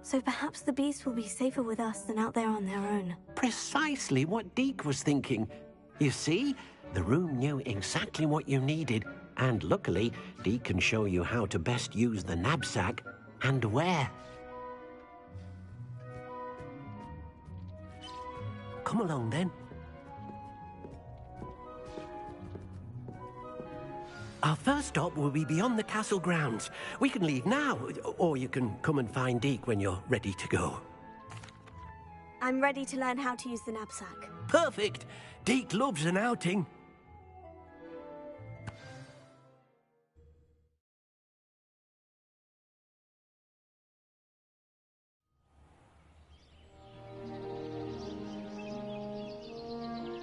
So perhaps the beasts will be safer with us than out there on their own. Precisely what Deek was thinking. You see, the room knew exactly what you needed, and luckily, Deek can show you how to best use the knapsack and where. Come along, then. Our first stop will be beyond the castle grounds. We can leave now, or you can come and find Deek when you're ready to go. I'm ready to learn how to use the knapsack. Perfect! Deek loves an outing.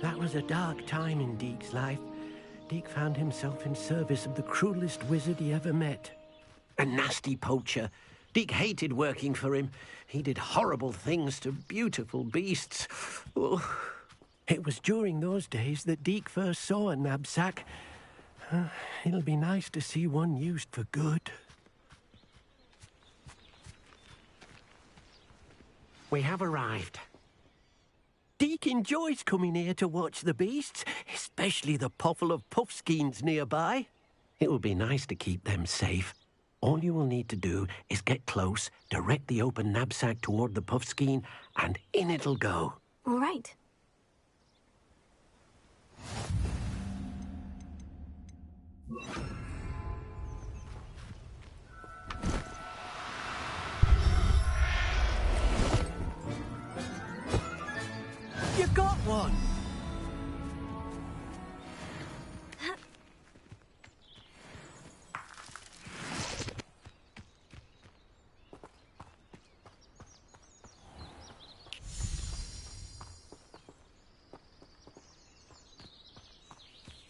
That was a dark time in Deek's life. Deek found himself in service of the cruelest wizard he ever met. A nasty poacher. Deek hated working for him. He did horrible things to beautiful beasts. Oh. It was during those days that Deek first saw a knapsack. It'll be nice to see one used for good. We have arrived. Deek enjoys coming here to watch the beasts, especially the poffle of puffskeins nearby. It will be nice to keep them safe. All you will need to do is get close, direct the open knapsack toward the puffskein, and in it'll go. All right. You got one!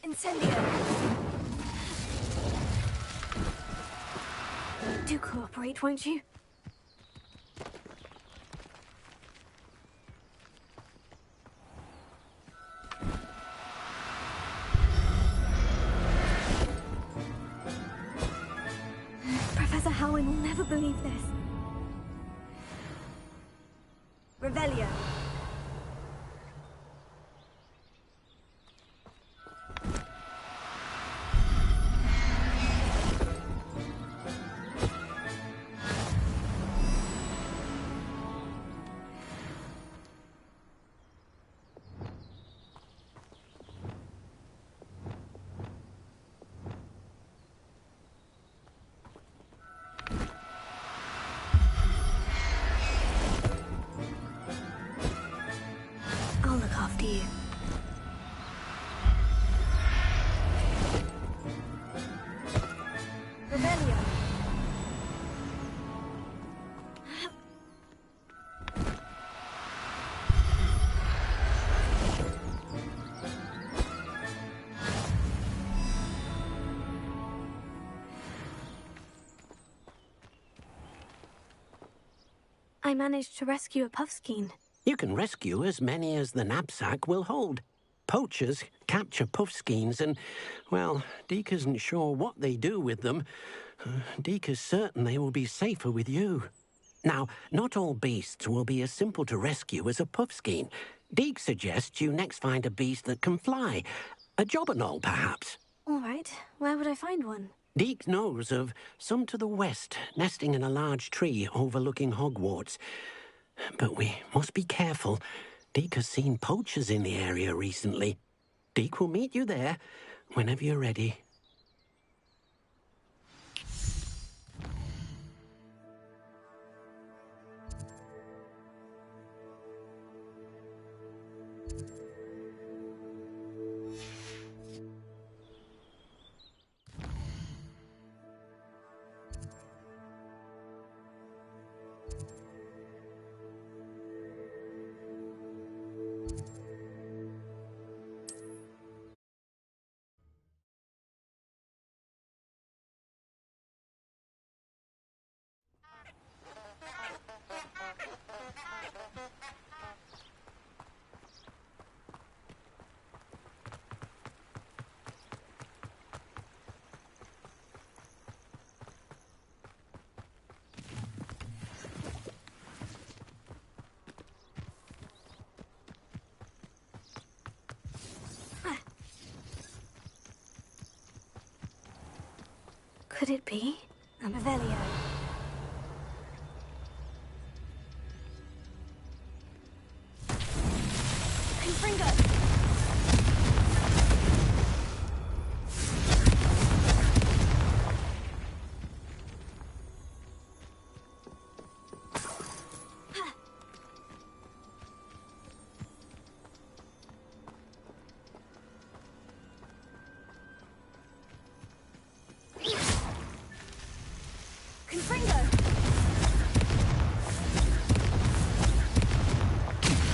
Incendio! Do cooperate, won't you? Professor Howin will never believe this. Revelio. I'll look after you. Revelio. I managed to rescue a puffskein. You can rescue as many as the knapsack will hold. Poachers capture puffskeins and, well, Deek isn't sure what they do with them. Deek is certain they will be safer with you. Now, not all beasts will be as simple to rescue as a puffskein. Deek suggests you next find a beast that can fly. A jobberknoll, perhaps. All right. Where would I find one? Deek knows of some to the west, nesting in a large tree overlooking Hogwarts. But we must be careful. Deek has seen poachers in the area recently. Deek will meet you there whenever you're ready. could it be? Revelio. Confringo! Confringo!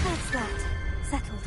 That's that. Settled.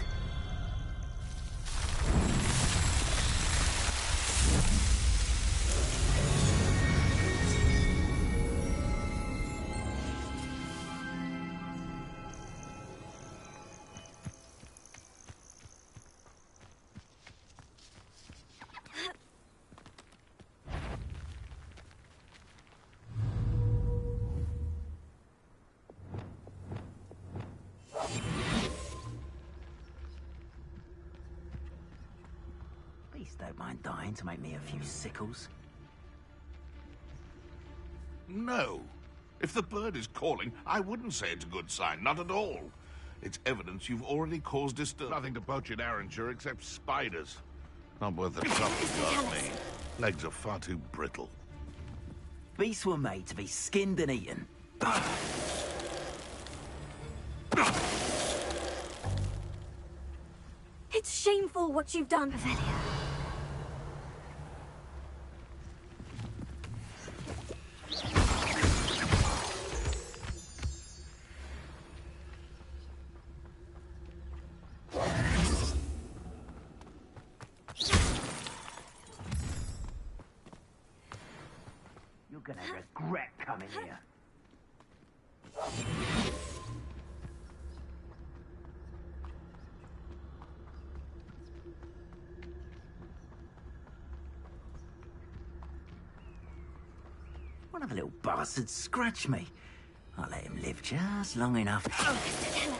Please don't mind dying to make me a few sickles. No. If the bird is calling, I wouldn't say it's a good sign, not at all. It's evidence you've already caused disturbance. Nothing to poach in Arranshire except spiders. Not worth the trouble, if you ask me. Legs are far too brittle. Beasts were made to be skinned and eaten. It's shameful what you've done, Revelio. You're gonna regret coming here. One of the little bastards scratched me. I'll let him live just long enough. Revelio.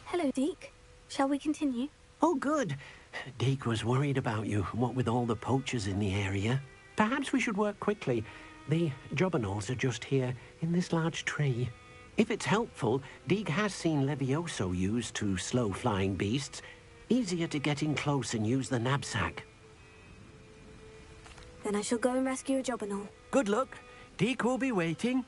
Hello, Deke. Shall we continue? Oh, good. Deke was worried about you, what with all the poachers in the area. Perhaps we should work quickly. The Jobberknolls are just here, in this large tree. If it's helpful, Deke has seen Levioso used to slow flying beasts. Easier to get in close and use the knapsack. Then I shall go and rescue a Jobberknoll. Good luck. Deke will be waiting.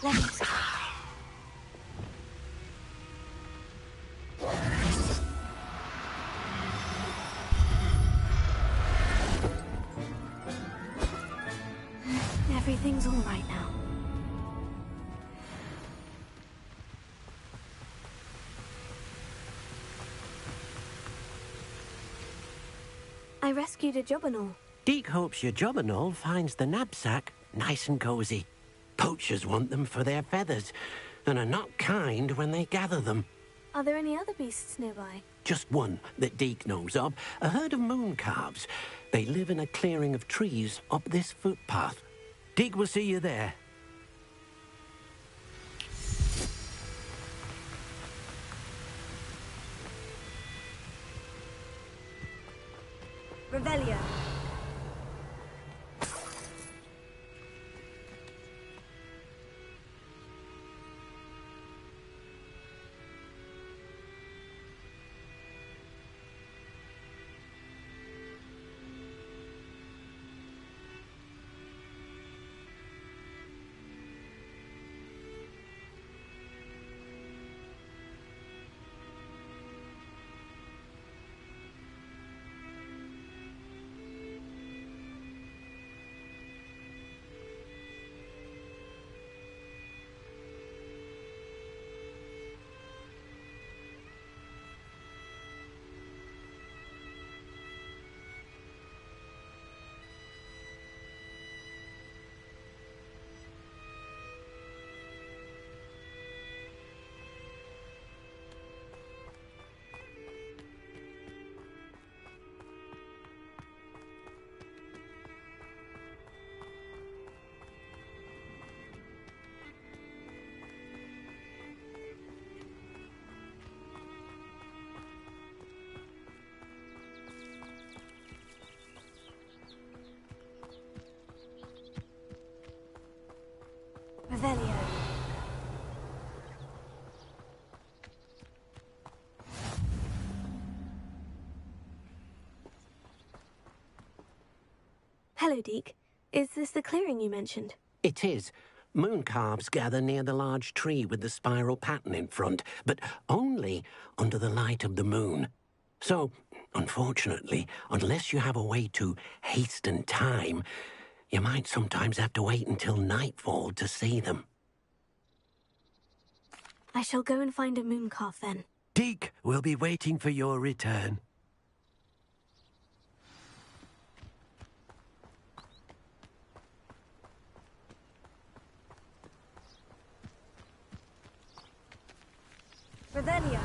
Levioso. Everything's all right now. I rescued a Jobberknoll. Deke hopes your Jobberknoll finds the knapsack nice and cozy. Poachers want them for their feathers, and are not kind when they gather them. Are there any other beasts nearby? Just one that Deke knows of, a herd of moon calves. They live in a clearing of trees up this footpath. Deke will see you there. Revelio. Revelio. Hello, Deke. Is this the clearing you mentioned? It is. Moon calves gather near the large tree with the spiral pattern in front, but only under the light of the moon. So, unfortunately, unless you have a way to hasten time, you might sometimes have to wait until nightfall to see them. I shall go and find a moon calf then. Deke will be waiting for your return. Revelio.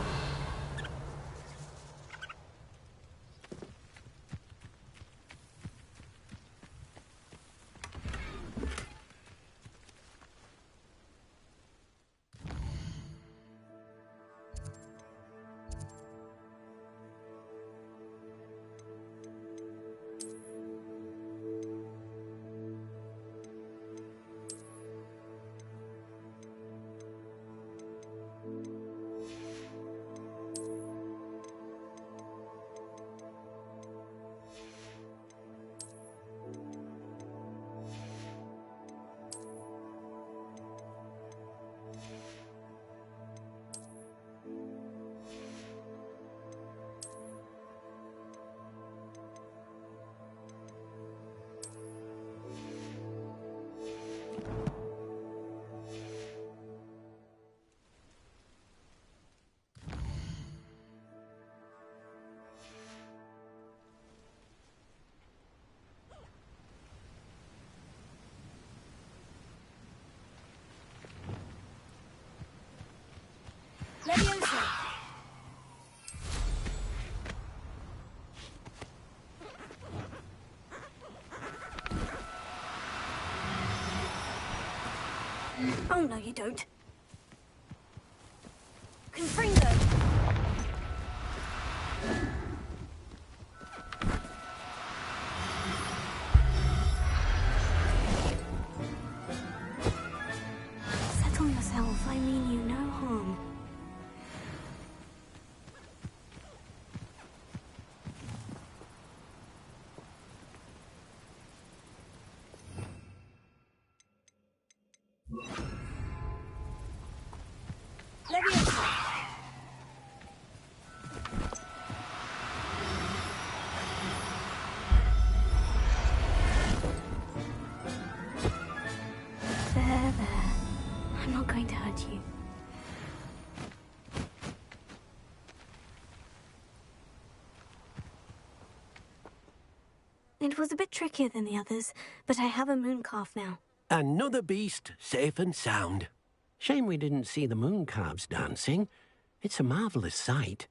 Leviosa. Oh, no, you don't. Confringo. Settle yourself. I mean you no harm. Leviosa. There. I'm not going to hurt you. It was a bit trickier than the others, but I have a moon calf now. Another beast, safe and sound. Shame we didn't see the moon calves dancing. It's a marvellous sight.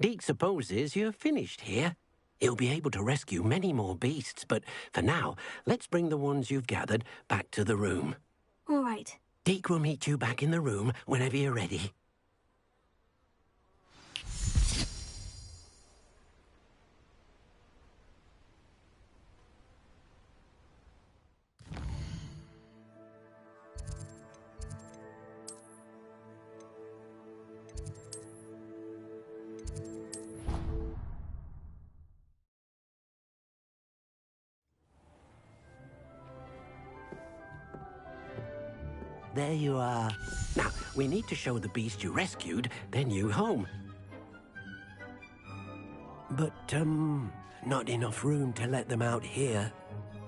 Deke supposes you're finished here. He'll be able to rescue many more beasts, but for now, let's bring the ones you've gathered back to the room. All right. Deke will meet you back in the room whenever you're ready. There you are. Now, we need to show the beast you rescued their new home. But, not enough room to let them out here.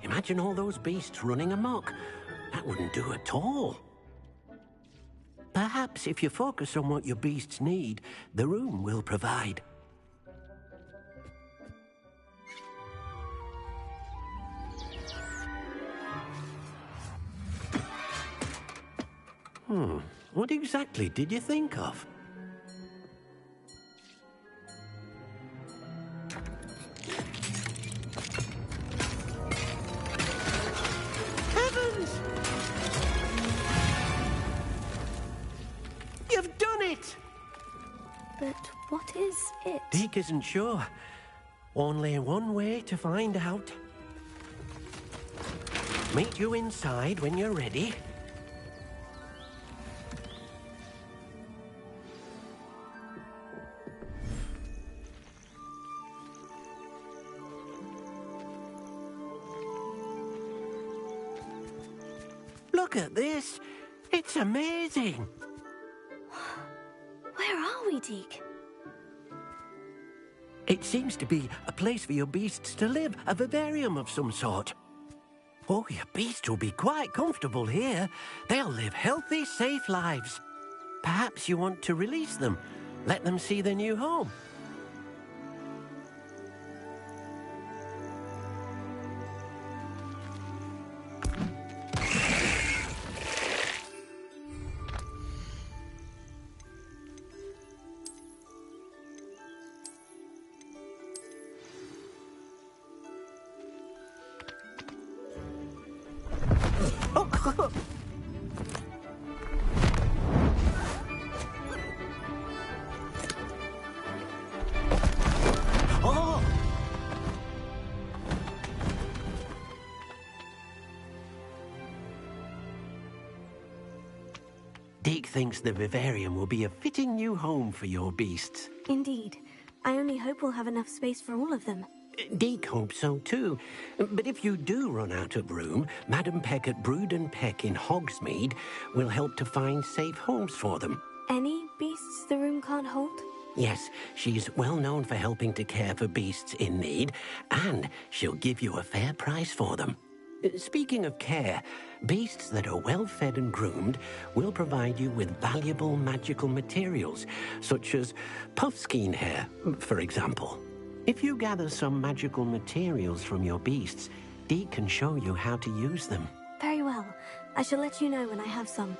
Imagine all those beasts running amok. That wouldn't do at all. Perhaps if you focus on what your beasts need, the room will provide. What exactly did you think of? Heavens! You've done it! But what is it? Deke isn't sure. Only one way to find out. Meet you inside when you're ready. Look at this. It's amazing. Where are we, Deke? It seems to be a place for your beasts to live, a vivarium of some sort. Oh, your beasts will be quite comfortable here. They'll live healthy, safe lives. Perhaps you want to release them, let them see their new home. Oh! Deke thinks the vivarium will be a fitting new home for your beasts. Indeed. I only hope we'll have enough space for all of them. Deke hopes so too. But if you do run out of room, Madam Peck at Brood and Peck in Hogsmeade will help to find safe homes for them. Any beasts the room can't hold? Yes, she's well known for helping to care for beasts in need, and she'll give you a fair price for them. Speaking of care, beasts that are well fed and groomed will provide you with valuable magical materials, such as puffskein hair, for example. If you gather some magical materials from your beasts, Deke can show you how to use them. Very well. I shall let you know when I have some.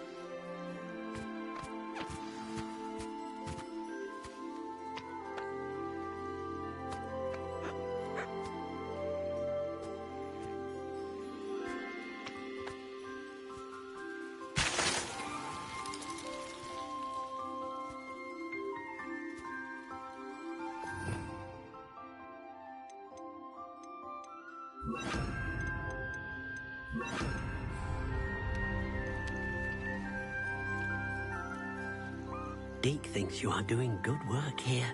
Deke thinks you are doing good work here.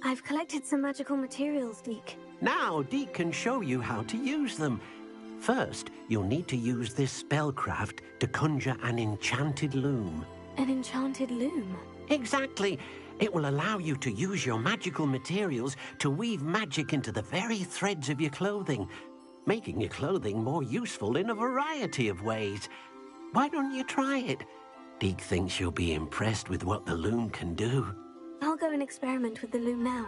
I've collected some magical materials, Deke. Now Deke can show you how to use them. First, you'll need to use this spellcraft to conjure an enchanted loom. An enchanted loom? Exactly. It will allow you to use your magical materials to weave magic into the very threads of your clothing, making your clothing more useful in a variety of ways. Why don't you try it? Deke thinks you'll be impressed with what the loom can do. I'll go and experiment with the loom now.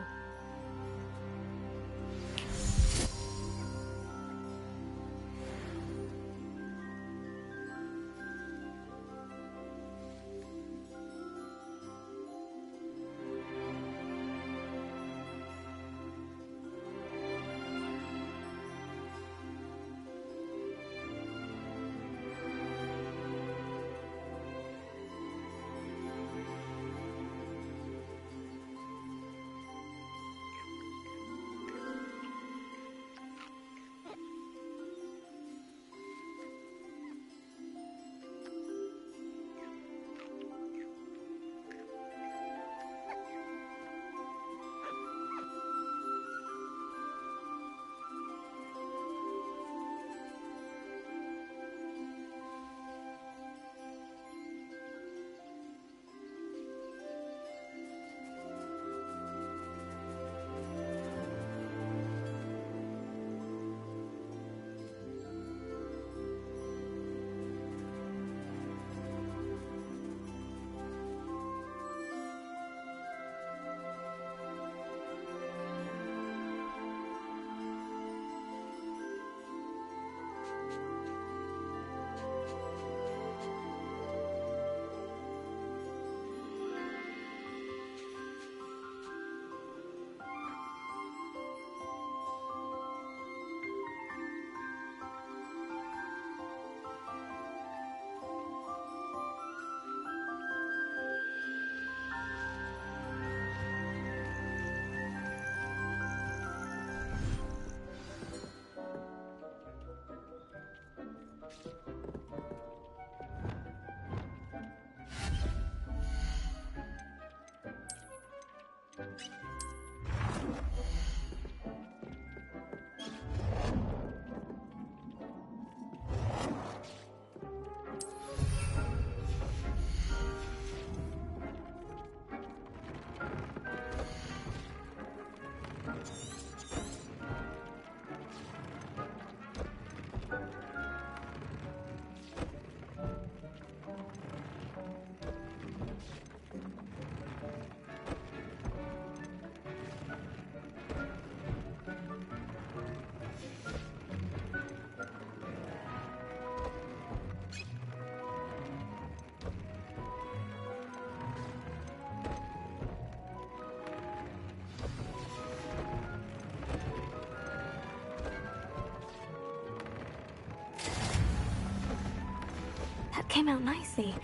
That came out nicely.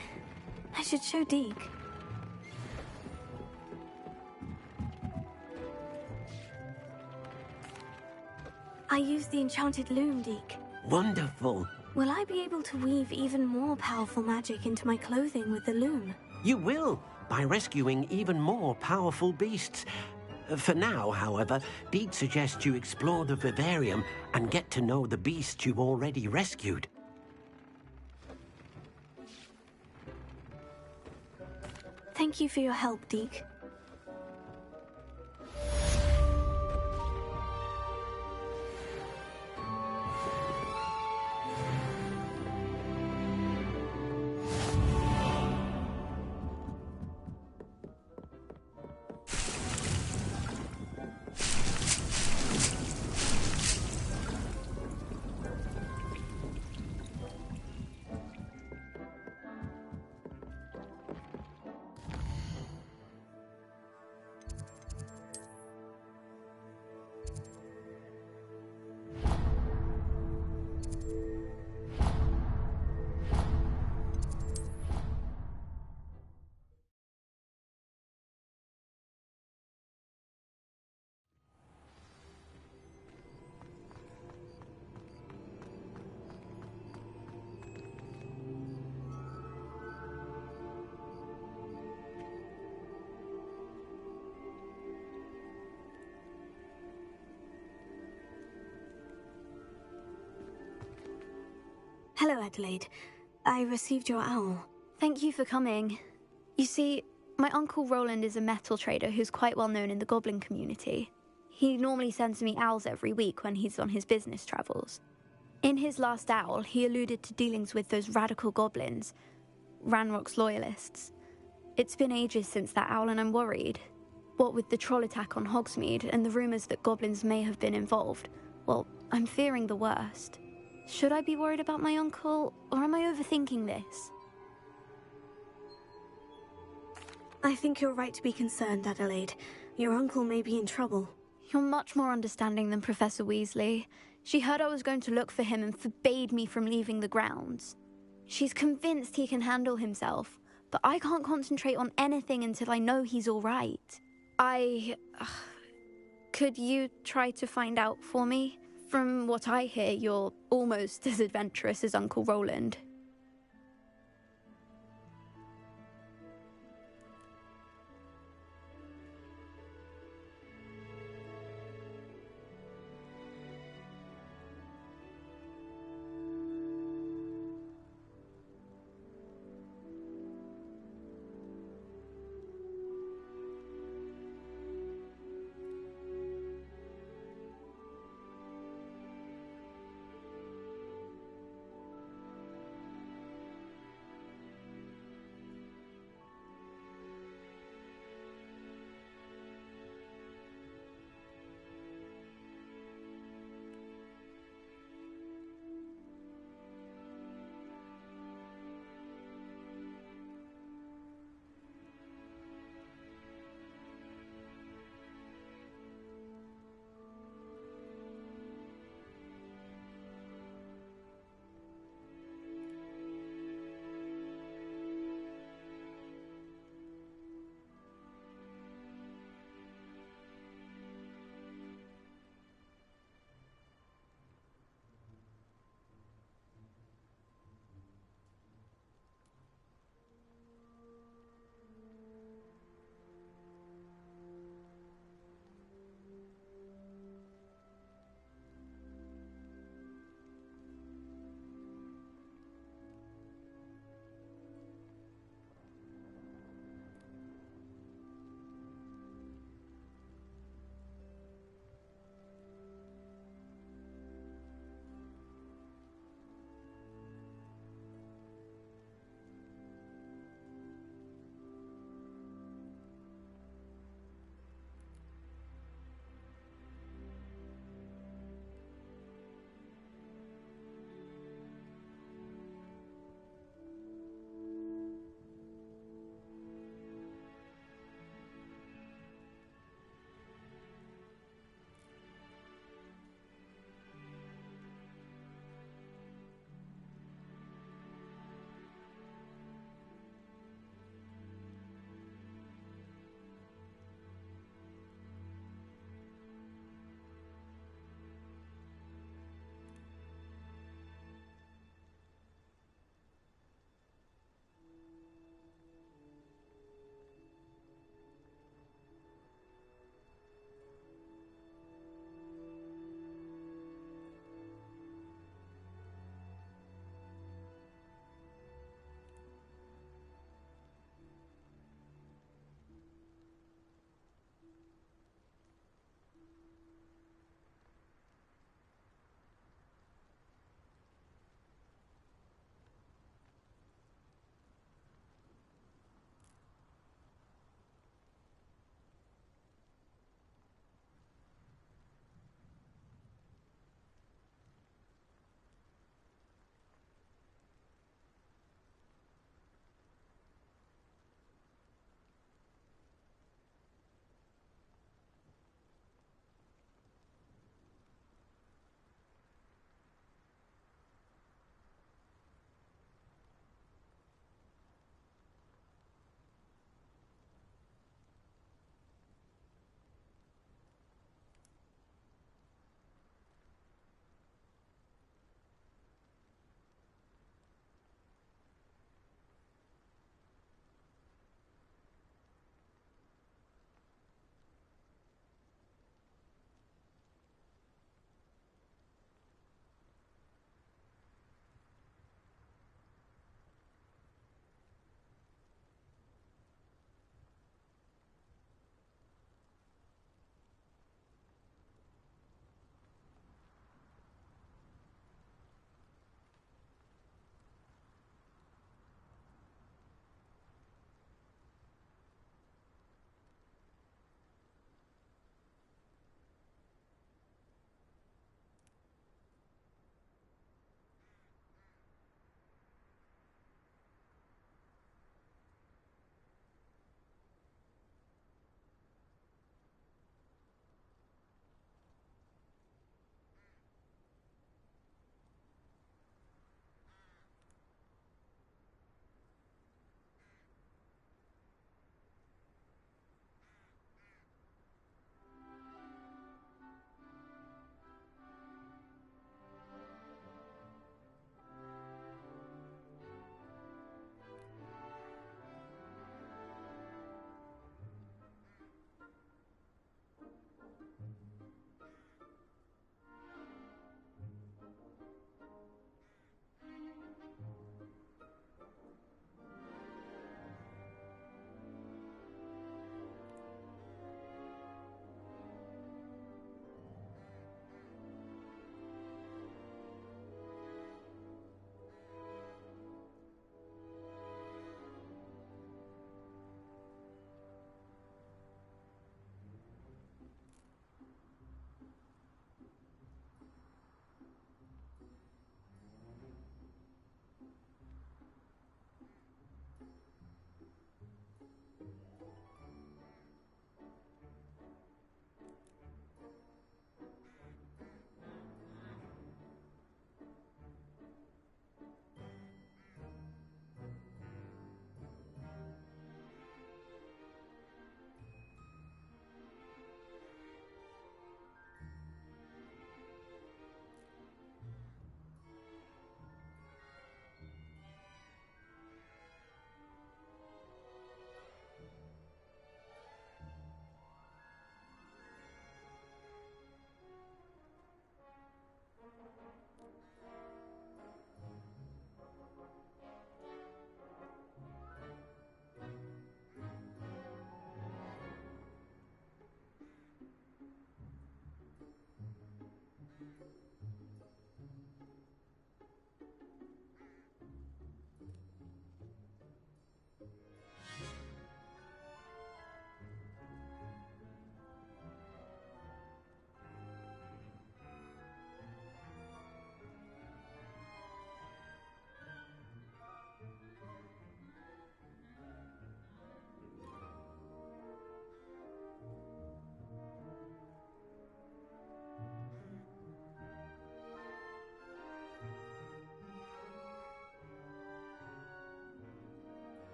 I should show Deke. I used the enchanted loom, Deke. Wonderful. Will I be able to weave even more powerful magic into my clothing with the loom? You will, by rescuing even more powerful beasts. For now, however, Deke suggests you explore the vivarium and get to know the beasts you've already rescued. Thank you for your help, Deke. Hello, Adelaide. I received your owl. Thank you for coming. You see, my Uncle Roland is a metal trader who's quite well known in the goblin community. He normally sends me owls every week when he's on his business travels. In his last owl, he alluded to dealings with those radical goblins, Ranrock's loyalists. It's been ages since that owl and I'm worried. What with the troll attack on Hogsmeade and the rumours that goblins may have been involved, well, I'm fearing the worst. Should I be worried about my uncle, or am I overthinking this? I think you're right to be concerned, Adelaide. Your uncle may be in trouble. You're much more understanding than Professor Weasley. She heard I was going to look for him and forbade me from leaving the grounds. She's convinced he can handle himself, but I can't concentrate on anything until I know he's all right. Could you try to find out for me? From what I hear, you're almost as adventurous as Uncle Roland.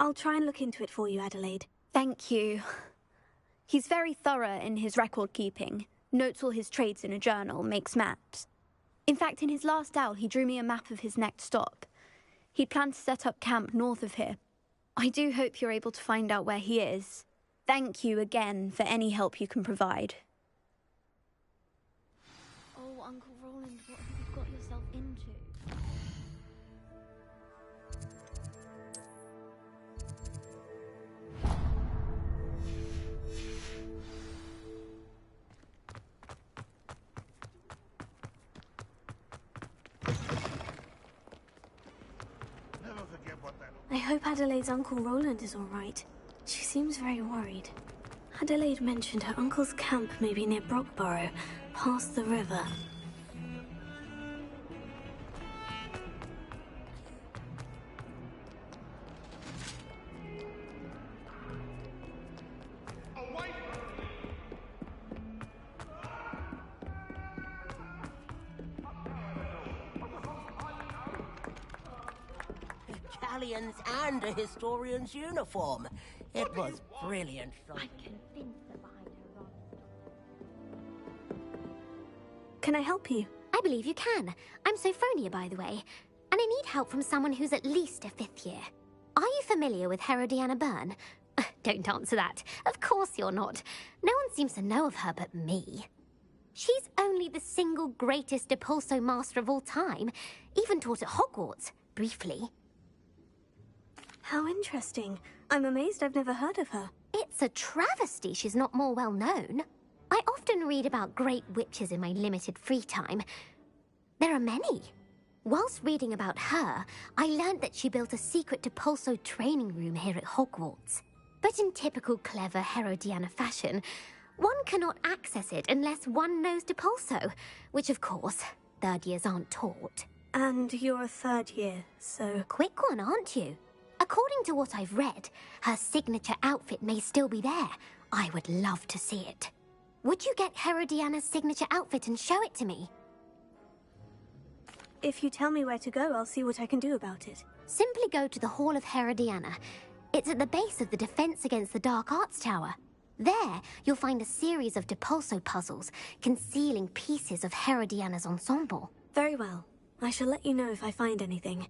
I'll try and look into it for you, Adelaide. Thank you. He's very thorough in his record keeping, notes all his trades in a journal, makes maps. In fact, in his last owl, he drew me a map of his next stop. He'd planned to set up camp north of here. I do hope you're able to find out where he is. Thank you again for any help you can provide. Oh, Uncle Roland, what have you got yourself into? Never forget what that... I hope Adelaide's Uncle Roland is all right. She seems very worried. Adelaide mentioned her uncle's camp may be near Brockborough, past the river. Italians and a historian's uniform. It was brilliant. I'm convinced that behind her Can I help you? I believe you can. I'm Sophronia, by the way, and I need help from someone who's at least a 5th year. Are you familiar with Herodiana Byrne? Don't answer that. Of course you're not. No one seems to know of her but me. She's only the single greatest Depulso master of all time, even taught at Hogwarts, briefly. How interesting. I'm amazed I've never heard of her. It's a travesty she's not more well known. I often read about great witches in my limited free time. There are many. Whilst reading about her, I learned that she built a secret Depulso training room here at Hogwarts. But in typical clever Herodiana fashion, one cannot access it unless one knows Depulso, which of course, third years aren't taught. And you're a third year, so... Quick one, aren't you? According to what I've read, her signature outfit may still be there. I would love to see it. Would you get Herodiana's signature outfit and show it to me? If you tell me where to go, I'll see what I can do about it. Simply go to the Hall of Herodiana. It's at the base of the Defense Against the Dark Arts Tower. There, you'll find a series of Depulso puzzles concealing pieces of Herodiana's ensemble. Very well. I shall let you know if I find anything.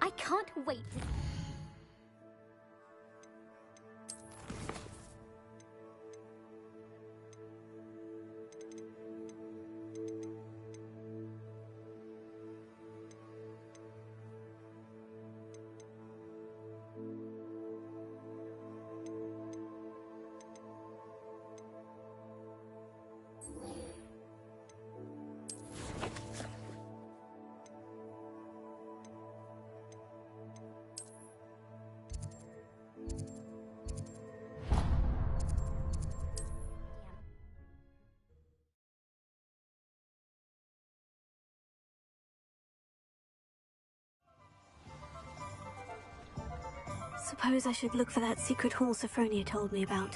I can't wait to... Suppose I should look for that secret hall Sophronia told me about.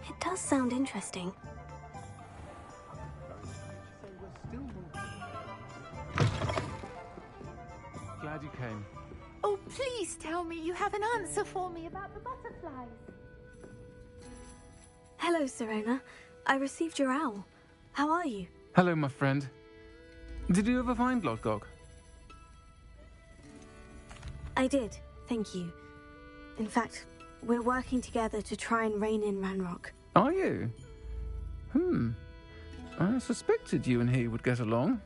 It does sound interesting. Glad you came. Oh, please tell me you have an answer for me about the butterflies. Hello, Sirona. I received your owl. How are you? Hello, my friend. Did you ever find Lodgok? I did, thank you. In fact, we're working together to try and rein in Ranrock. Are you? I suspected you and he would get along.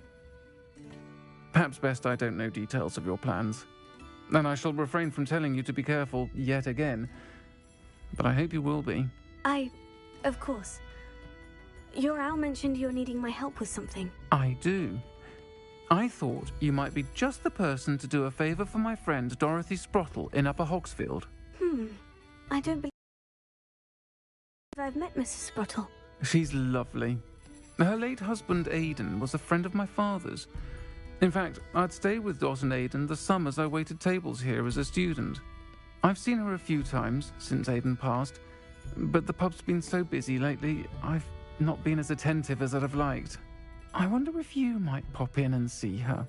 Perhaps best I don't know details of your plans. And I shall refrain from telling you to be careful yet again. But I hope you will be. Of course. Your owl mentioned you're needing my help with something. I do. I thought you might be just the person to do a favour for my friend Dorothy Sprottle in Upper Hogsfield. I don't believe I've met Mrs. Sprottle. She's lovely. Her late husband Aidan was a friend of my father's. In fact, I'd stay with Dot and Aidan the summers I waited tables here as a student. I've seen her a few times since Aidan passed, but the pub's been so busy lately, I've not been as attentive as I'd have liked. I wonder if you might pop in and see her.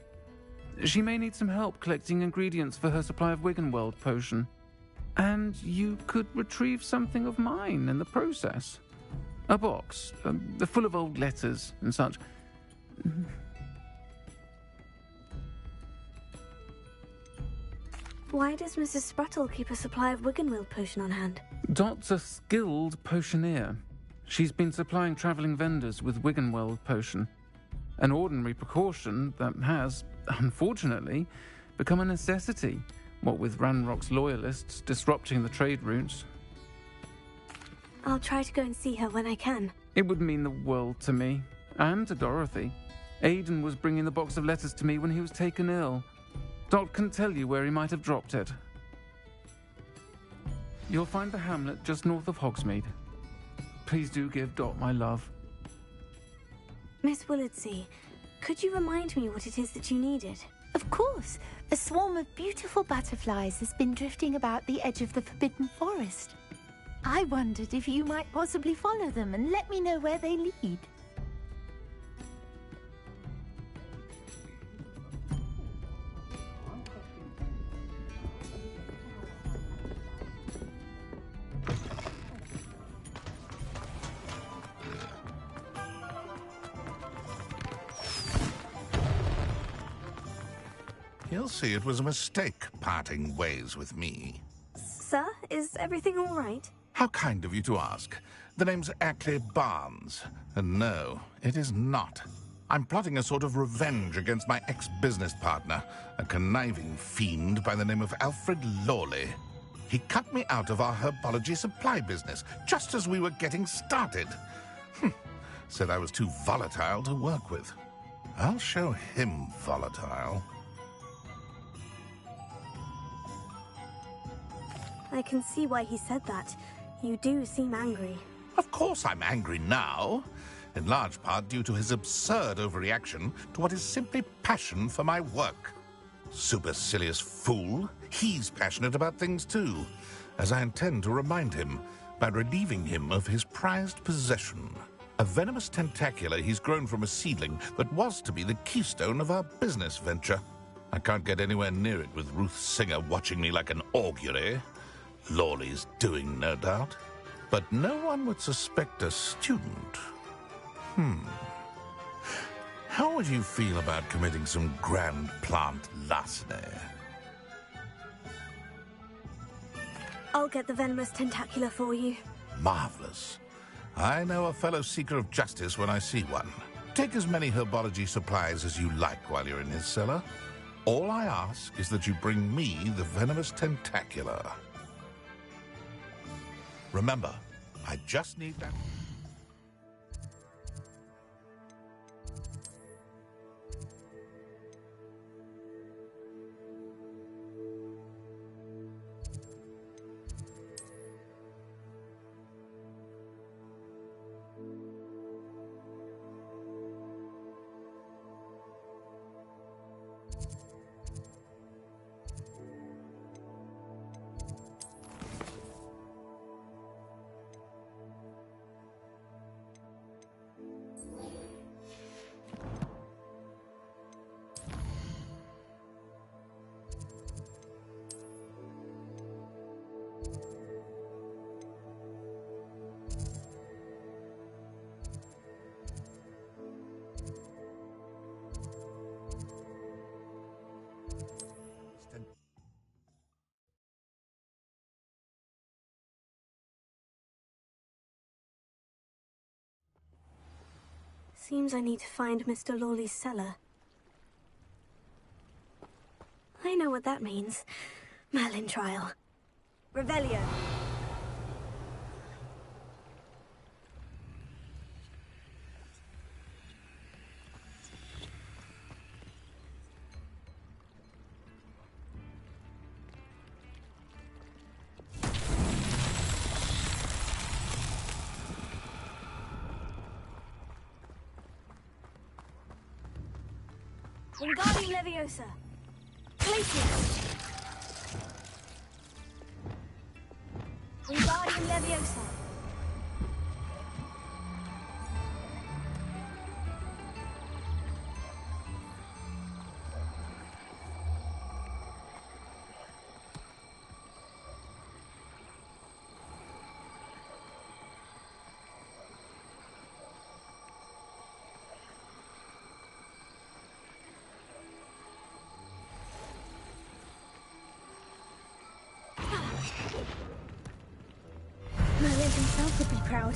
She may need some help collecting ingredients for her supply of Wiggenweld potion. And you could retrieve something of mine in the process. A box, full of old letters and such. Why does Mrs. Sprottle keep a supply of Wiggenweld potion on hand? Dot's a skilled potioneer. She's been supplying travelling vendors with Wiggenweld potion. An ordinary precaution that has, unfortunately, become a necessity, what with Ranrock's loyalists disrupting the trade routes. I'll try to go and see her when I can. It would mean the world to me, and to Dorothy. Aidan was bringing the box of letters to me when he was taken ill. Dot can tell you where he might have dropped it. You'll find the hamlet just north of Hogsmeade. Please do give Dot my love. Miss Willardsey, could you remind me what it is that you needed? Of course. A swarm of beautiful butterflies has been drifting about the edge of the Forbidden Forest. I wondered if you might possibly follow them and let me know where they lead. You'll see it was a mistake parting ways with me. Sir, is everything all right? How kind of you to ask. The name's Ackley Barnes. And no, it is not. I'm plotting a sort of revenge against my ex-business partner, a conniving fiend by the name of Alfred Lawley. He cut me out of our herbology supply business, just as we were getting started. Said I was too volatile to work with. I'll show him volatile. I can see why he said that. You do seem angry. Of course I'm angry now, in large part due to his absurd overreaction to what is simply passion for my work. Supercilious fool. He's passionate about things too, as I intend to remind him by relieving him of his prized possession. A venomous tentacula he's grown from a seedling that was to be the keystone of our business venture. I can't get anywhere near it with Ruth Singer watching me like an augury. Lawley's doing, no doubt. But no one would suspect a student. How would you feel about committing some grand plant larceny? I'll get the venomous tentacula for you. Marvelous. I know a fellow seeker of justice when I see one. Take as many herbology supplies as you like while you're in his cellar. All I ask is that you bring me the venomous tentacula. Remember, I just need that... Seems I need to find Mr. Lawley's cellar. I know what that means. Merlin trial. Revelio. Wingardium Leviosa. Glacius. Wingardium Leviosa. Merlin himself would be proud.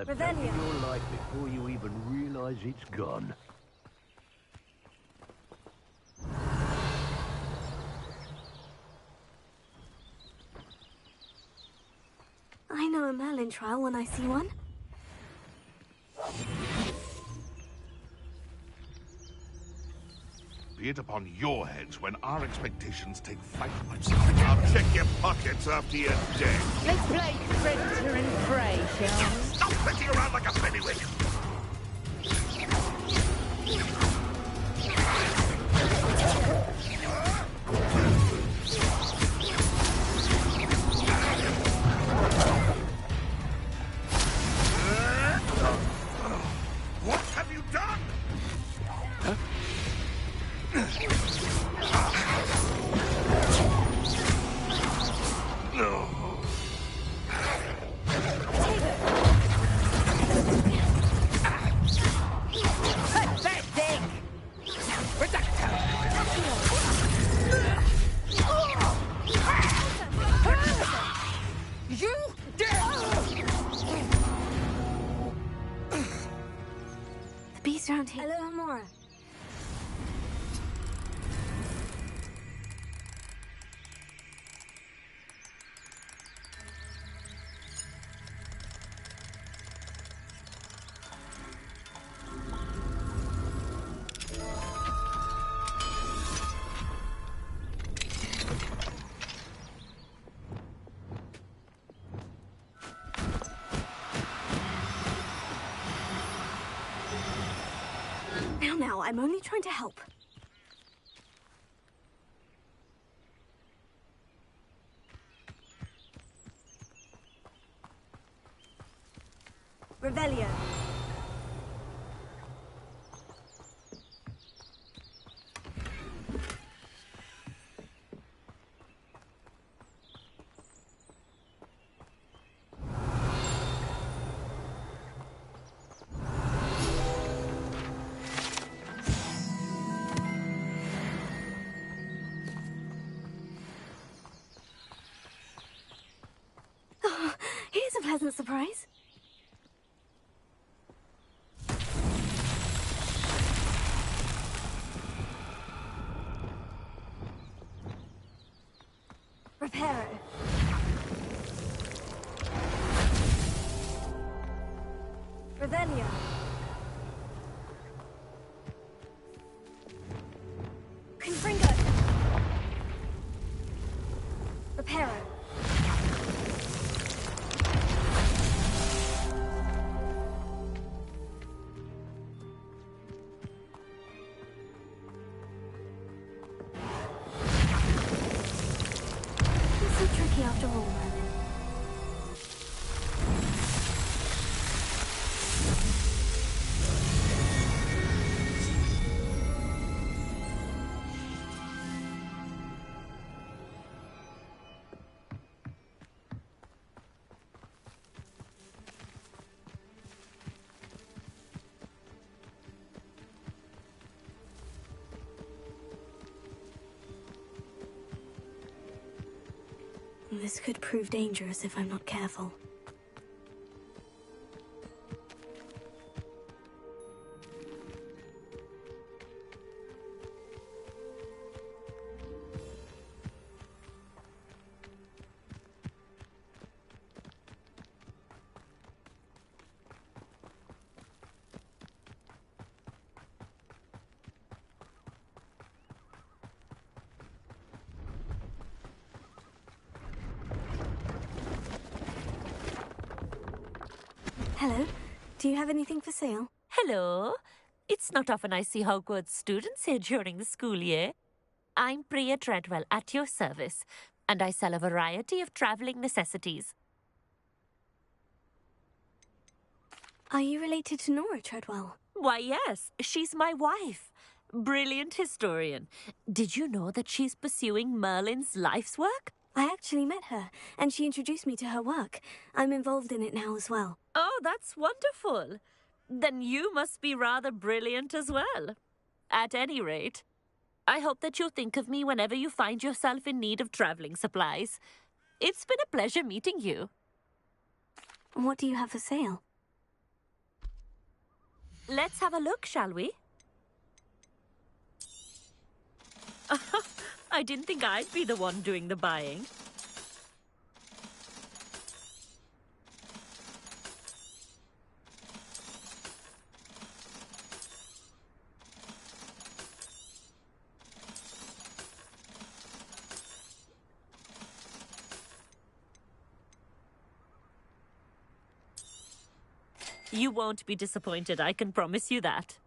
have Revelio. taken your life before you even realize it's gone. I know a Merlin trial when I see one. Be it upon your heads when our expectations take flight. I'll check your pockets after you're dead. Let's play predator and prey, shall we? Stop flitting around like a pennywig! What have you done? The beast around here. Hello, Amora. Now, I'm only trying to help. Revelio. Oh, here's a pleasant surprise. Reparo. Revelio. Confringo. Reparo. It's so tricky after all, Merlin. This could prove dangerous if I'm not careful. Hello. Do you have anything for sale? Hello. It's not often I see Hogwarts students here during the school year. I'm Priya Treadwell, at your service, and I sell a variety of travelling necessities. Are you related to Nora Treadwell? Why, yes. She's my wife. Brilliant historian. Did you know that she's pursuing Merlin's life's work? I actually met her, and she introduced me to her work. I'm involved in it now as well. Oh, that's wonderful. Then you must be rather brilliant as well. At any rate, I hope that you'll think of me whenever you find yourself in need of travelling supplies. It's been a pleasure meeting you. What do you have for sale? Let's have a look, shall we? I didn't think I'd be the one doing the buying. You won't be disappointed, I can promise you that.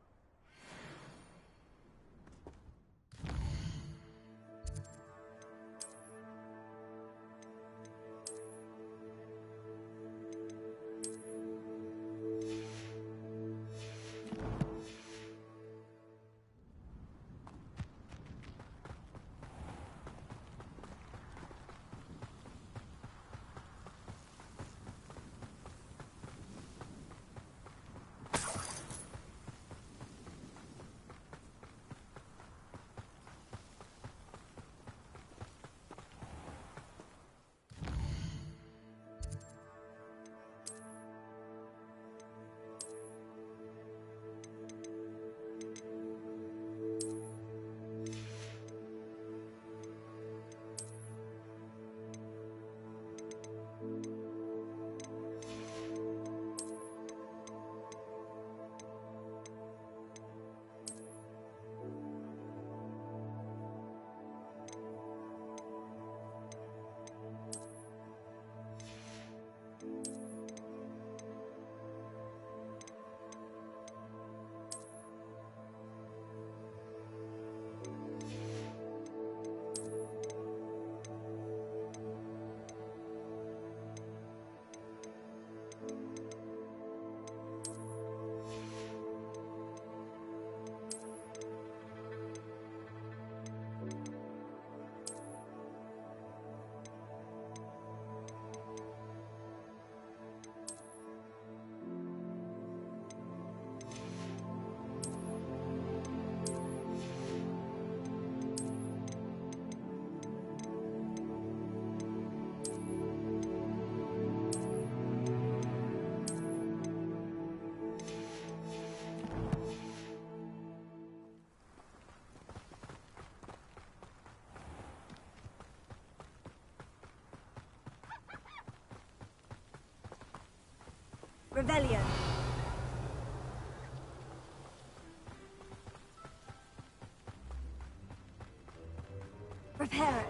Revelio. Reparo.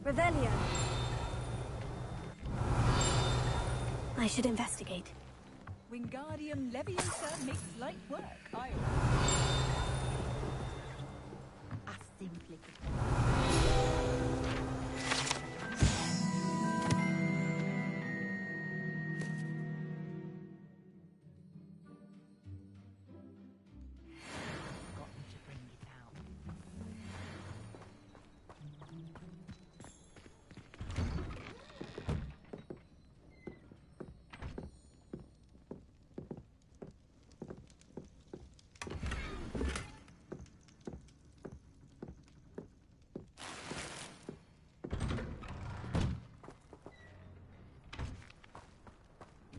Revelio. I should investigate. Wingardium Leviosa makes light work. I simply.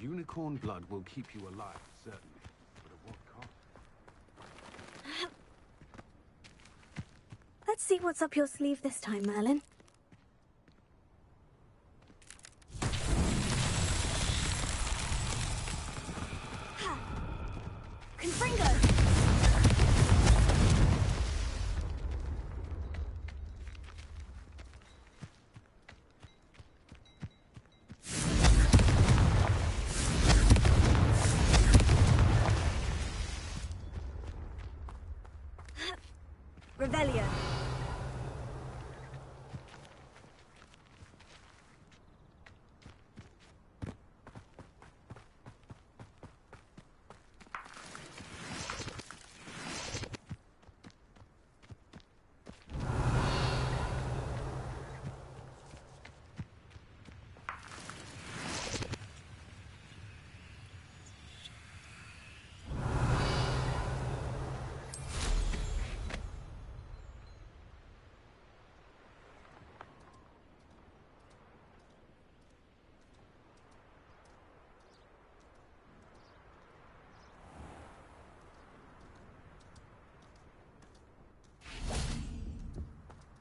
Unicorn blood will keep you alive, certainly. But at what cost? Let's see what's up your sleeve this time, Merlin. Confringo! Revelio.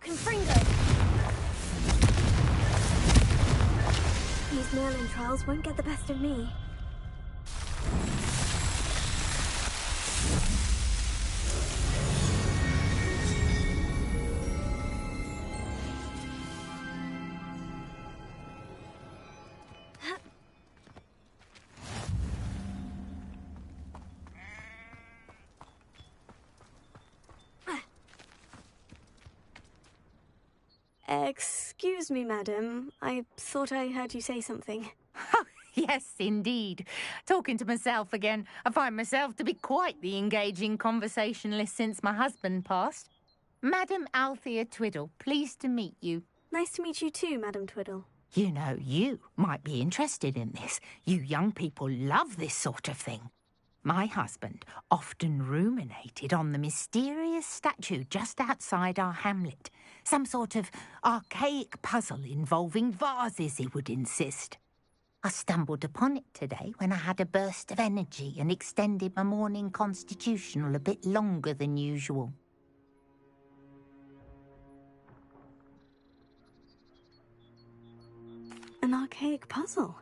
Confringo! These Merlin trials won't get the best of me. Excuse me, madam. I thought I heard you say something. Oh, yes, indeed. Talking to myself again. I find myself to be quite the engaging conversationalist since my husband passed. Madam Althea Twiddle, pleased to meet you. Nice to meet you too, Madam Twiddle. You know, you might be interested in this. You young people love this sort of thing. My husband often ruminated on the mysterious statue just outside our hamlet. Some sort of archaic puzzle involving vases, he would insist. I stumbled upon it today when I had a burst of energy and extended my morning constitutional a bit longer than usual. An archaic puzzle.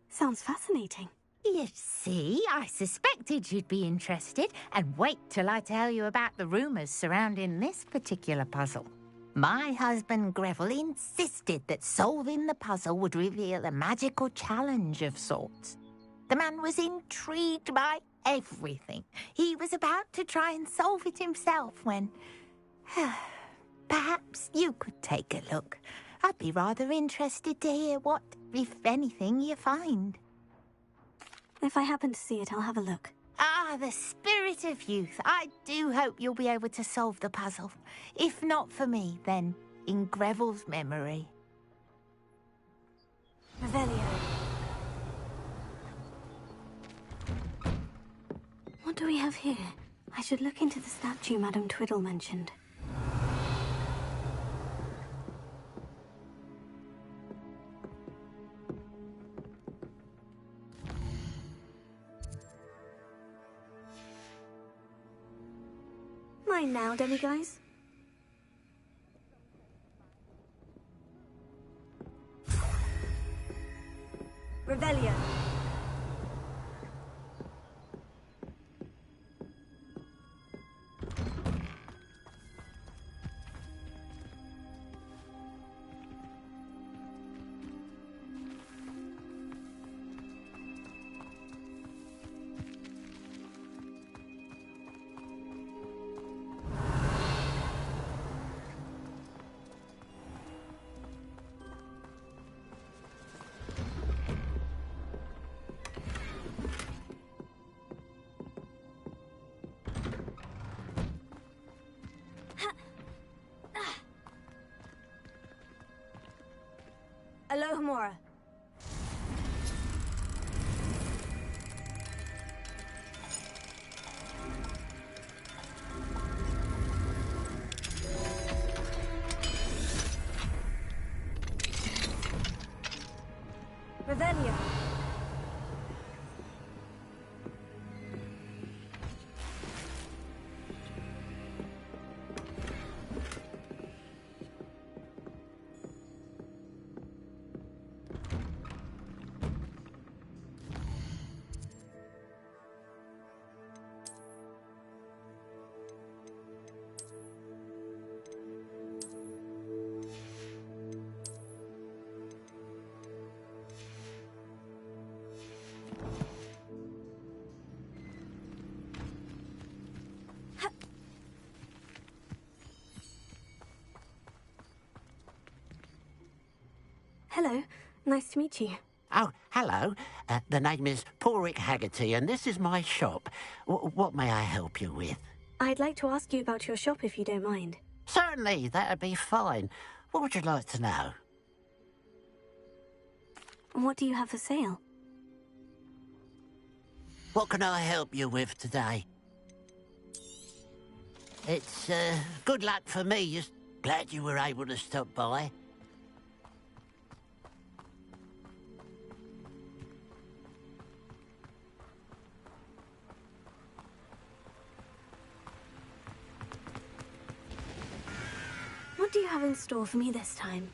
Sounds fascinating. You see, I suspected you'd be interested, and wait till I tell you about the rumours surrounding this particular puzzle. My husband Greville insisted that solving the puzzle would reveal a magical challenge of sorts. The man was intrigued by everything. He was about to try and solve it himself when... Perhaps you could take a look. I'd be rather interested to hear what, if anything, you find. If I happen to see it, I'll have a look. Ah, the spirit of youth. I do hope you'll be able to solve the puzzle. If not for me, then in Greville's memory. Revelio. What do we have here? I should look into the statue Madam Twiddle mentioned. Mine now, demiguise. Revelio. Alohomora. Revelio. Hello. Nice to meet you. Oh, hello. The name is Porrick Haggerty, and this is my shop. What may I help you with? I'd like to ask you about your shop if you don't mind. Certainly, that'd be fine. What would you like to know? What do you have for sale? What can I help you with today? It's, good luck for me. Just glad you were able to stop by. What do you have in store for me this time?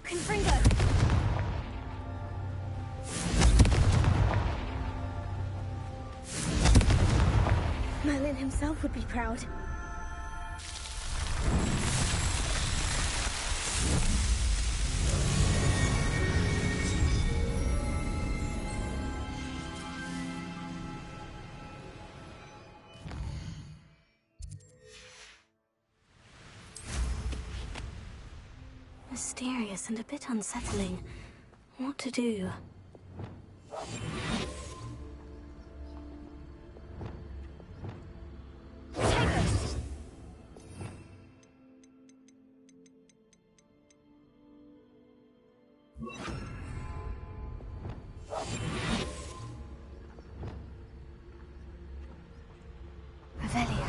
Confringo! Merlin himself would be proud. Mysterious and a bit unsettling. What to do? Revelio.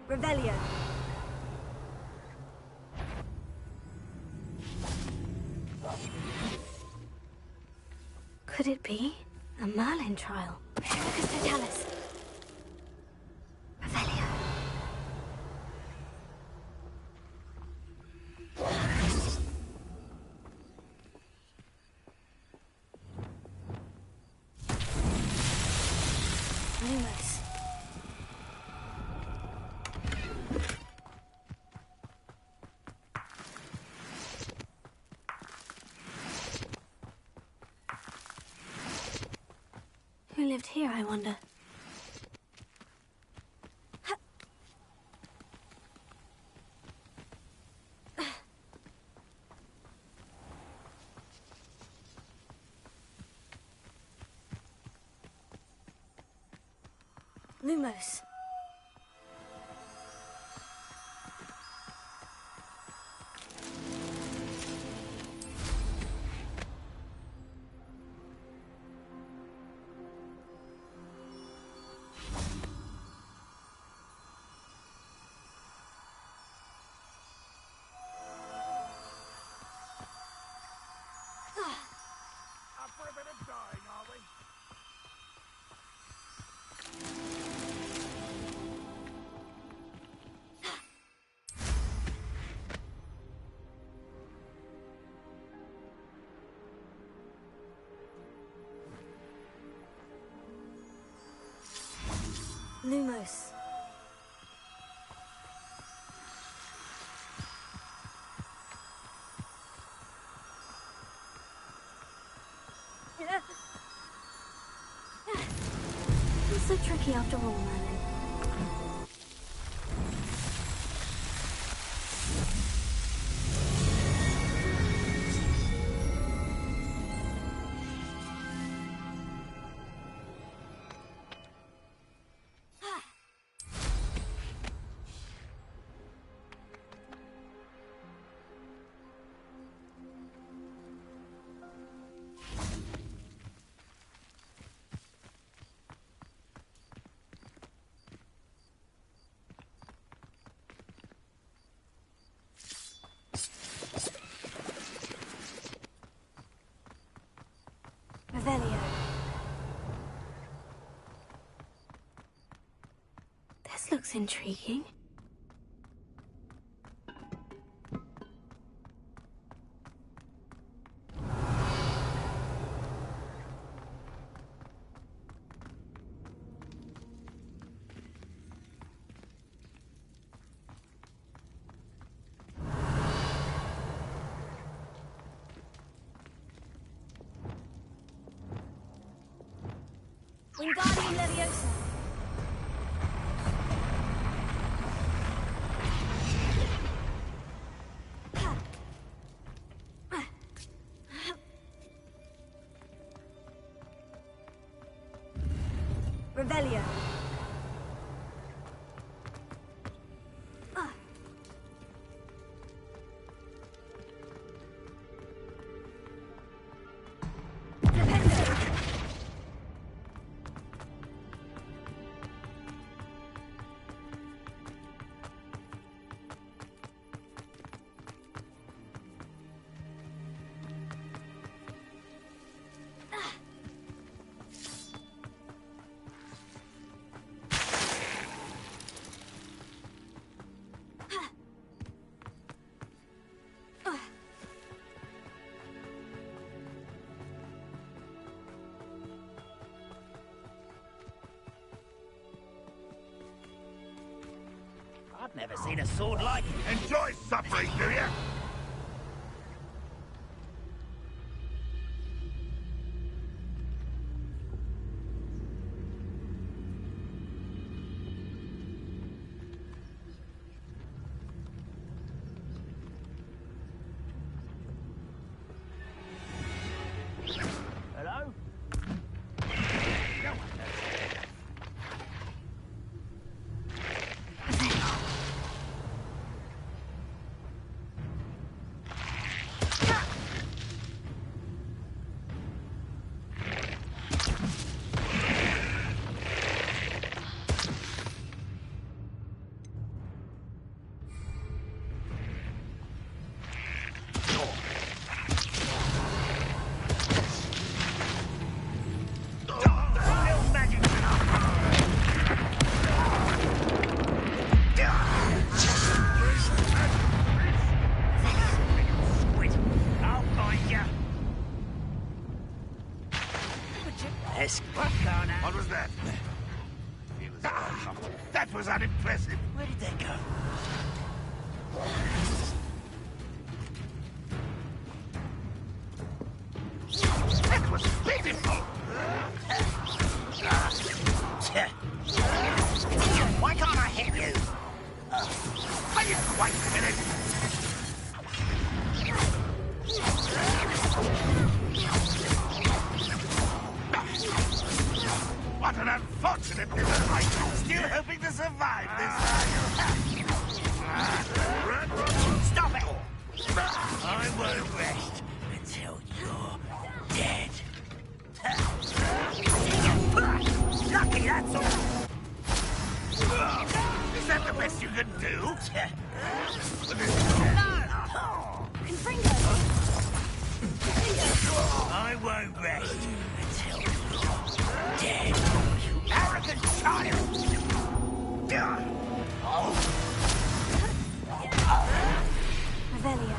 Revelio. Could it be a Merlin trial? Lucas Totalis. Revelio. Lumos. Who lived here, I wonder? Lumos. Up for a bit of dying, are we? Lumos. so tricky after all, Merlin. Revelio. This looks intriguing. Wingardium Leviosa. Revelio. I've never seen a sword like it. Enjoy suffering, do you? Hello? What was that? That was unimpressive. Where did they go? That was pitiful. Why can't I hit you? Are you quite finished? What an unfortunate little still hoping to survive this. Stop it! I won't rest until you're dead. Lucky, that's all. Is that the best you can do? I won't rest until you're dead, you arrogant child! Revelio.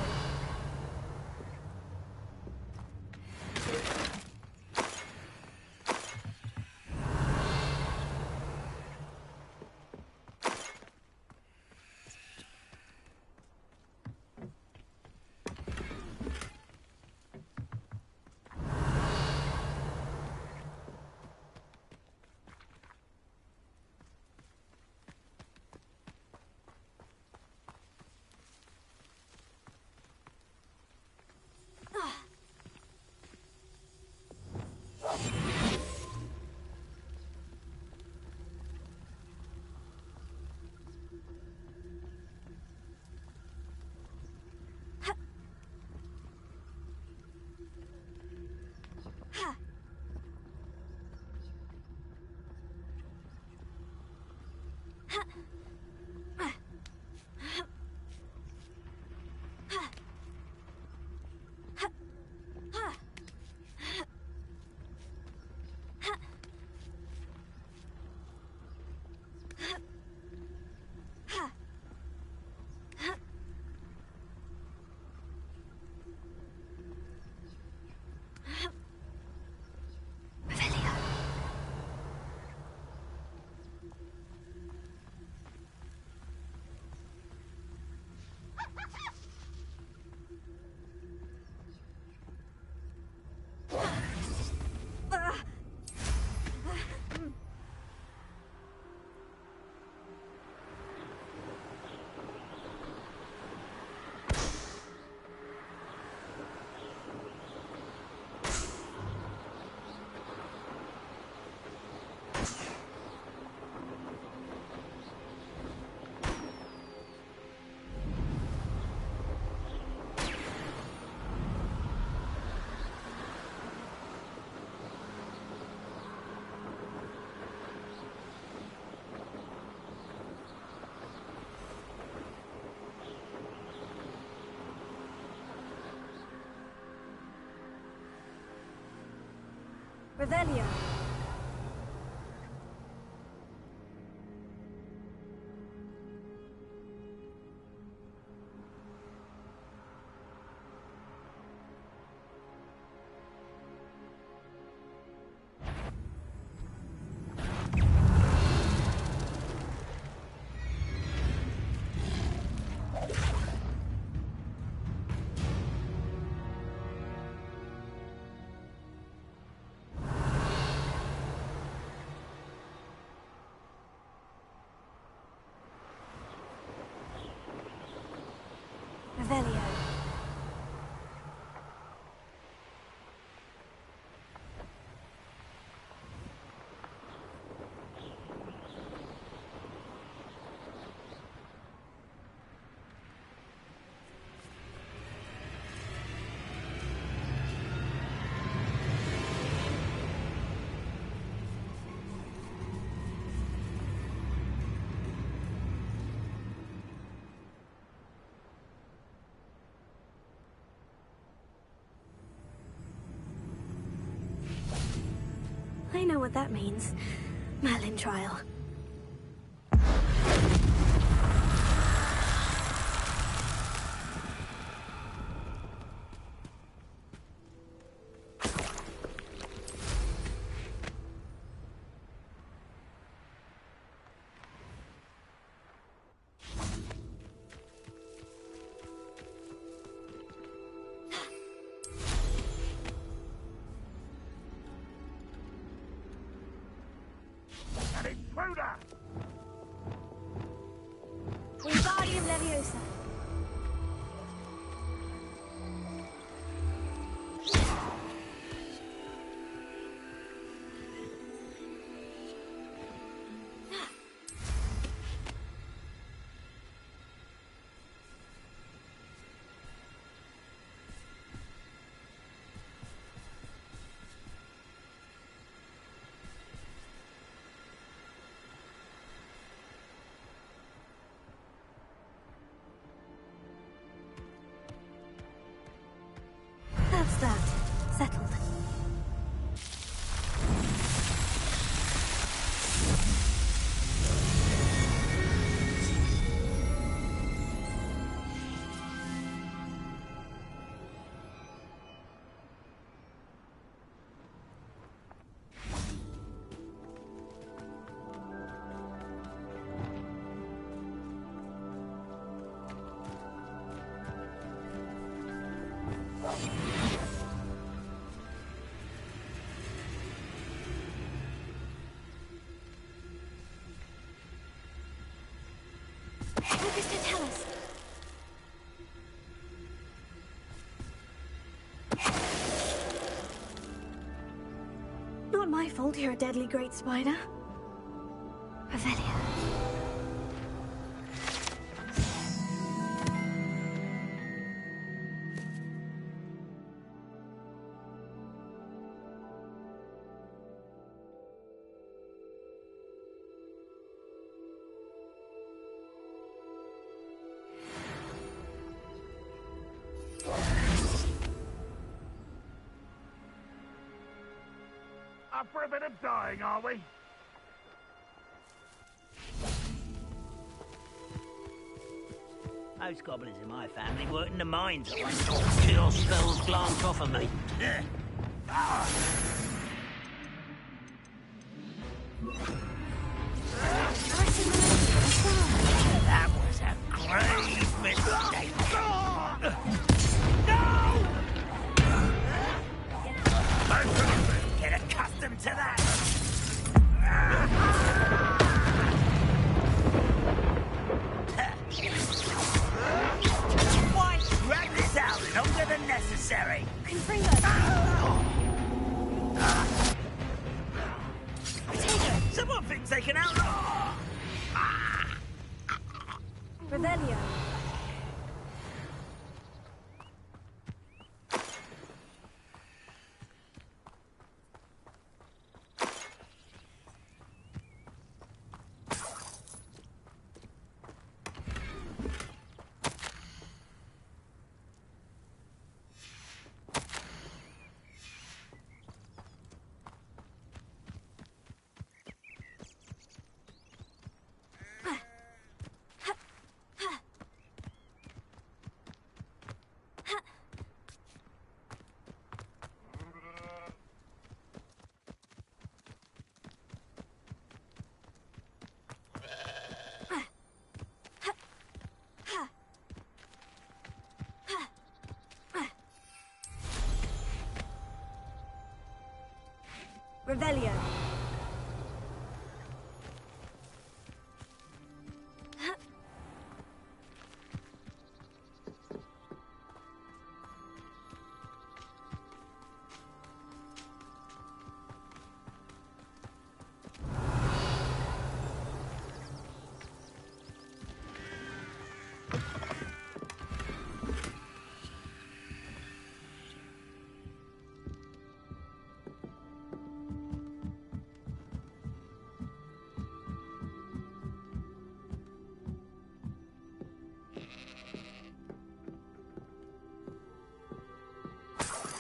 Revelio. Revelio. I know what that means. Merlin trial. Wingardium Leviosa. That's that. Settled. Focus to tell us. Not my fault you're a deadly great spider. Revelio. Up for a bit of dying, are we? Most goblins in my family worked in the mines at one time. Your spells glance off of me. That was a grave mistake. Get accustomed to that. Why drag this out longer than necessary? Someone thinks they can outlaw. Revelio. Revelio.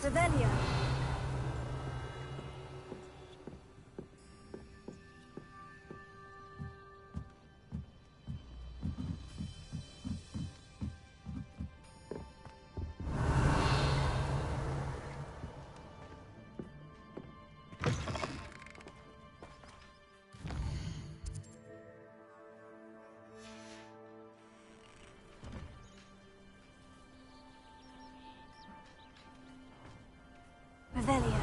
Revelio. Revelio.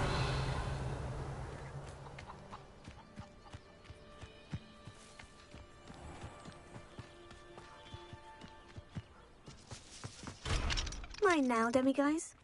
Mine now, demiguise.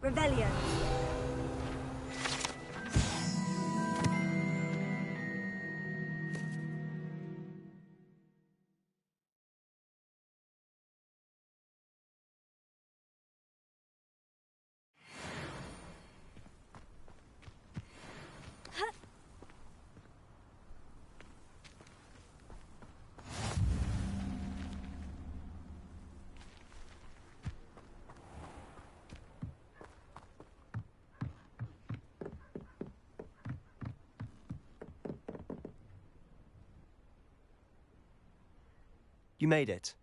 Revelio. You made it.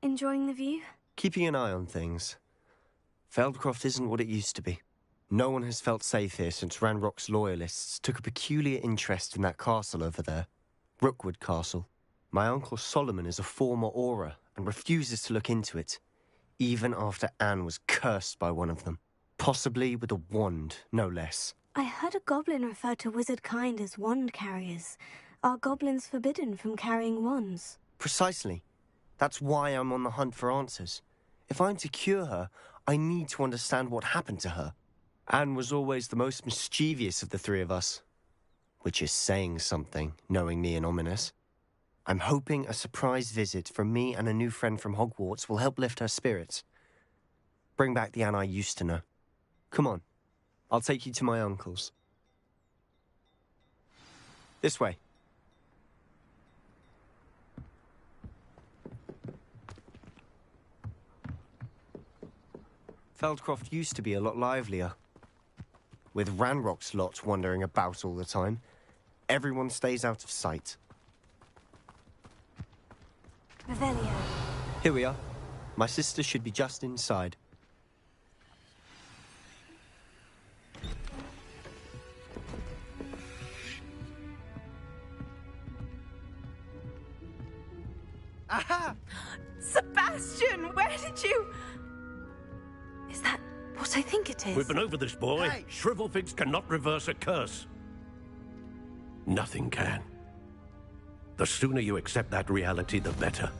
Enjoying the view? Keeping an eye on things. Feldcroft isn't what it used to be. No one has felt safe here since Ranrock's loyalists took a peculiar interest in that castle over there. Rookwood Castle. My uncle Solomon is a former Auror and refuses to look into it, even after Anne was cursed by one of them. Possibly with a wand, no less. I heard a goblin refer to wizard kind as wand carriers. Are goblins forbidden from carrying wands? Precisely. That's why I'm on the hunt for answers. If I'm to cure her, I need to understand what happened to her. Anne was always the most mischievous of the three of us. Which is saying something, knowing me and Ominis. I'm hoping a surprise visit from me and a new friend from Hogwarts will help lift her spirits. Bring back the Anne I used to know. Come on, I'll take you to my uncle's. This way. Feldcroft used to be a lot livelier. With Ranrock's lot wandering about all the time, everyone stays out of sight. Revelio. Here we are. My sister should be just inside. Aha! Sebastian, where did you... Is that what I think it is? We've been over this, boy. Hey. Shrivelfigs cannot reverse a curse. Nothing can. The sooner you accept that reality, the better.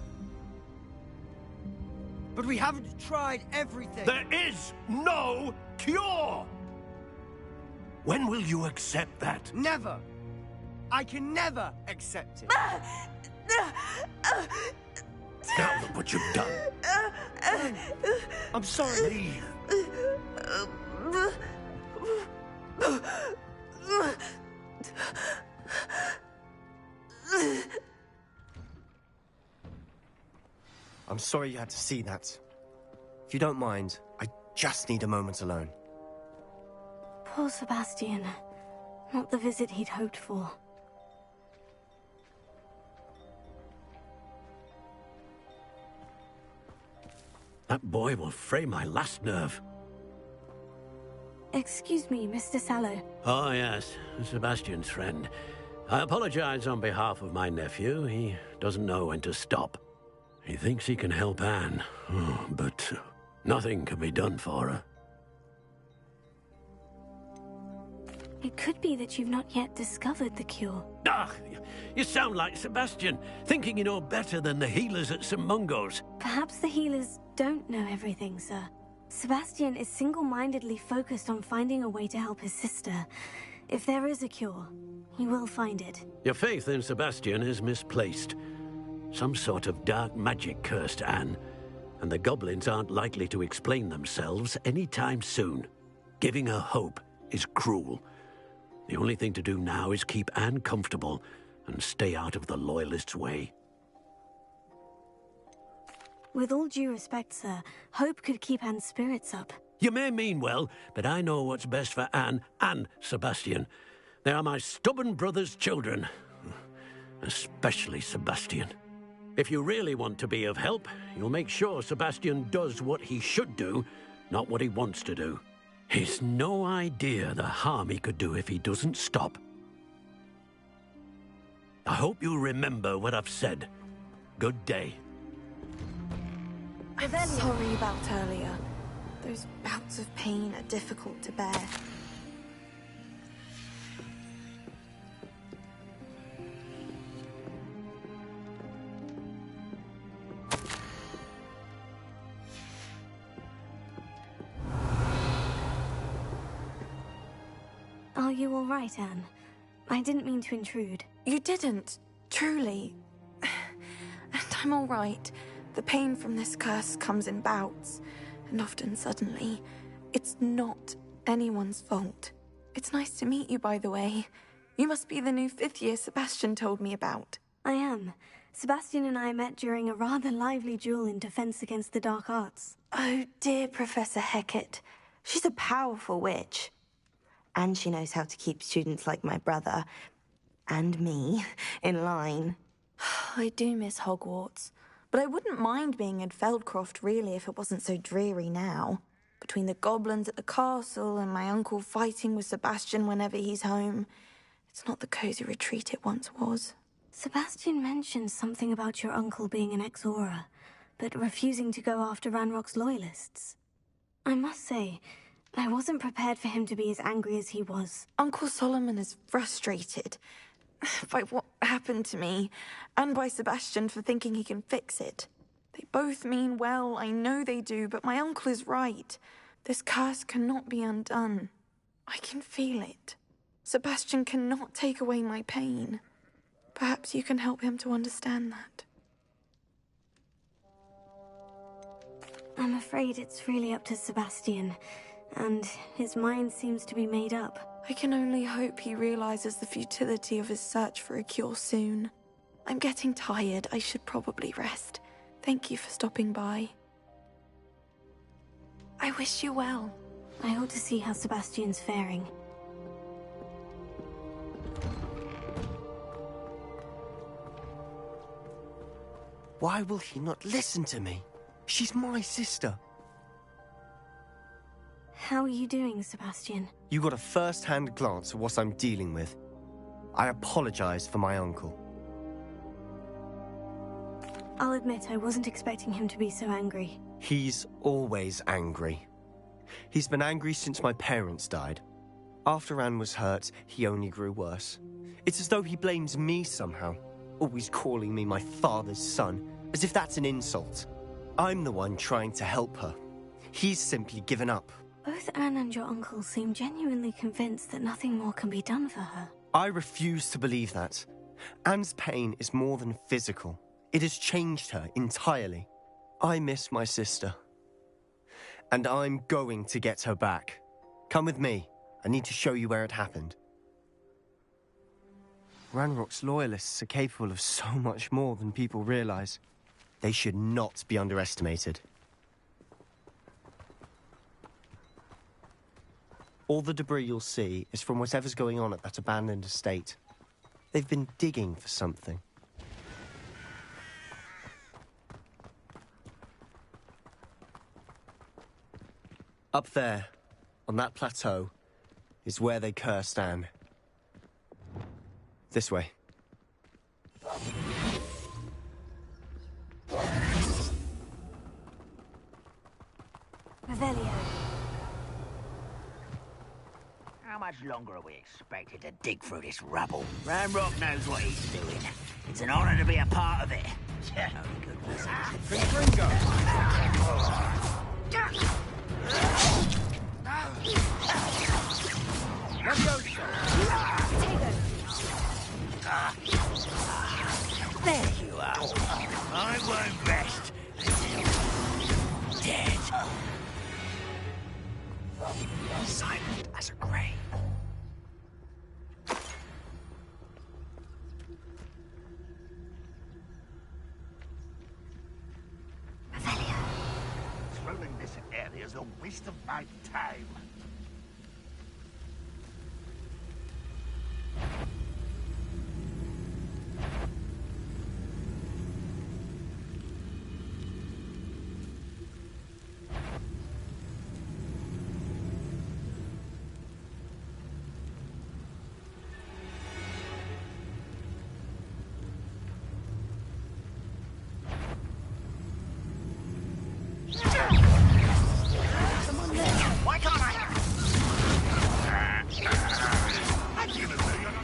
But we haven't tried everything. There is no cure! When will you accept that? Never. I can never accept it. Now look what you've done. I'm sorry. Leave. I'm sorry you had to see that. If you don't mind, I just need a moment alone. Poor Sebastian. Not the visit he'd hoped for. That boy will fray my last nerve. Excuse me, Mr. Sallow. Oh, yes, Sebastian's friend. I apologize on behalf of my nephew. He doesn't know when to stop. He thinks he can help Anne, but nothing can be done for her. It could be that you've not yet discovered the cure. Ah, you sound like Sebastian, thinking you know better than the healers at St. Mungo's. Perhaps the healers don't know everything, sir. Sebastian is single-mindedly focused on finding a way to help his sister. If there is a cure, he will find it. Your faith in Sebastian is misplaced. Some sort of dark magic cursed Anne, and the goblins aren't likely to explain themselves anytime soon. Giving her hope is cruel. The only thing to do now is keep Anne comfortable and stay out of the Loyalists' way. With all due respect, sir, hope could keep Anne's spirits up. You may mean well, but I know what's best for Anne and Sebastian. They are my stubborn brother's children. Especially Sebastian. If you really want to be of help, you'll make sure Sebastian does what he should do, not what he wants to do. He's no idea the harm he could do if he doesn't stop. I hope you'll remember what I've said. Good day. I'm sorry about earlier. Those bouts of pain are difficult to bear. Are you all right, Anne? I didn't mean to intrude. You didn't, truly. And I'm all right. The pain from this curse comes in bouts, and often suddenly. It's not anyone's fault. It's nice to meet you, by the way. You must be the new 5th year Sebastian told me about. I am. Sebastian and I met during a rather lively duel in Defense Against the Dark Arts. Oh, dear Professor Hecat. She's a powerful witch. And she knows how to keep students like my brother, and me, in line. I do miss Hogwarts. But I wouldn't mind being in Feldcroft, really, if it wasn't so dreary now. Between the goblins at the castle and my uncle fighting with Sebastian whenever he's home, it's not the cozy retreat it once was. Sebastian mentioned something about your uncle being an ex-Auror, but refusing to go after Ranrock's Loyalists. I must say, I wasn't prepared for him to be as angry as he was. Uncle Solomon is frustrated by what happened to me, and by Sebastian for thinking he can fix it. They both mean well, I know they do, but my uncle is right. This curse cannot be undone. I can feel it. Sebastian cannot take away my pain. Perhaps you can help him to understand that. I'm afraid it's really up to Sebastian, and his mind seems to be made up. I can only hope he realizes the futility of his search for a cure soon. I'm getting tired. I should probably rest. Thank you for stopping by. I wish you well. I ought to see how Sebastian's faring. Why will he not listen to me? She's my sister. How are you doing, Sebastian? You got a first-hand glance at what I'm dealing with. I apologize for my uncle. I'll admit I wasn't expecting him to be so angry. He's always angry. He's been angry since my parents died. After Anne was hurt, he only grew worse. It's as though he blames me somehow, always calling me my father's son, as if that's an insult. I'm the one trying to help her. He's simply given up. Both Anne and your uncle seem genuinely convinced that nothing more can be done for her. I refuse to believe that. Anne's pain is more than physical. It has changed her entirely. I miss my sister. And I'm going to get her back. Come with me. I need to show you where it happened. Ranrock's loyalists are capable of so much more than people realize. They should not be underestimated. All the debris you'll see is from whatever's going on at that abandoned estate. They've been digging for something. Up there, on that plateau, is where they cursed Anne. This way. Revelio. How much longer are we expected to dig through this rubble? Ranrock knows what he's doing. It's an honor to be a part of it. Only good There you are. I won't rest until dead. Silent as a grave. Patrolling this area is a waste of my time. Why can't I?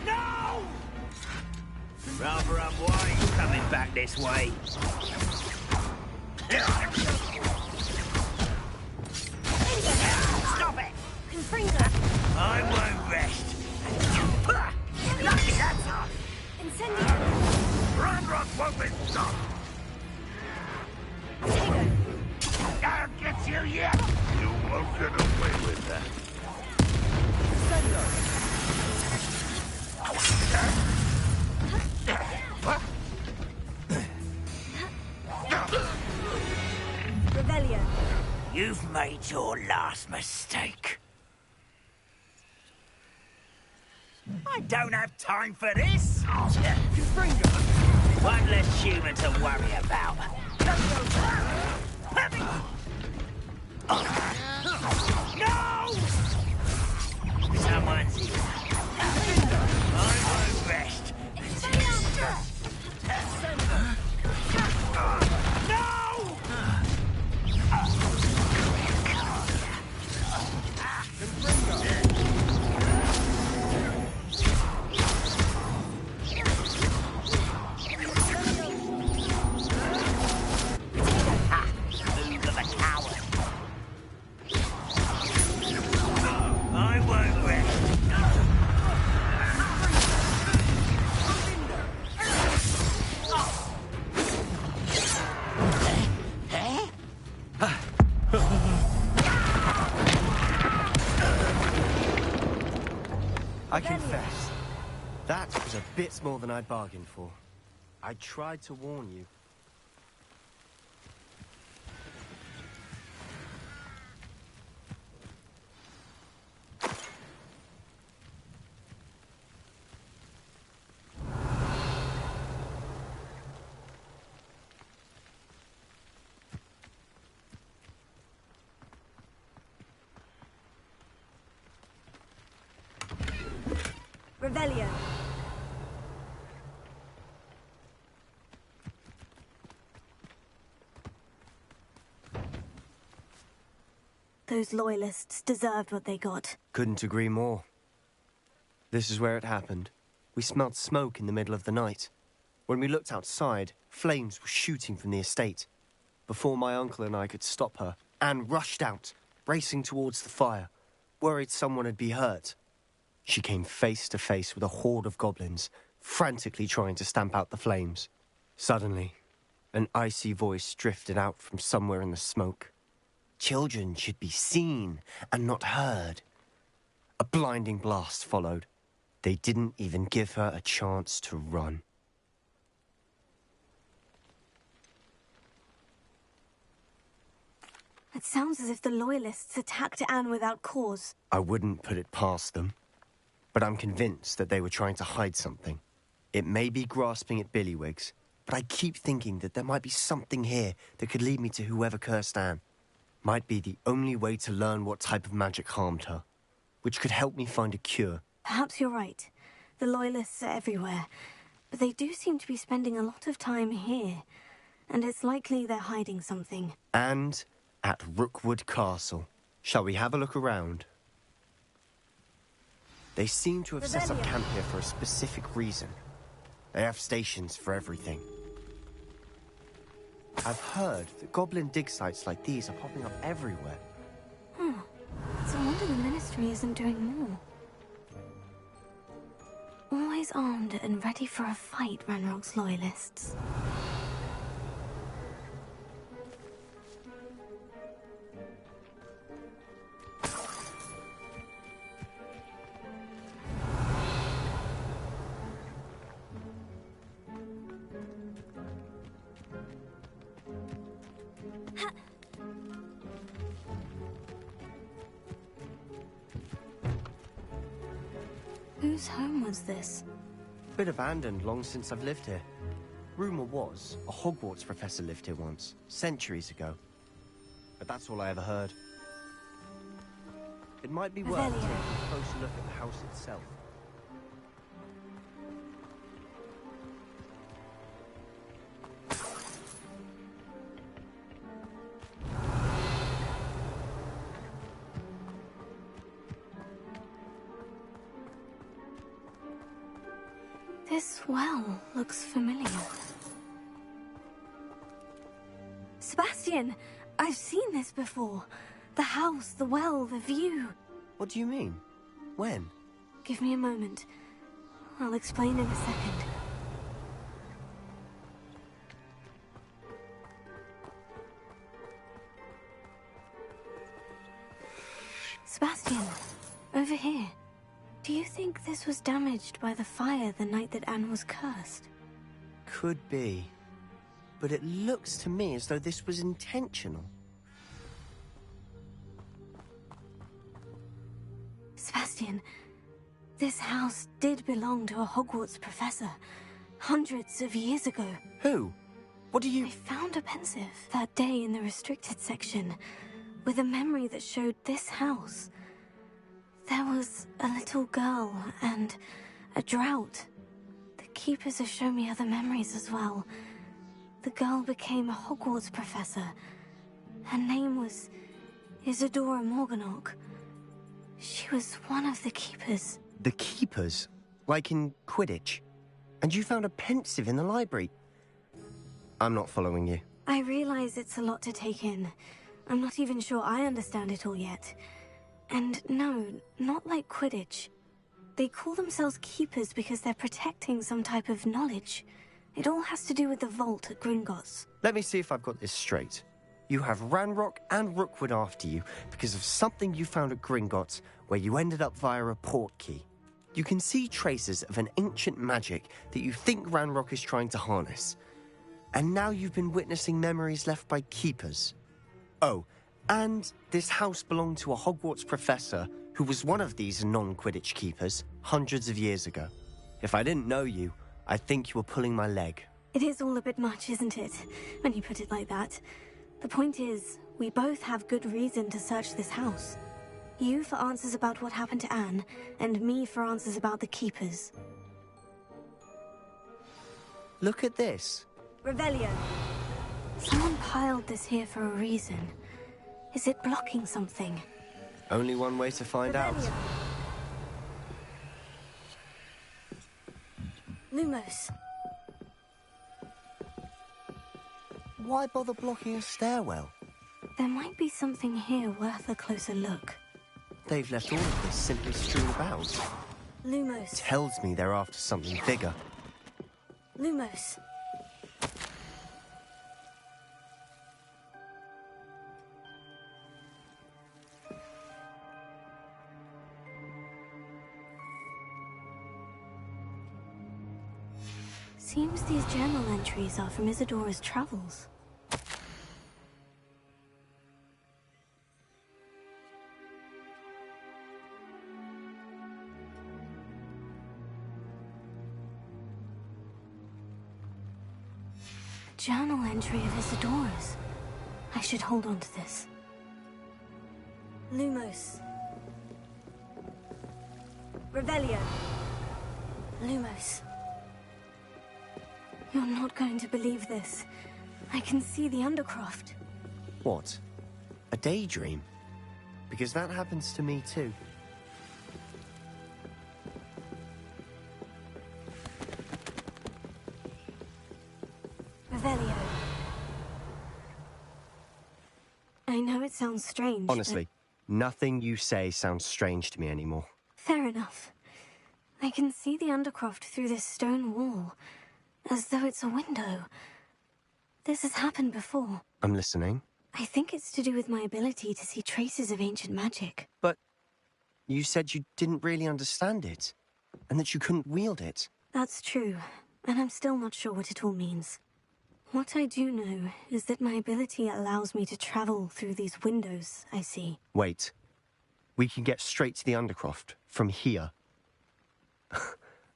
No! Rather unwise coming back this way. Stop it! Confringo. I won't rest. Lucky that's off. Incendio. Ranrock won't be stopped! I'll get you yet! You won't get away with that. Revelio. You've made your last mistake. I don't have time for this. One less human to worry about. No! Someone's here. I won't rest. No! Move of a coward. I won't rest. I confess, that was a bit more than I'd bargained for. I tried to warn you. Revelio. Those loyalists deserved what they got. Couldn't agree more. This is where it happened. We smelled smoke in the middle of the night. When we looked outside, flames were shooting from the estate. Before my uncle and I could stop her, Anne rushed out, racing towards the fire, worried someone had been hurt. She came face to face with a horde of goblins, frantically trying to stamp out the flames. Suddenly, an icy voice drifted out from somewhere in the smoke. Children should be seen and not heard. A blinding blast followed. They didn't even give her a chance to run. It sounds as if the Loyalists attacked Anne without cause. I wouldn't put it past them, but I'm convinced that they were trying to hide something. It may be grasping at Billywigs, but I keep thinking that there might be something here that could lead me to whoever cursed Anne. Might be the only way to learn what type of magic harmed her, which could help me find a cure. Perhaps you're right. The Loyalists are everywhere, but they do seem to be spending a lot of time here, and it's likely they're hiding something. And at Rookwood Castle. Shall we have a look around? They seem to have set up camp here for a specific reason. They have stations for everything. I've heard that goblin dig sites like these are popping up everywhere. It's a wonder the Ministry isn't doing more. Always armed and ready for a fight, Ranrock's Loyalists. Whose home was this? Bit abandoned long since I've lived here. Rumor was a Hogwarts professor lived here once, centuries ago. But that's all I ever heard. It might be worth taking a closer look at the house itself. This well looks familiar. Sebastian! I've seen this before. The house, the well, the view. What do you mean? When? Give me a moment. I'll explain in a second. Sebastian, over here. Do you think this was damaged by the fire the night that Anne was cursed? Could be. But it looks to me as though this was intentional. Sebastian, this house did belong to a Hogwarts professor, hundreds of years ago. Who? What do you... I found a pensive that day in the restricted section, with a memory that showed this house. There was a little girl and a drought. The keepers have shown me other memories as well. The girl became a Hogwarts professor. Her name was Isadora Morganach. She was one of the keepers. The keepers? Like in Quidditch? And you found a pensive in the library? I'm not following you. I realize it's a lot to take in. I'm not even sure I understand it all yet. And no, not like Quidditch. They call themselves keepers because they're protecting some type of knowledge. It all has to do with the vault at Gringotts. Let me see if I've got this straight. You have Ranrock and Rookwood after you because of something you found at Gringotts where you ended up via a portkey. You can see traces of an ancient magic that you think Ranrock is trying to harness. And now you've been witnessing memories left by keepers. Oh, and this house belonged to a Hogwarts professor who was one of these non-Quidditch keepers hundreds of years ago. If I didn't know you, I'd think you were pulling my leg. It is all a bit much, isn't it, when you put it like that? The point is, we both have good reason to search this house. You for answers about what happened to Anne, and me for answers about the keepers. Look at this. Revelio. Someone piled this here for a reason. Is it blocking something? Only one way to find out. Lumos. Why bother blocking a stairwell? There might be something here worth a closer look. They've left all of this simply strewn about. Lumos. Tells me they're after something bigger. Lumos. Seems these journal entries are from Isadora's travels. A journal entry of Isadora's. I should hold on to this. Lumos. Revelio. Lumos. You're not going to believe this. I can see the Undercroft. What? A daydream? Because that happens to me too. Revelio. I know it sounds strange, Honestly, nothing you say sounds strange to me anymore. Fair enough. I can see the Undercroft through this stone wall, as though it's a window. This has happened before. I'm listening. I think it's to do with my ability to see traces of ancient magic. But you said you didn't really understand it, and that you couldn't wield it. That's true, and I'm still not sure what it all means. What I do know is that my ability allows me to travel through these windows I see. Wait. We can get straight to the Undercroft from here.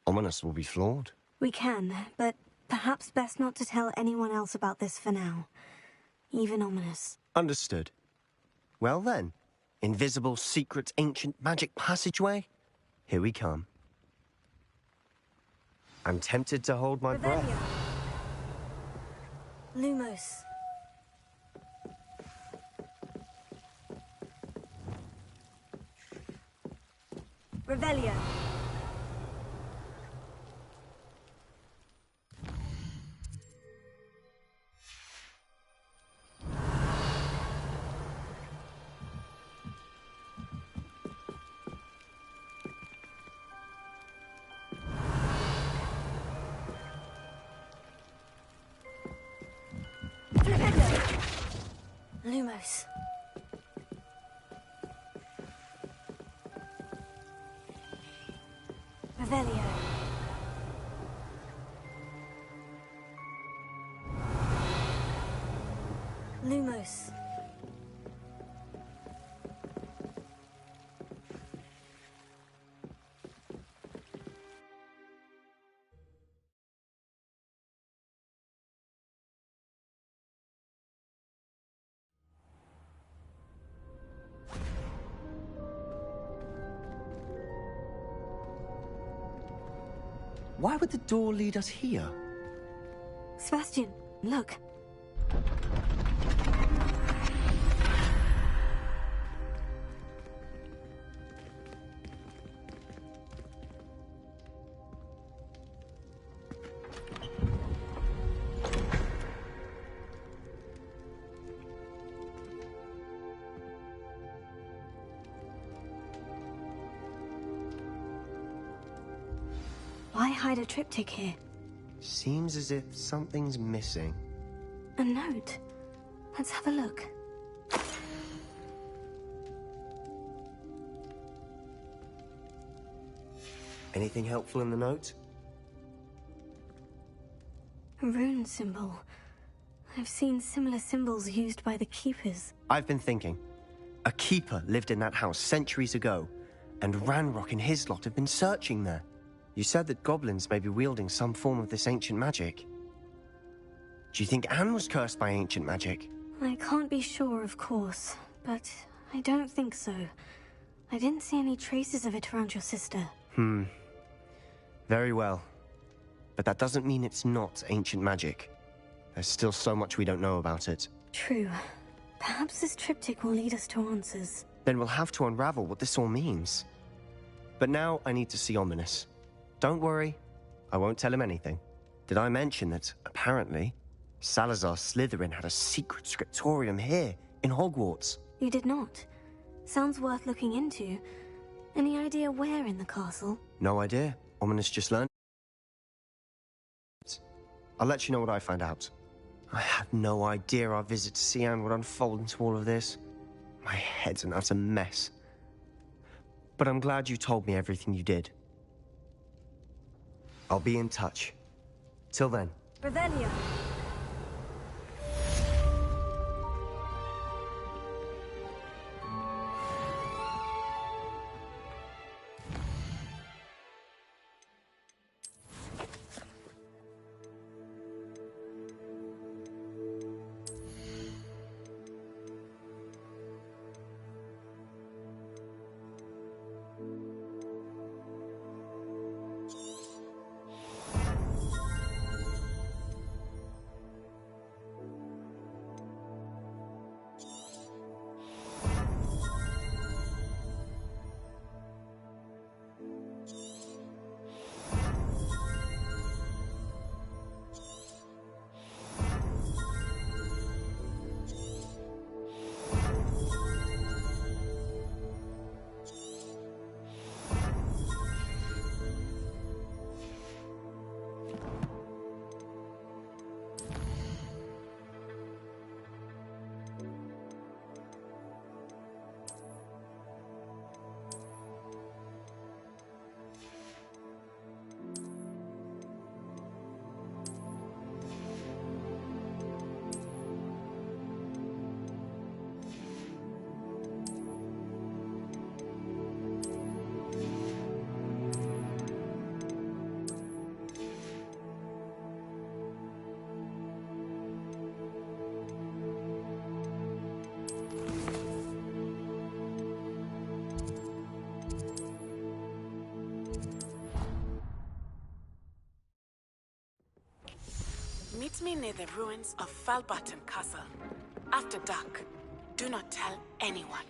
Ominis will be floored. We can, but perhaps best not to tell anyone else about this for now. Even Ominis. Understood. Well then, invisible, secret, ancient magic passageway? Here we come. I'm tempted to hold my breath. Lumos. Revelio. Lumos. Revelio. Lumos. Why would the door lead us here? Sebastian, look. Why hide a triptych here? Seems as if something's missing. A note. Let's have a look. Anything helpful in the note? A rune symbol. I've seen similar symbols used by the Keepers. I've been thinking. A keeper lived in that house centuries ago, and Ranrock and his lot have been searching there. You said that goblins may be wielding some form of this ancient magic. Do you think Anne was cursed by ancient magic? I can't be sure, of course, but I don't think so. I didn't see any traces of it around your sister. Very well. But that doesn't mean it's not ancient magic. There's still so much we don't know about it. True. Perhaps this triptych will lead us to answers. Then we'll have to unravel what this all means. But now I need to see Ominis. Don't worry, I won't tell him anything. Did I mention that, apparently, Salazar Slytherin had a secret scriptorium here, in Hogwarts? You did not. Sounds worth looking into. Any idea where in the castle? No idea. Ominis just learned. I'll let you know what I find out. I had no idea our visit to Cian would unfold into all of this. My head's an utter mess. But I'm glad you told me everything you did. I'll be in touch. Till then. Revelia. Meet me near the ruins of Falbaton Castle. After dark. Do not tell anyone.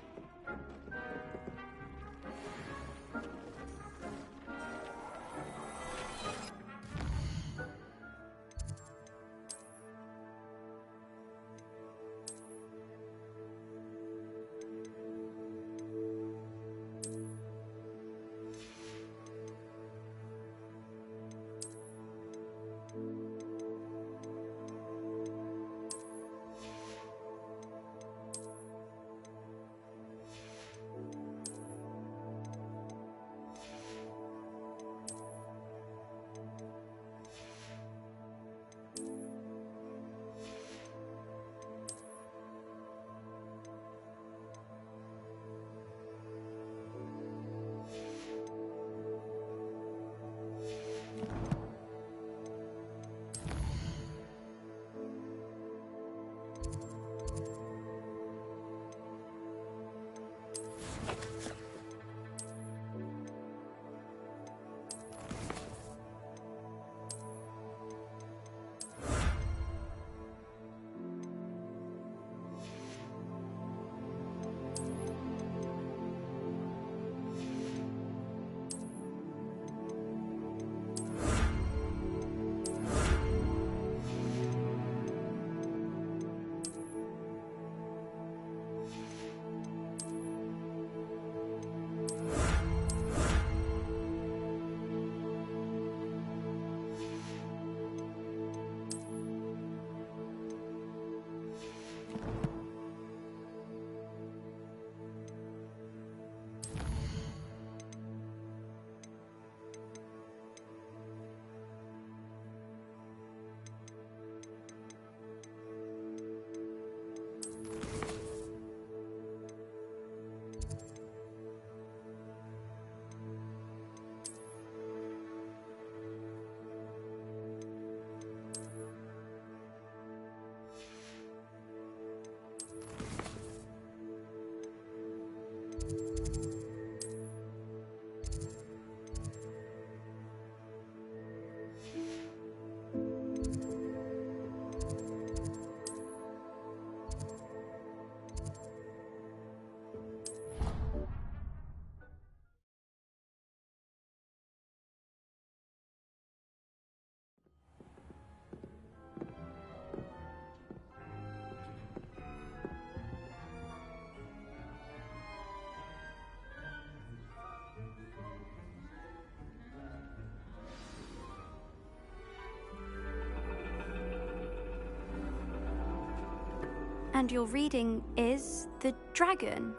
And your reading is The Dragon.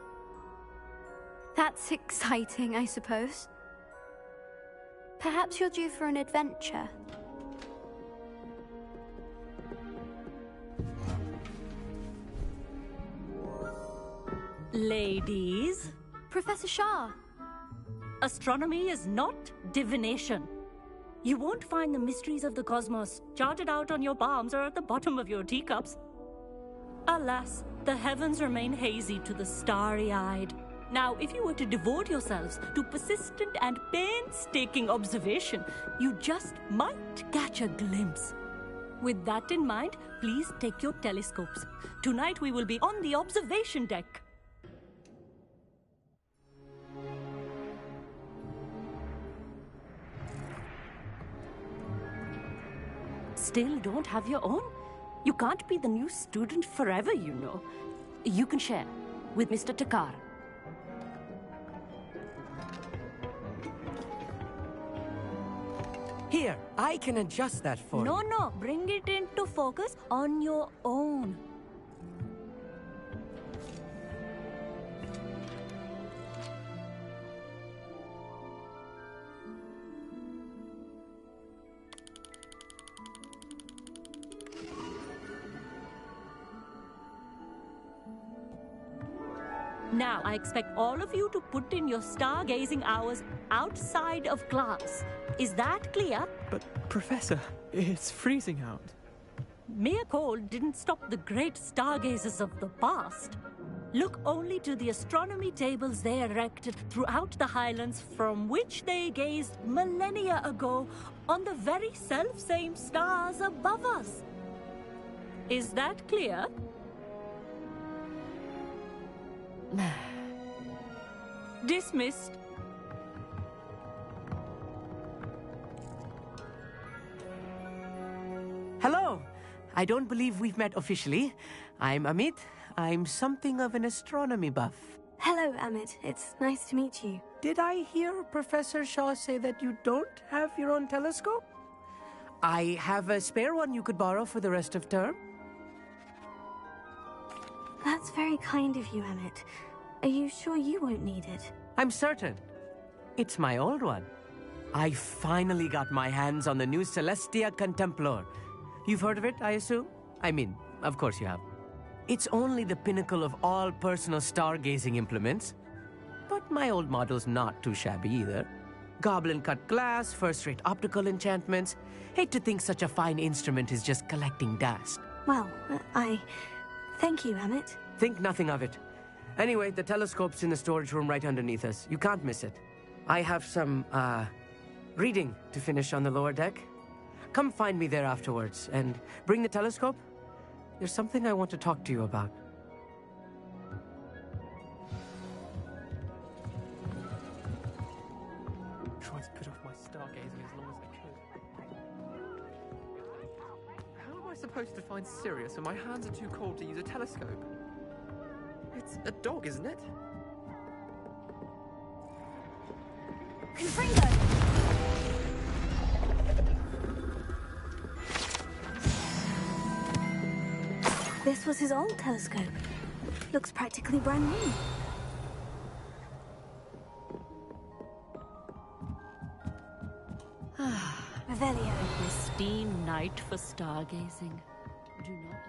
That's exciting, I suppose. Perhaps you're due for an adventure. Ladies. Professor Shah. Astronomy is not divination. You won't find the mysteries of the cosmos charted out on your palms or at the bottom of your teacups. Alas, the heavens remain hazy to the starry-eyed. Now, if you were to devote yourselves to persistent and painstaking observation, you just might catch a glimpse. With that in mind, please take your telescopes. Tonight we will be on the observation deck. Still don't have your own? You can't be the new student forever, you know. You can share with Mr. Takar. Here, I can adjust that for you. No, bring it into focus on your own. Now, I expect all of you to put in your stargazing hours outside of class. Is that clear? But, Professor, it's freezing out. Mere cold didn't stop the great stargazers of the past. Look only to the astronomy tables they erected throughout the highlands from which they gazed millennia ago on the very self-same stars above us. Is that clear? Dismissed. Hello. I don't believe we've met officially. I'm Amit. I'm something of an astronomy buff. Hello, Amit. It's nice to meet you. Did I hear Professor Shaw say that you don't have your own telescope? I have a spare one you could borrow for the rest of term. That's very kind of you, Amit. Are you sure you won't need it? I'm certain. It's my old one. I finally got my hands on the new Celestia Contemplar. You've heard of it, I assume? I mean, of course you have. It's only the pinnacle of all personal stargazing implements. But my old model's not too shabby either. Goblin-cut glass, first-rate optical enchantments. Hate to think such a fine instrument is just collecting dust. Well, thank you, Amit. Think nothing of it. Anyway, the telescope's in the storage room right underneath us. You can't miss it. I have some, reading to finish on the lower deck. Come find me there afterwards, and bring the telescope. There's something I want to talk to you about. Tried to put off my stargazing as long as I could. How am I supposed to find Sirius when my hands are too cold to use a telescope? It's a dog, isn't it? Confringo! This was his old telescope. Looks practically brand new. Revelio. Pristine night for stargazing. Do not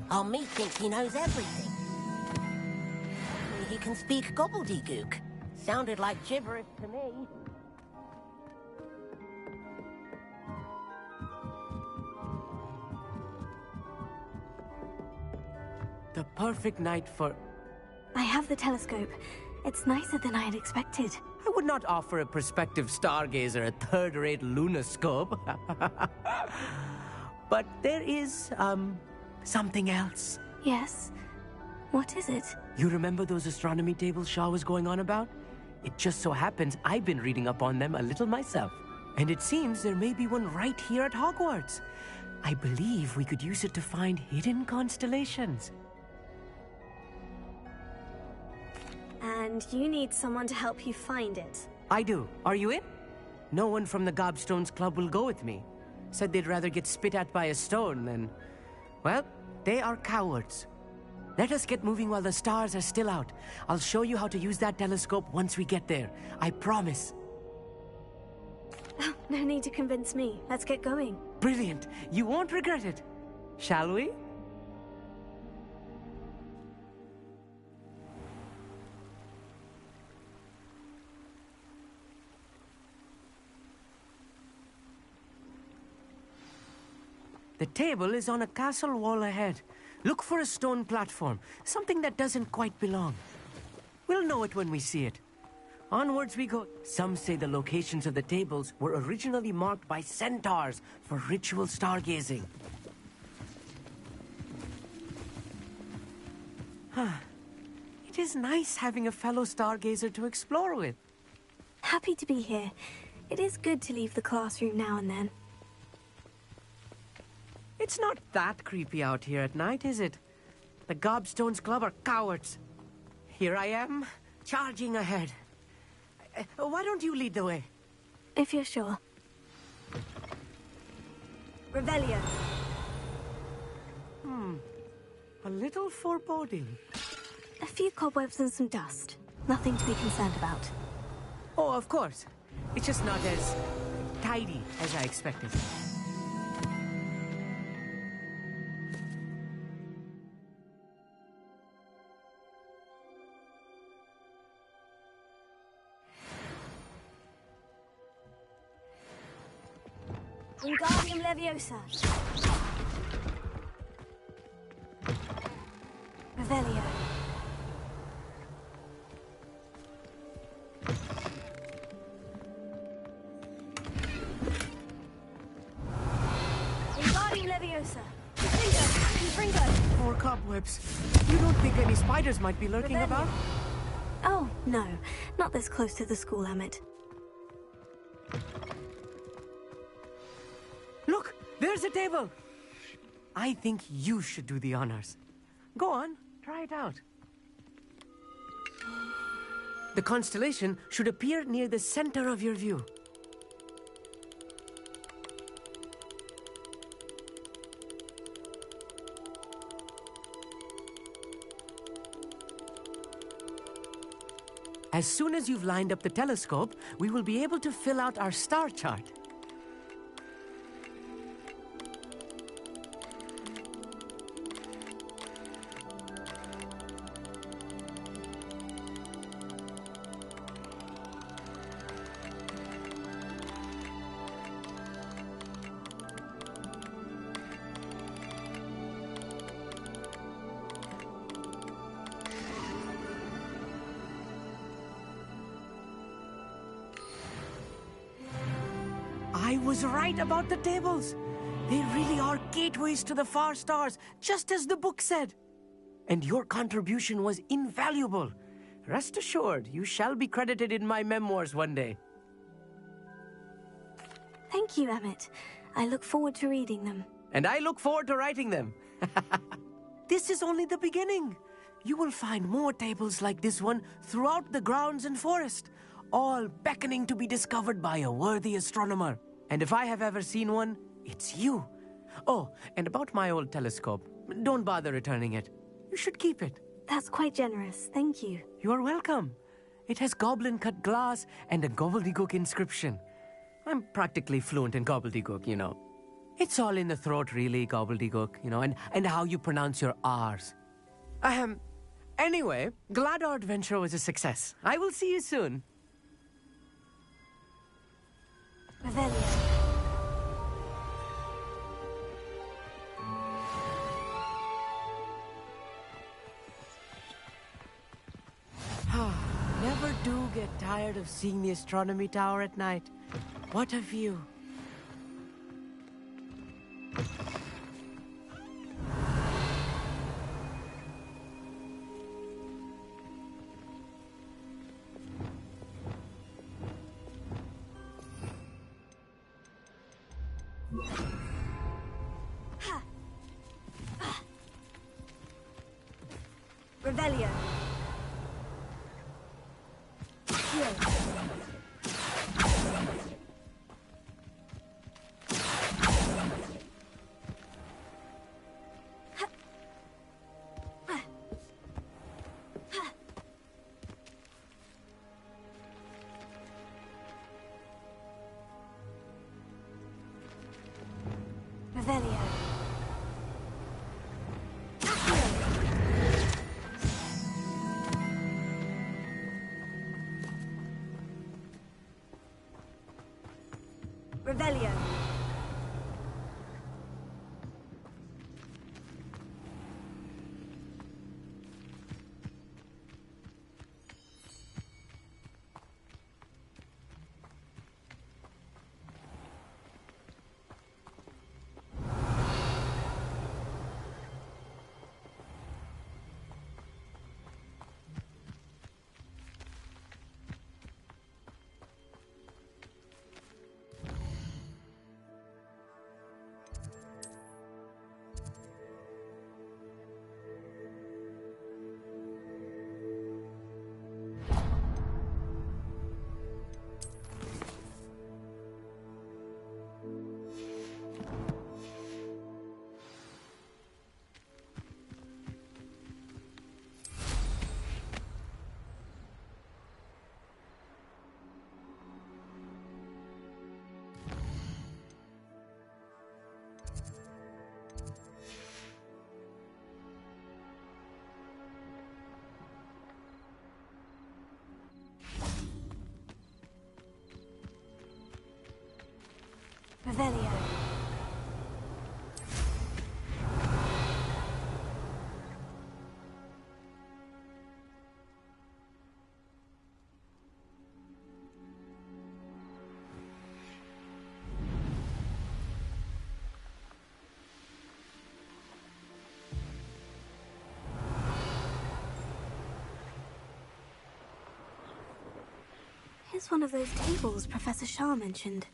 let Amit thinks he knows everything. He can speak gobbledygook. Sounded like gibberish to me. The perfect night for... I have the telescope. It's nicer than I had expected. I would not offer a prospective stargazer a third-rate lunoscope. But there is, something else. Yes? What is it? You remember those astronomy tables Shaw was going on about? It just so happens I've been reading up on them a little myself. And it seems there may be one right here at Hogwarts. I believe we could use it to find hidden constellations. And you need someone to help you find it. I do. Are you in? No one from the Gobstones Club will go with me. Said they'd rather get spit at by a stone than... Well, they are cowards. Let us get moving while the stars are still out. I'll show you how to use that telescope once we get there. I promise. Oh, no need to convince me. Let's get going. Brilliant. You won't regret it. Shall we? The table is on a castle wall ahead. Look for a stone platform, something that doesn't quite belong. We'll know it when we see it. Onwards we go. Some say the locations of the tables were originally marked by centaurs for ritual stargazing. It is nice having a fellow stargazer to explore with. Happy to be here. It is good to leave the classroom now and then. It's not that creepy out here at night, is it? The Gobstones Club are cowards. Here I am, charging ahead. Why don't you lead the way? If you're sure. Revelio. A little foreboding. A few cobwebs and some dust. Nothing to be concerned about. Oh, of course. It's just not as tidy as I expected. Wingardium Leviosa. Revelio. Wingardium Leviosa. Confringo. More cobwebs. You don't think any spiders might be lurking about? Oh, no. Not this close to the school, Emmett. Look, there's a table. I think you should do the honors. Go on, try it out. The constellation should appear near the center of your view. As soon as you've lined up the telescope, we will be able to fill out our star chart. I was right about the tables. They really are gateways to the far stars, just as the book said. And your contribution was invaluable. Rest assured, you shall be credited in my memoirs one day. Thank you, Emmett. I look forward to reading them. And I look forward to writing them. This is only the beginning. You will find more tables like this one throughout the grounds and forest, all beckoning to be discovered by a worthy astronomer. And if I have ever seen one, it's you. Oh, and about my old telescope, don't bother returning it. You should keep it. That's quite generous. Thank you. You're welcome. It has goblin-cut glass and a gobbledygook inscription. I'm practically fluent in gobbledygook, you know. It's all in the throat, really, gobbledygook, you know, and how you pronounce your R's. Anyway, glad our adventure was a success. I will see you soon. Revelio. Never do get tired of seeing the astronomy tower at night. What a view. Revelio. Revelio. Revelio. Revelio. Here's one of those tables Professor Shah mentioned.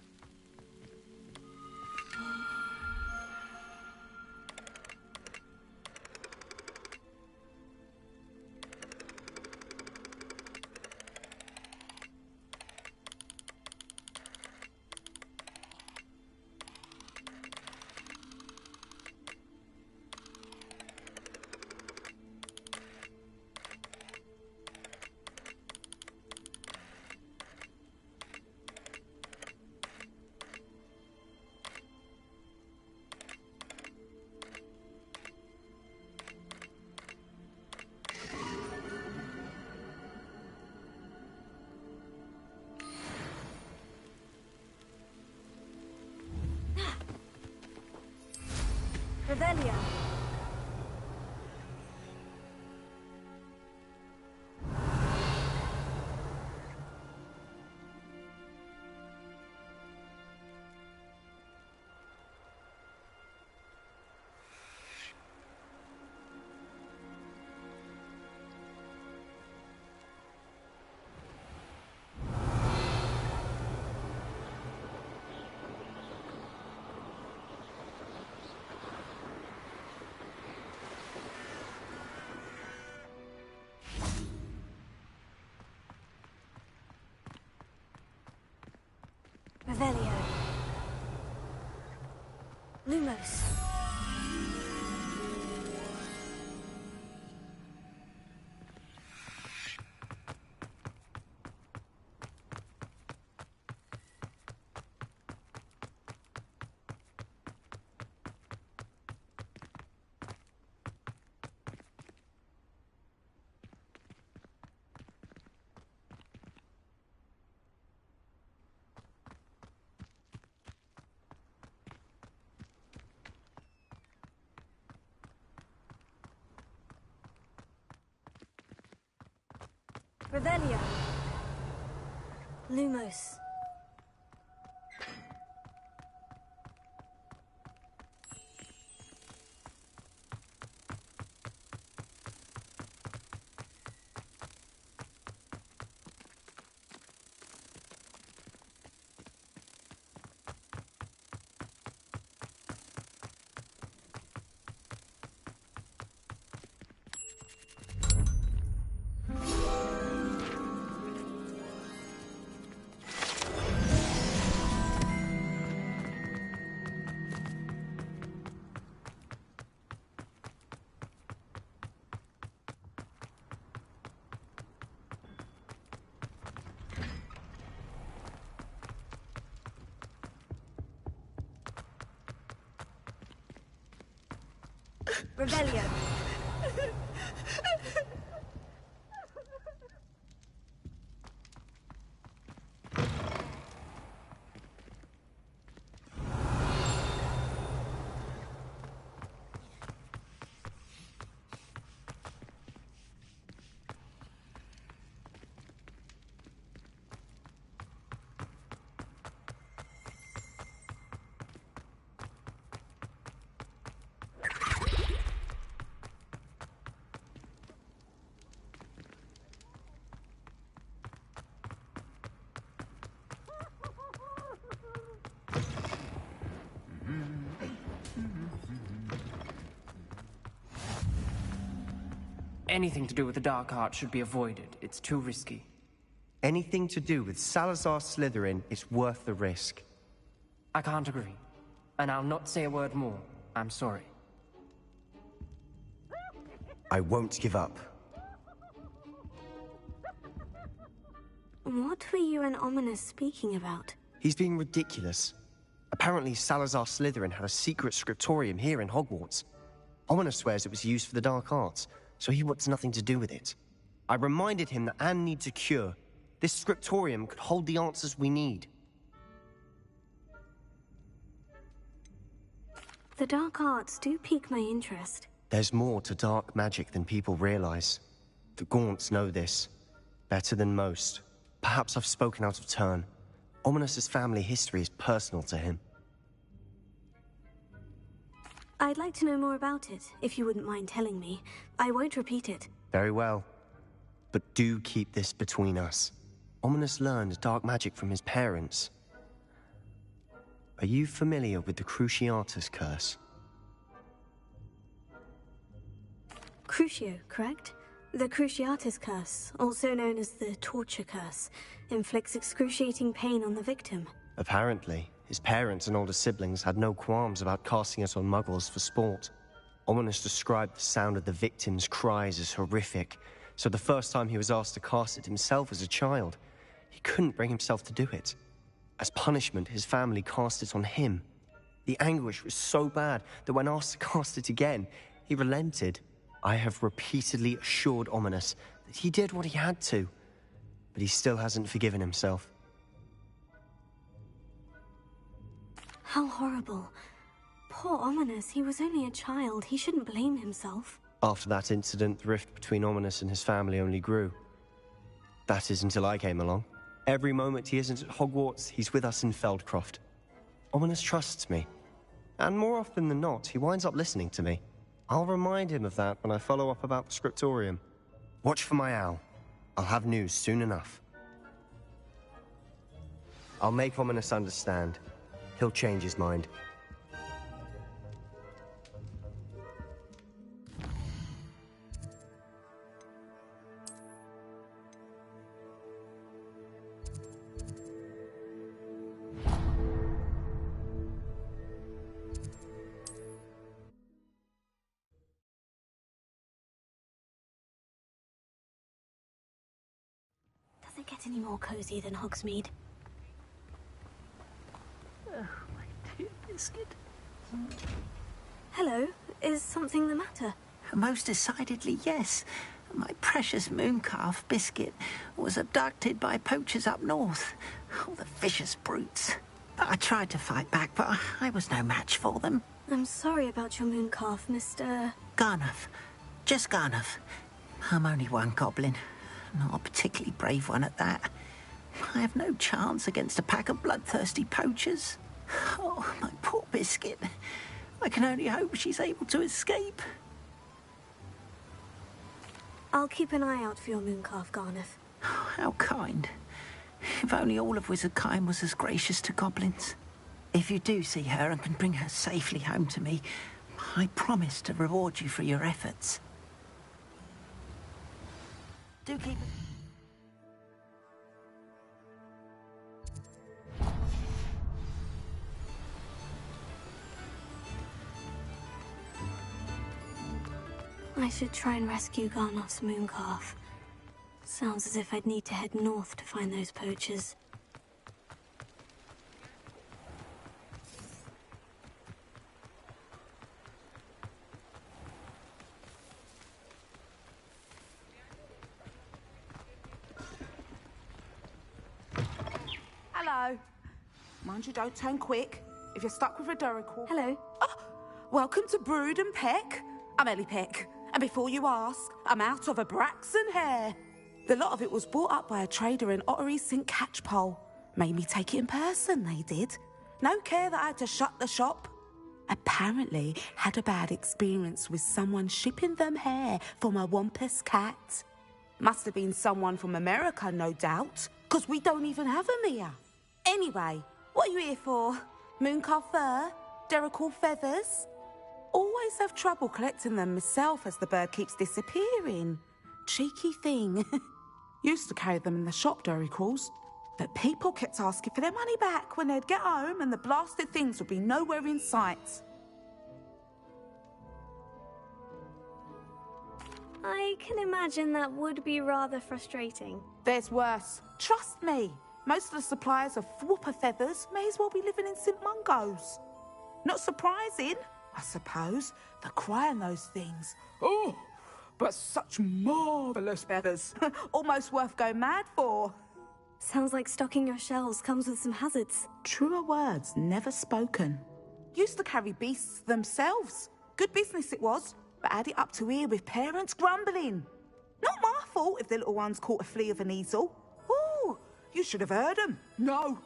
Revelio. Revelio. Lumos. Revelio. Lumos. Revelio. Anything to do with the Dark Art should be avoided. It's too risky. Anything to do with Salazar Slytherin is worth the risk. I can't agree. And I'll not say a word more. I'm sorry. I won't give up. What were you and Ominis speaking about? He's being ridiculous. Apparently Salazar Slytherin had a secret scriptorium here in Hogwarts. Ominis swears it was used for the Dark Arts, so he wants nothing to do with it. I reminded him that Anne needs a cure. This scriptorium could hold the answers we need. The dark arts do pique my interest. There's more to dark magic than people realize. The Gaunts know this. Better than most. Perhaps I've spoken out of turn. Ominous's family history is personal to him. I'd like to know more about it, if you wouldn't mind telling me. I won't repeat it. Very well. But do keep this between us. Ominous learned dark magic from his parents. Are you familiar with the Cruciatus Curse? Crucio, correct? The Cruciatus Curse, also known as the Torture Curse, inflicts excruciating pain on the victim. Apparently, his parents and older siblings had no qualms about casting it on muggles for sport. Ominous described the sound of the victim's cries as horrific, so the first time he was asked to cast it himself as a child, he couldn't bring himself to do it. As punishment, his family cast it on him. The anguish was so bad that when asked to cast it again, he relented. I have repeatedly assured Ominous that he did what he had to, but he still hasn't forgiven himself. How horrible. Poor Ominous, he was only a child. He shouldn't blame himself. After that incident, the rift between Ominous and his family only grew. That is until I came along. Every moment he isn't at Hogwarts, he's with us in Feldcroft. Ominous trusts me. And more often than not, he winds up listening to me. I'll remind him of that when I follow up about the scriptorium. Watch for my owl. I'll have news soon enough. I'll make Ominous understand. He'll change his mind. Does it get any more cozy than Hogsmeade? Oh, my dear Biscuit. Hello, is something the matter? Most decidedly, yes. My precious mooncalf, Biscuit, was abducted by poachers up north. Oh, the vicious brutes. I tried to fight back, but I was no match for them. I'm sorry about your mooncalf, Mr. Garnuff. Just Garnuff. I'm only one goblin. Not a particularly brave one at that. I have no chance against a pack of bloodthirsty poachers. Oh, my poor Biscuit. I can only hope she's able to escape. I'll keep an eye out for your mooncalf, Garnuff. Oh, how kind. If only all of Wizardkine was as gracious to goblins. If you do see her and can bring her safely home to me, I promise to reward you for your efforts. Do keep it. I should try and rescue Garnoff's mooncalf. Sounds as if I'd need to head north to find those poachers. Hello. Mind you don't turn quick. If you're stuck with a Duracell... Hello. Oh, welcome to Brood and Peck. I'm Ellie Peck. And before you ask, I'm out of a Braxton hair. The lot of it was bought up by a trader in Ottery St. Catchpole. Made me take it in person, they did. No care that I had to shut the shop. Apparently had a bad experience with someone shipping them hair for my Wampus cat. Must have been someone from America, no doubt, because we don't even have them here. Anyway, what are you here for? Mooncalf fur? Duracell feathers? Always have trouble collecting them myself as the bird keeps disappearing. Cheeky thing. Used to carry them in the shop, Duracalls. But people kept asking for their money back when they'd get home and the blasted things would be nowhere in sight. I can imagine that would be rather frustrating. There's worse. Trust me. Most of the suppliers of whooper feathers may as well be living in St. Mungo's. Not surprising, I suppose, the cry on those things. Oh, but such marvellous feathers. Almost worth going mad for. Sounds like stocking your shelves comes with some hazards. Truer words never spoken. Used to carry beasts themselves. Good business it was, but had it up to here with parents grumbling. Not my fault if the little ones caught a flea of an easel. Ooh, you should have heard them. No,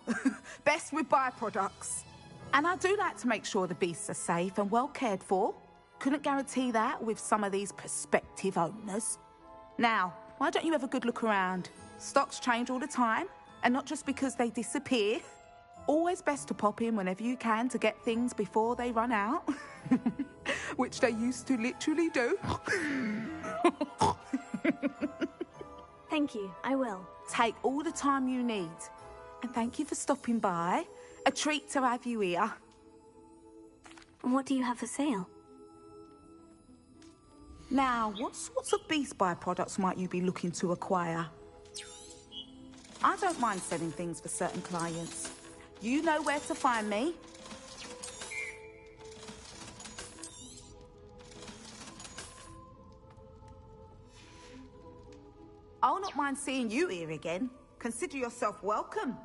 best with byproducts. And I do like to make sure the beasts are safe and well cared for. Couldn't guarantee that with some of these prospective owners. Now, why don't you have a good look around? Stocks change all the time, and not just because they disappear. Always best to pop in whenever you can to get things before they run out. Which they used to literally do. Thank you, I will. Take all the time you need. And thank you for stopping by. A treat to have you here. What do you have for sale? Now, what sorts of beast byproducts might you be looking to acquire? I don't mind selling things for certain clients. You know where to find me. I'll not mind seeing you here again. Consider yourself welcome.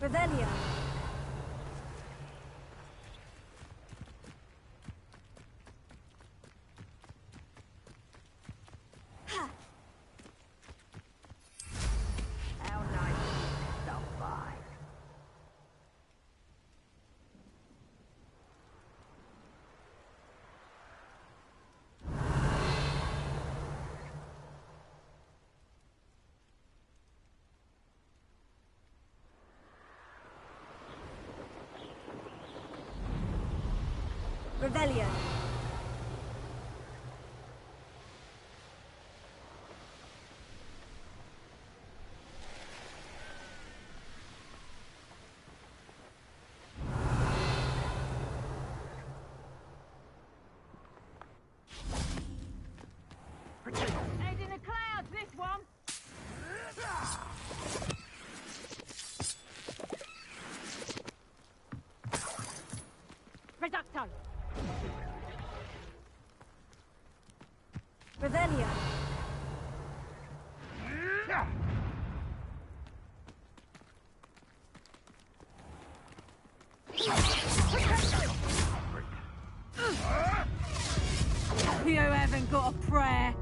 Revelio. How nice to stop by. Revelio. Head in the clouds, this one. Reducto. Revelio. You haven't got a prayer.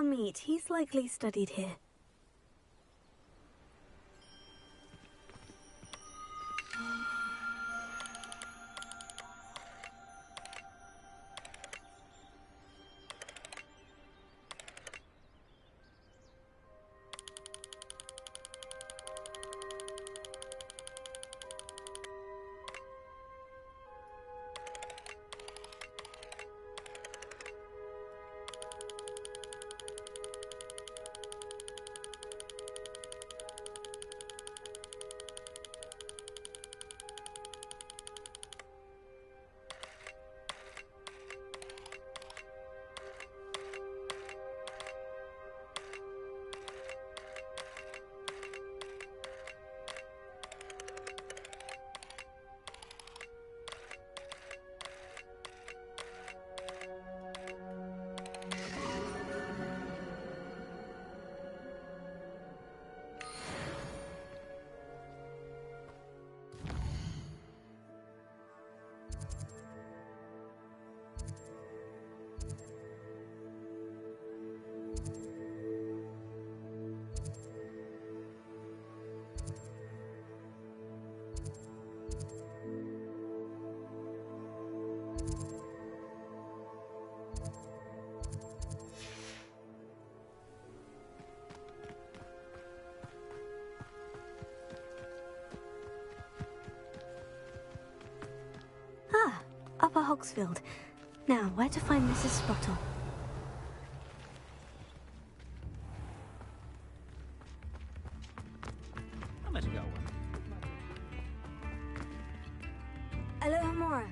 meet. He's likely studied here. Ah, Upper Hogsfield. Now, where to find Mrs. Sprottle? I'm going to go. Aloha Mora.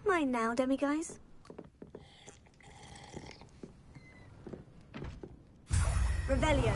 Mine now, demiguise. Revelio.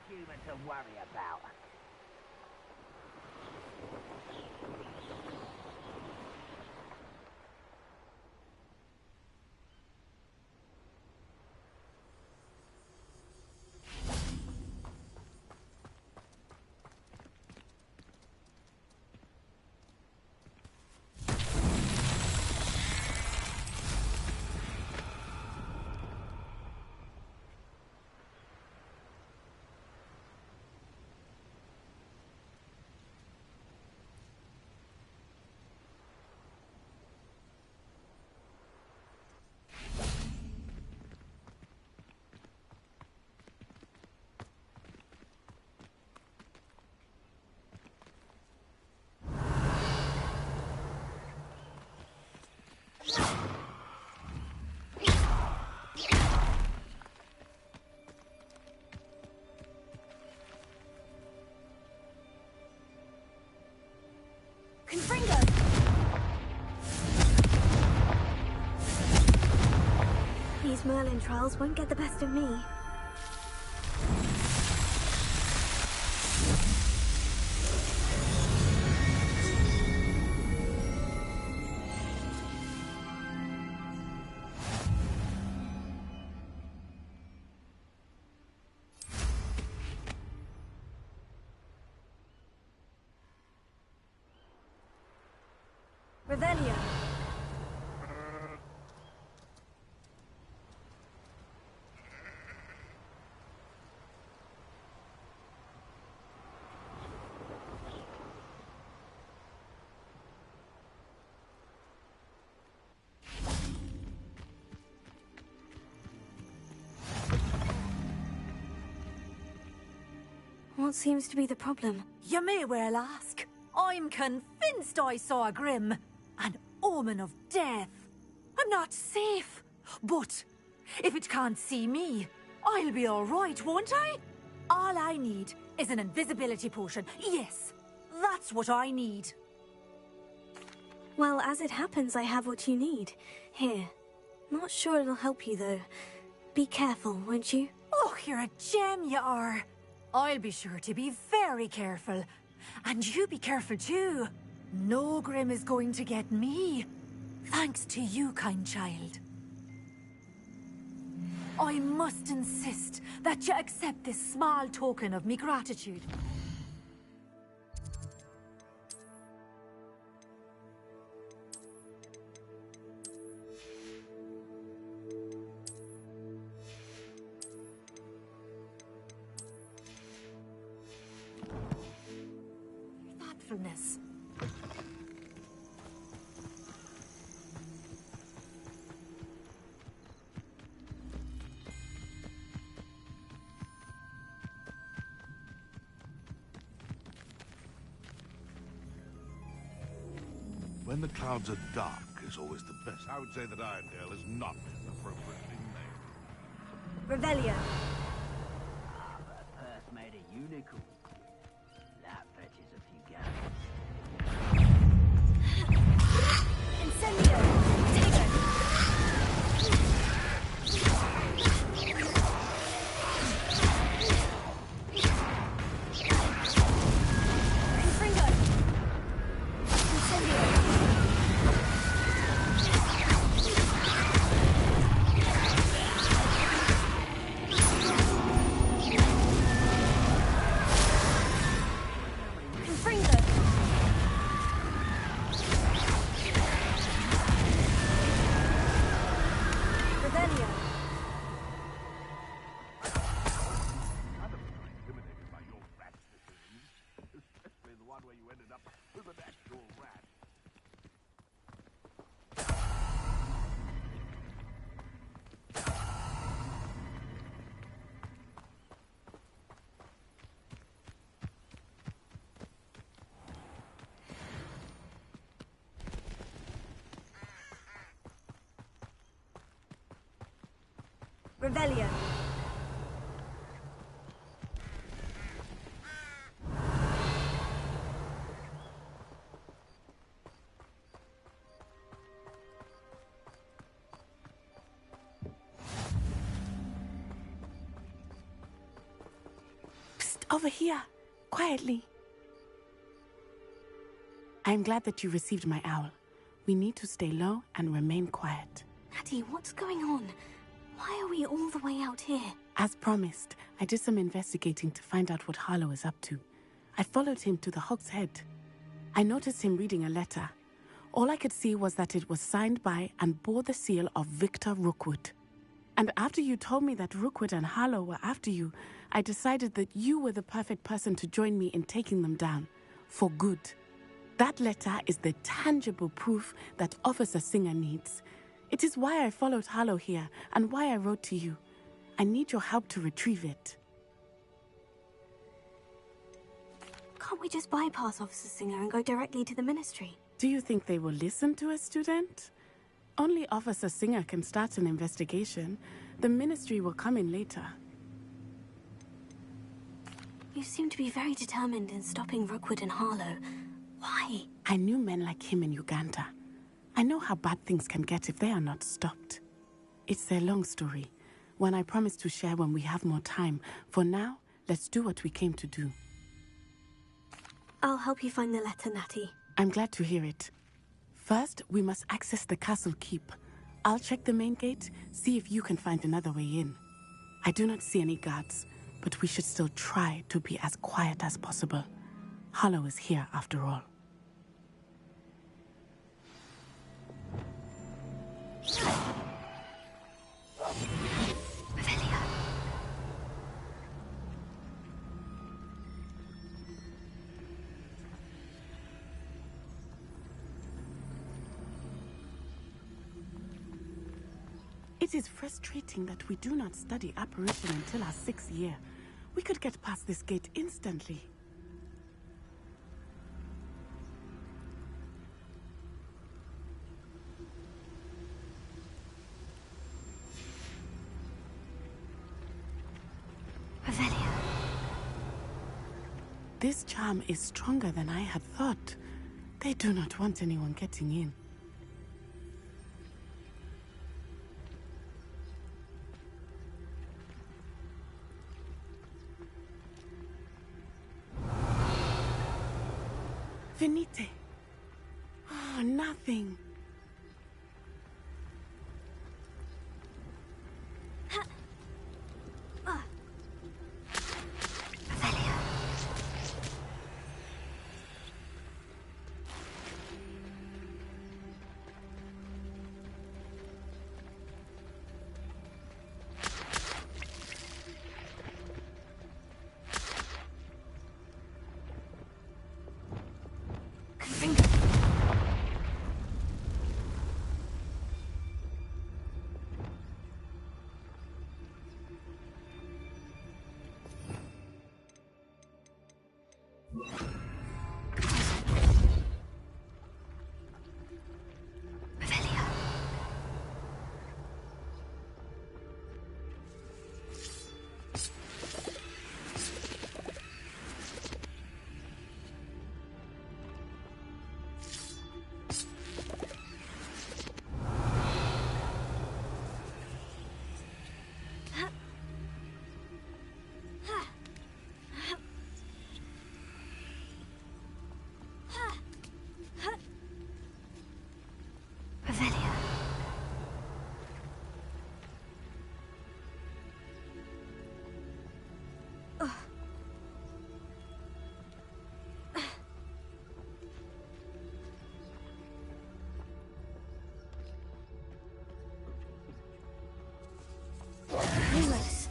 Human to worry about. Those Merlin trials won't get the best of me. Revelio. What seems to be the problem? You may well ask. I'm convinced I saw a Grim, an omen of death. I'm not safe, but if it can't see me, I'll be all right, won't I? All I need is an invisibility potion. Yes, that's what I need. Well, as it happens, I have what you need. Here. Not sure it'll help you, though. Be careful, won't you? Oh, you're a gem, you are. I'll be sure to be very careful. And you be careful, too. No Grim is going to get me. Thanks to you, kind child. I must insist that you accept this small token of me gratitude. Thoughtfulness. When the clouds are dark is always the best. I would say that Irondale is not appropriately named. Revelio. That purse made a unicorn. That fetches a few gallons. Incendio! Take it! Confringo! Incendio! Confringo! Revelio! Intimidated by your rat decisions, especially the one where you ended up with an actual rat. Revelio! Psst, over here. Quietly. I'm glad that you received my owl. We need to stay low and remain quiet. Hattie, what's going on? Why are we all the way out here? As promised, I did some investigating to find out what Harlow is up to. I followed him to the Hog's Head. I noticed him reading a letter. All I could see was that it was signed by and bore the seal of Victor Rookwood. And after you told me that Rookwood and Harlow were after you, I decided that you were the perfect person to join me in taking them down. For good. That letter is the tangible proof that Officer Singer needs. It is why I followed Harlow here and why I wrote to you. I need your help to retrieve it. Can't we just bypass Officer Singer and go directly to the Ministry? Do you think they will listen to a student? Only Officer Singer can start an investigation. The Ministry will come in later. You seem to be very determined in stopping Rookwood and Harlow. Why? I knew men like him in Uganda. I know how bad things can get if they are not stopped. It's a long story, one I promise to share when we have more time. For now, let's do what we came to do. I'll help you find the letter, Natty. I'm glad to hear it. First, we must access the castle keep. I'll check the main gate, see if you can find another way in. I do not see any guards, but we should still try to be as quiet as possible. Hollow is here after all. Revelio. It is frustrating that we do not study apparition until our 6th year. We could get past this gate instantly. Revelio. This charm is stronger than I had thought. They do not want anyone getting in. Venite. Oh, nothing. Nice.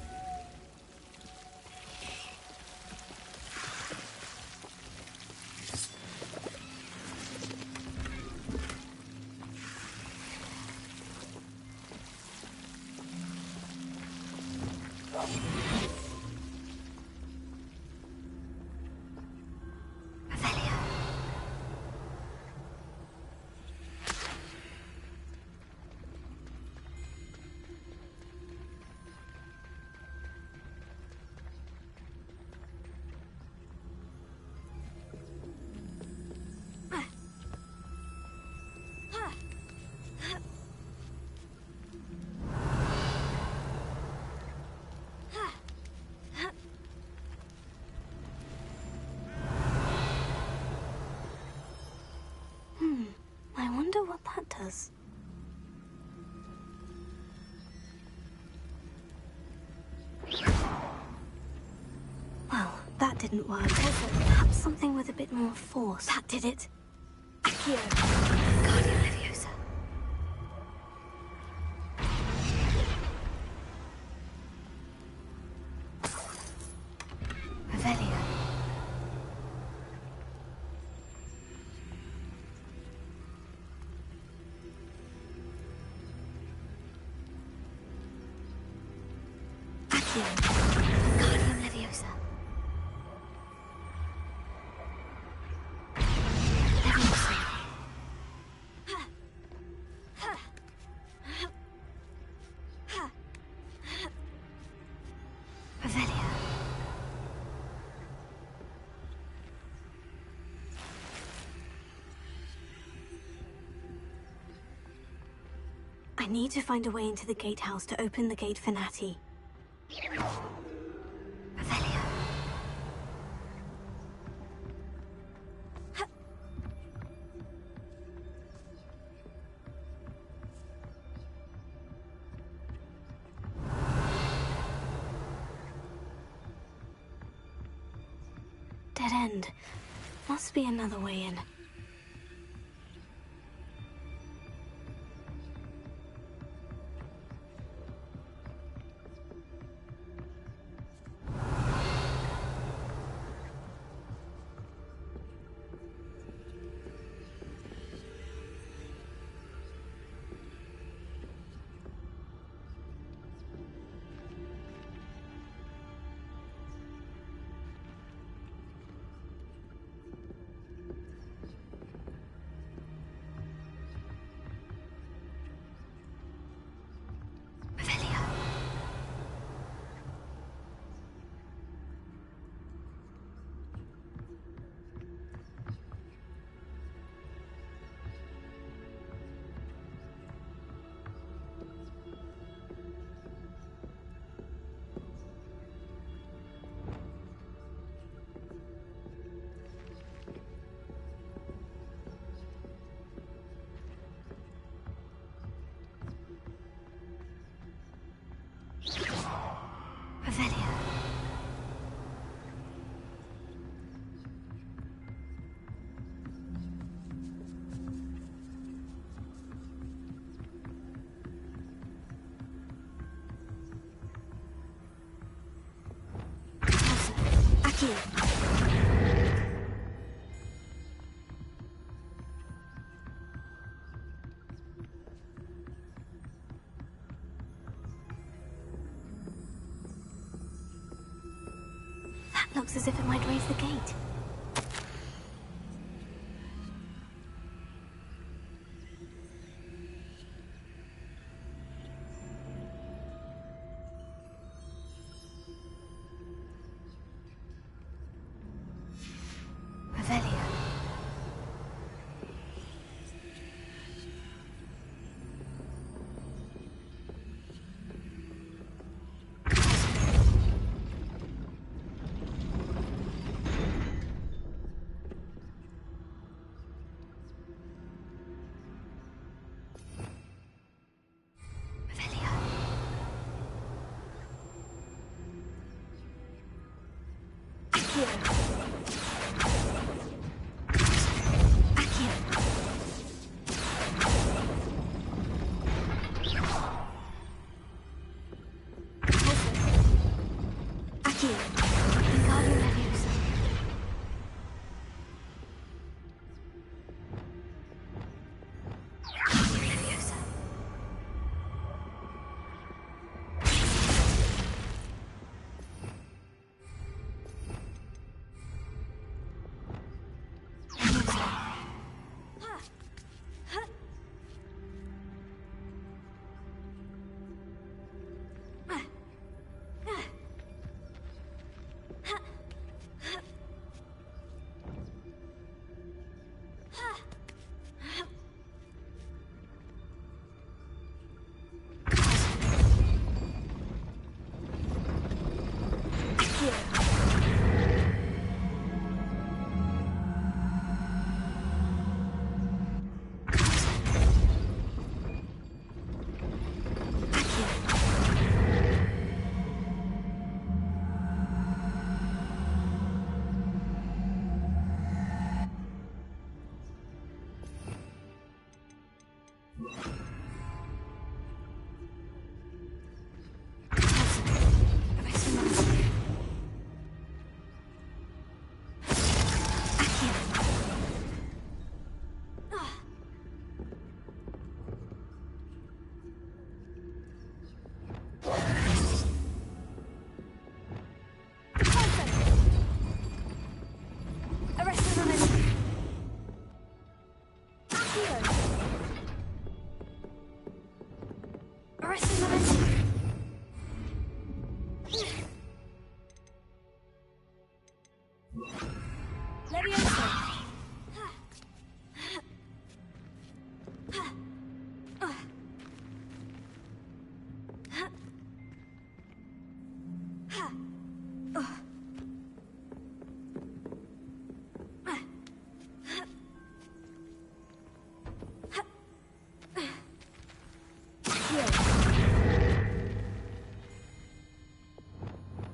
I wonder what that does. Well, that didn't work. Perhaps something with a bit more force. That did it. Accio. Guardian Leviosa. Revelio. Guardian Leviosa. Leviosa. Revelio. I need to find a way into the gatehouse to open the gate for Natty. Dead end. Must be another way in. That looks as if it might raise the gate.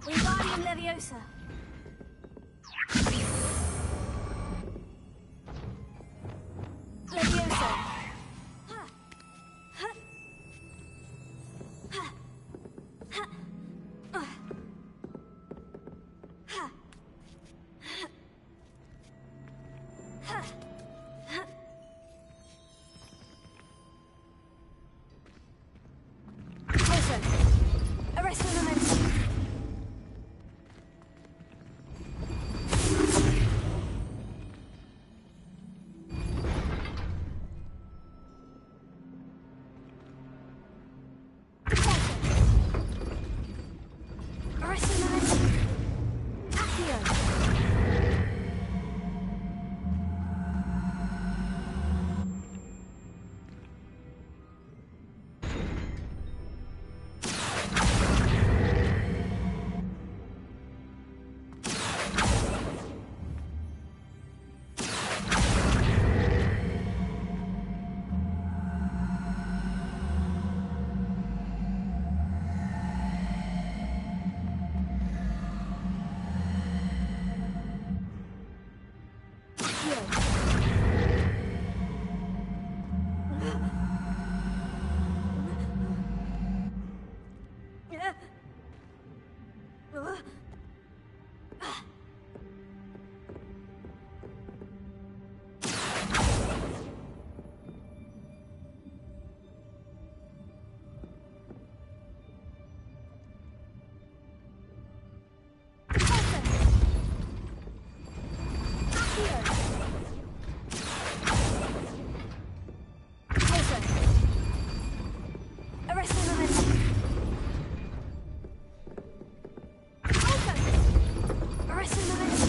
Wingardium Leviosa. Leviosa. Poison. Arrest the momentum. Arrest the momentum. Accio. Arrest the momentum. Arrest the momentum.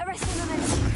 Arrest the momentum.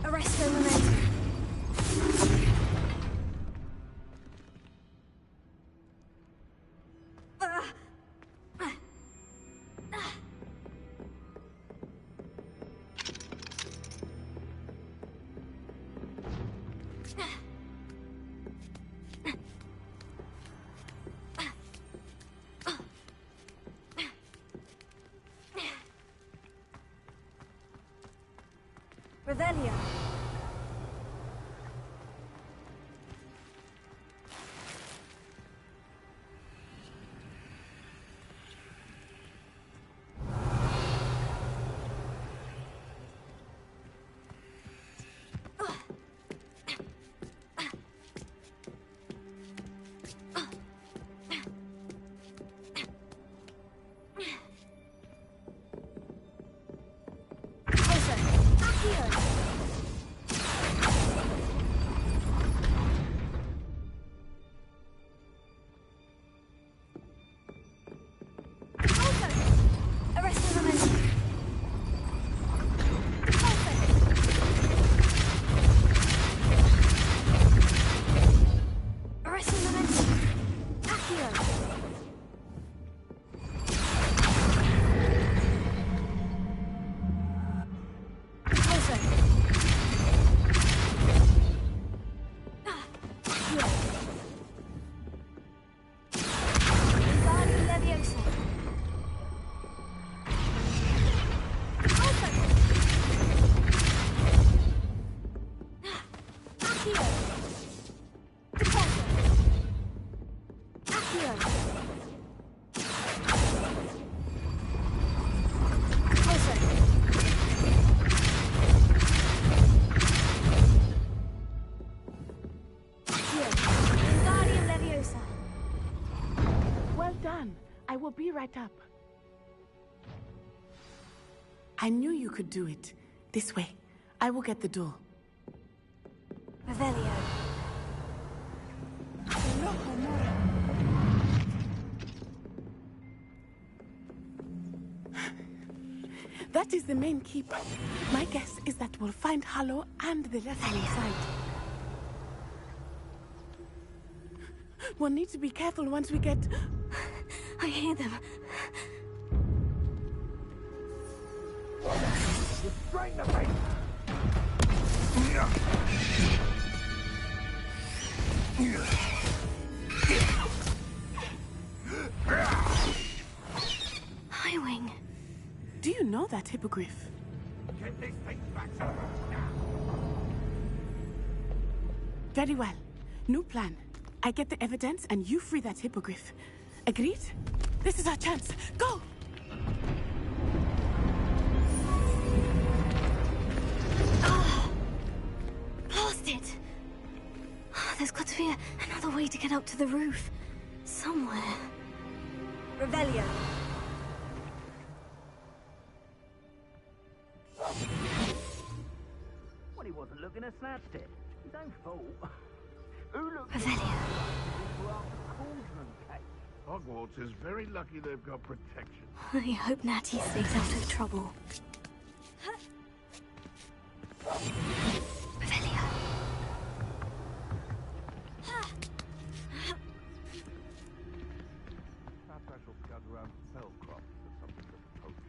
Arrest the momentum. Revelio. done. I will be right up. I knew you could do it. This way. I will get the door. Revelio. That is the main keep. My guess is that we'll find Hollow and the lesson inside. We'll need to be careful once we get... I hear them. Restrain the beast! Highwing. Do you know that hippogriff? Get this thing back to Very well. New plan. I get the evidence and you free that hippogriff. Agreed? This is our chance. Go! Blasted! There's got to be another way to get up to the roof. Somewhere. Revelio. Well, he wasn't looking to snatched it. His own fault. Who looked Revelio. Hogwarts is very lucky they've got protection. I hope Natty stays out of trouble. Revelio. Perhaps I shall scout around Spellcroft for something to poach.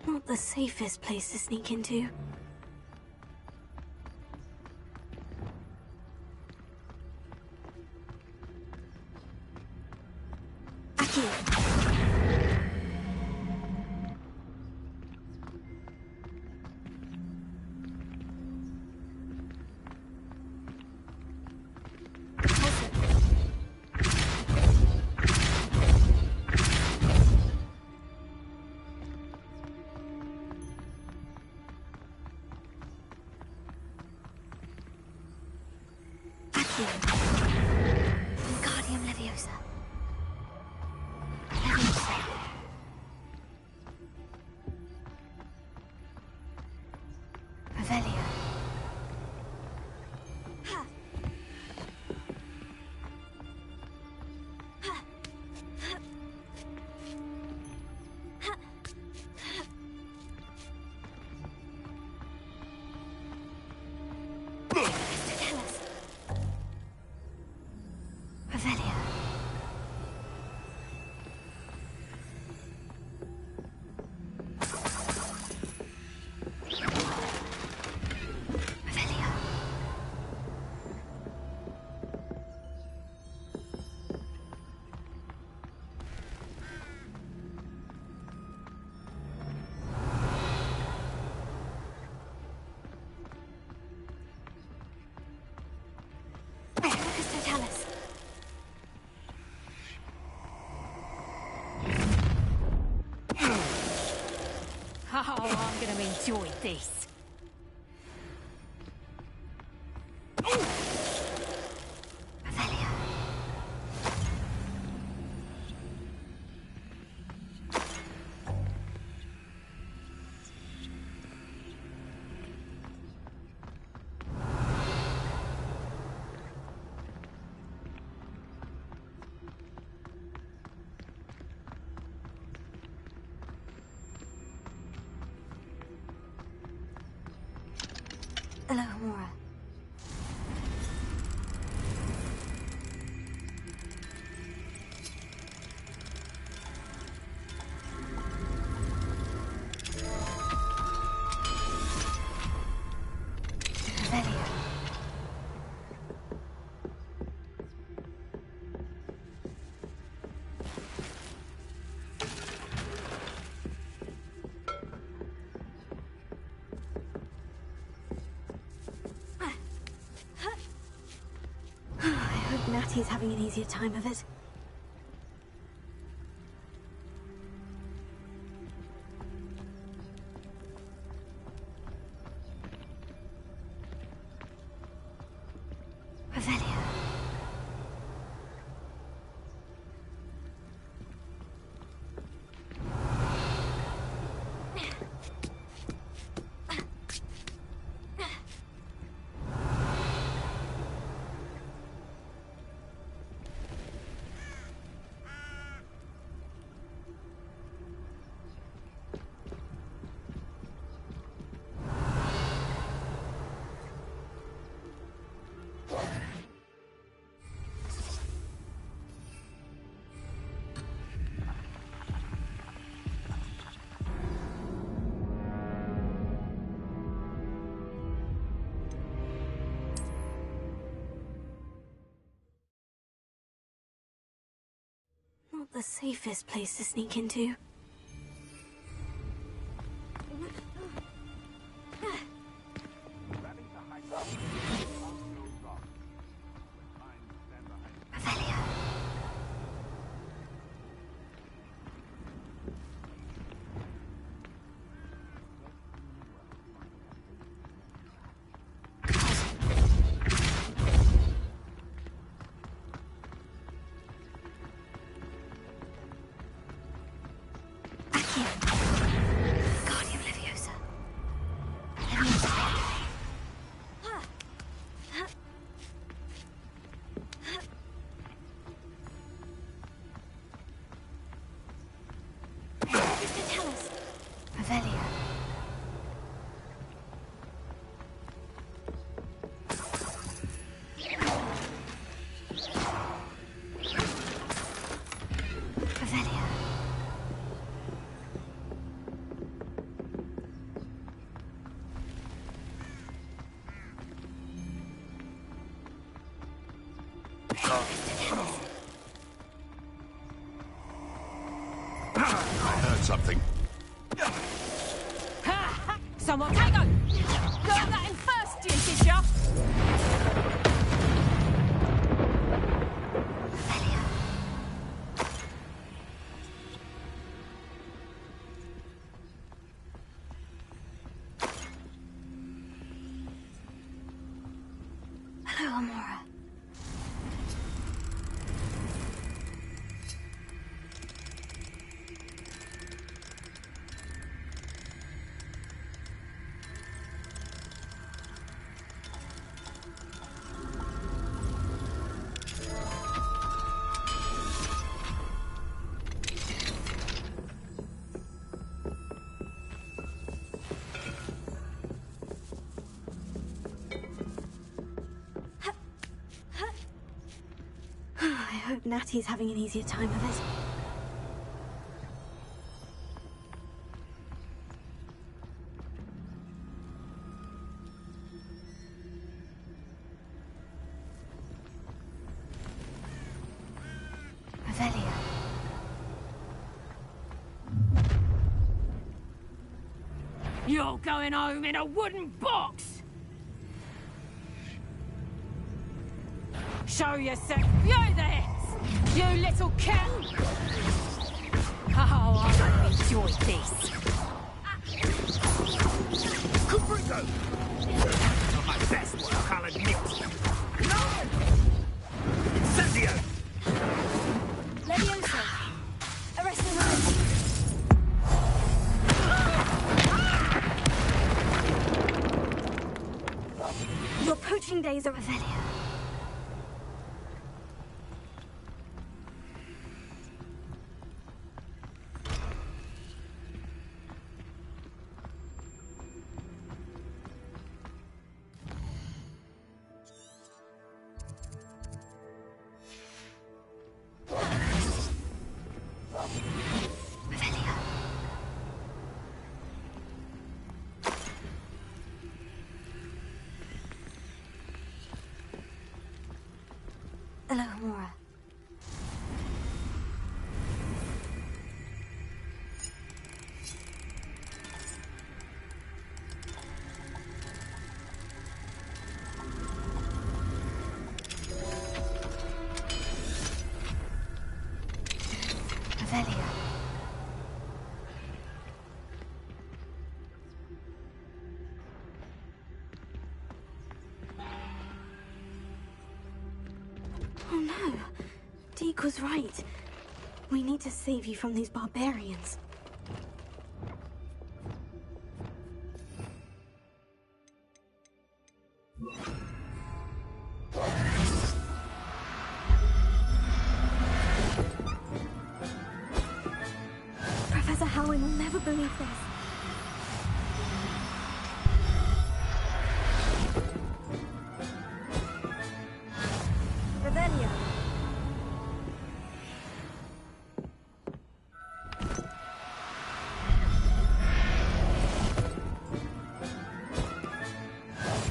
Not the safest place to sneak into. Wingardium Leviosa. Revelio. Oh, I'm gonna enjoy this. Alohomora. Revelio. Natty's having an easier time of it. Revelio. Not the safest place to sneak into. I heard something. Someone take on! Got that in first, dear teacher! Hello, Amora. I hope Natty's having an easier time of it. Revelio. You're going home in a wooden box! Show yourself, you there! You little cat! Oh, I enjoy this. Caprico! Not my best work, I'll admit. No! Incendio! Leviosa! Arrest the Your poaching days are Revelio. Hello, Amora. Deke was right. We need to save you from these barbarians. Professor Howin will never believe this. Revelio.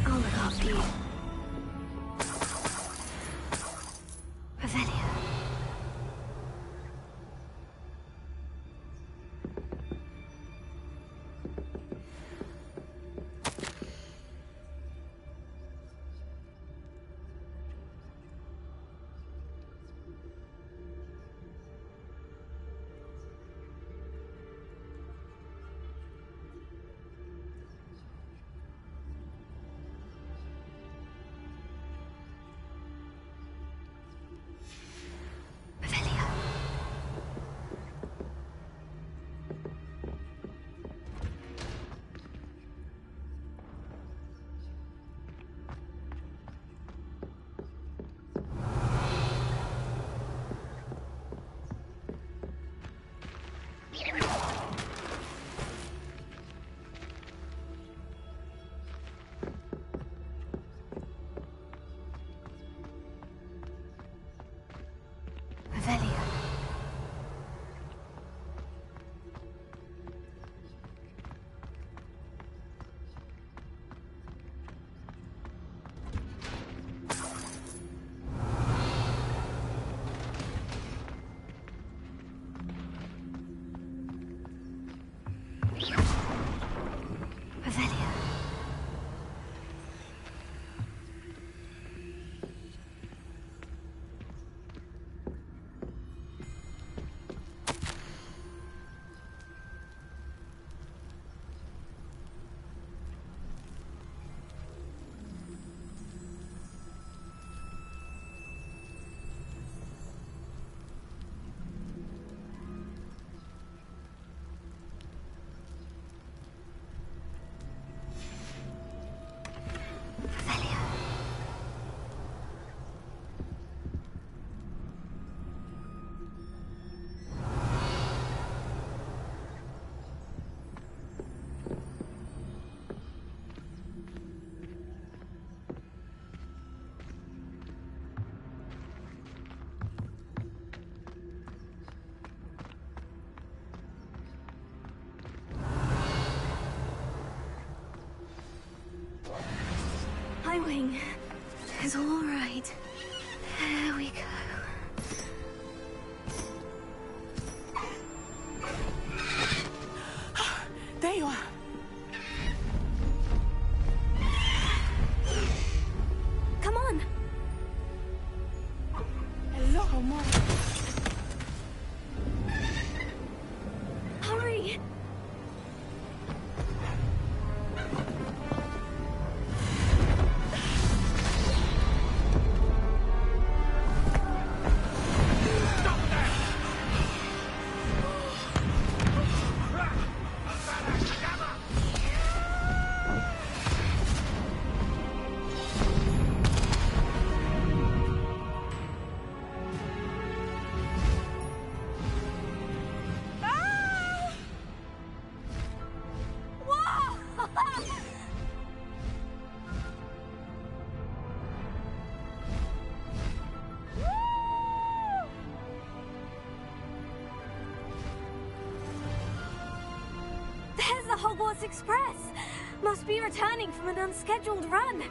I'll look after you. Revelio. Revelio. Revelio. Highwing is all right. There we go. There you are. Come on. Hello, Mom. Hurry. There's the Hogwarts Express! Must be returning from an unscheduled run.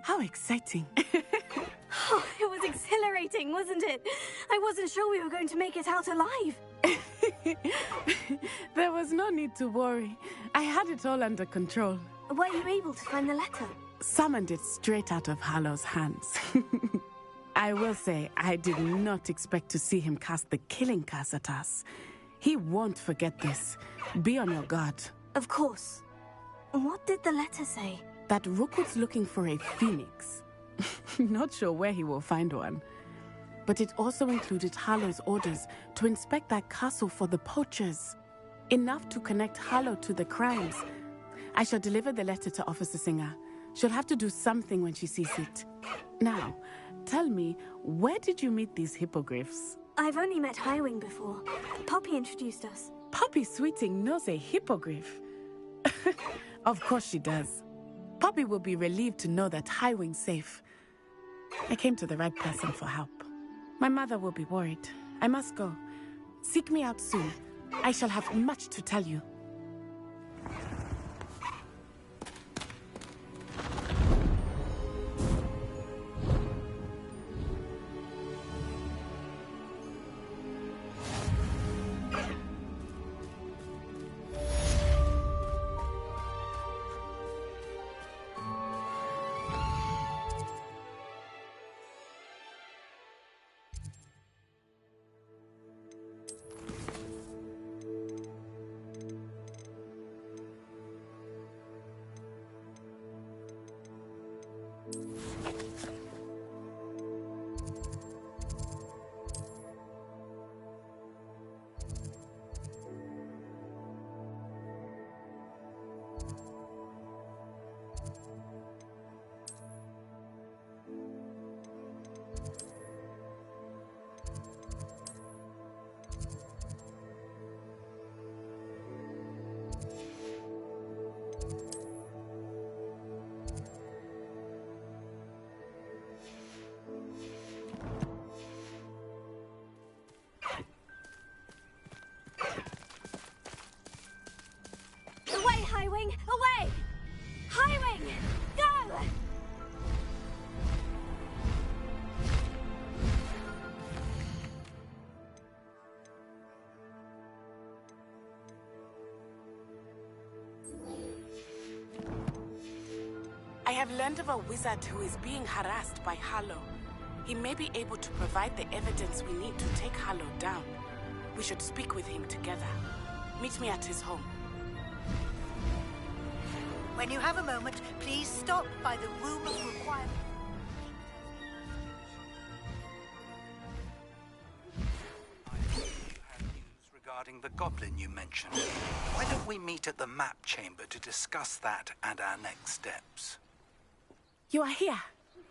How exciting. Oh, it was exhilarating, wasn't it? I wasn't sure we were going to make it out alive. There was no need to worry. I had it all under control. Were you able to find the letter? Summoned it straight out of Hallow's hands. I will say, I did not expect to see him cast the killing curse at us. He won't forget this. Be on your guard. Of course. What did the letter say? That Rookwood's looking for a phoenix. Not sure where he will find one. But it also included Hallow's orders to inspect that castle for the poachers. Enough to connect Hallow to the crimes. I shall deliver the letter to Officer Singer. She'll have to do something when she sees it. Now, tell me, where did you meet these hippogriffs? I've only met Highwing before. Poppy introduced us. Poppy Sweeting knows a hippogriff. Of course she does. Poppy will be relieved to know that Highwing's safe. I came to the right person for help. My mother will be worried. I must go. Seek me out soon. I shall have much to tell you. Away, Highwing! Away! Highwing! Go! I have learned of a wizard who is being harassed by Hallow. He may be able to provide the evidence we need to take Hallow down. We should speak with him together. Meet me at his home. When you have a moment, please stop by the room of requirement. Regarding the goblin you mentioned, why don't we meet at the map chamber to discuss that and our next steps? You are here.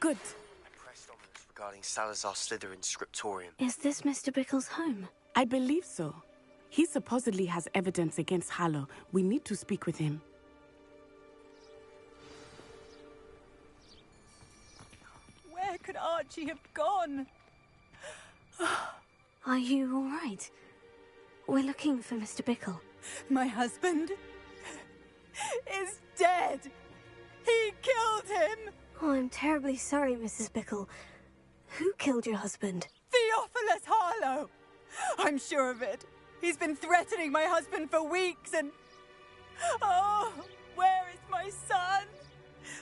Good. I pressed ominous regarding Salazar Slytherin's scriptorium. Is this Mr. Bickle's home? I believe so. He supposedly has evidence against Hallow. We need to speak with him. Where could Archie have gone? Are you all right? We're looking for Mr. Bickle. My husband is dead. He killed him. Oh, I'm terribly sorry, Mrs. Bickle. Who killed your husband? Theophilus Harlow. I'm sure of it. He's been threatening my husband for weeks and... Oh, where is my son?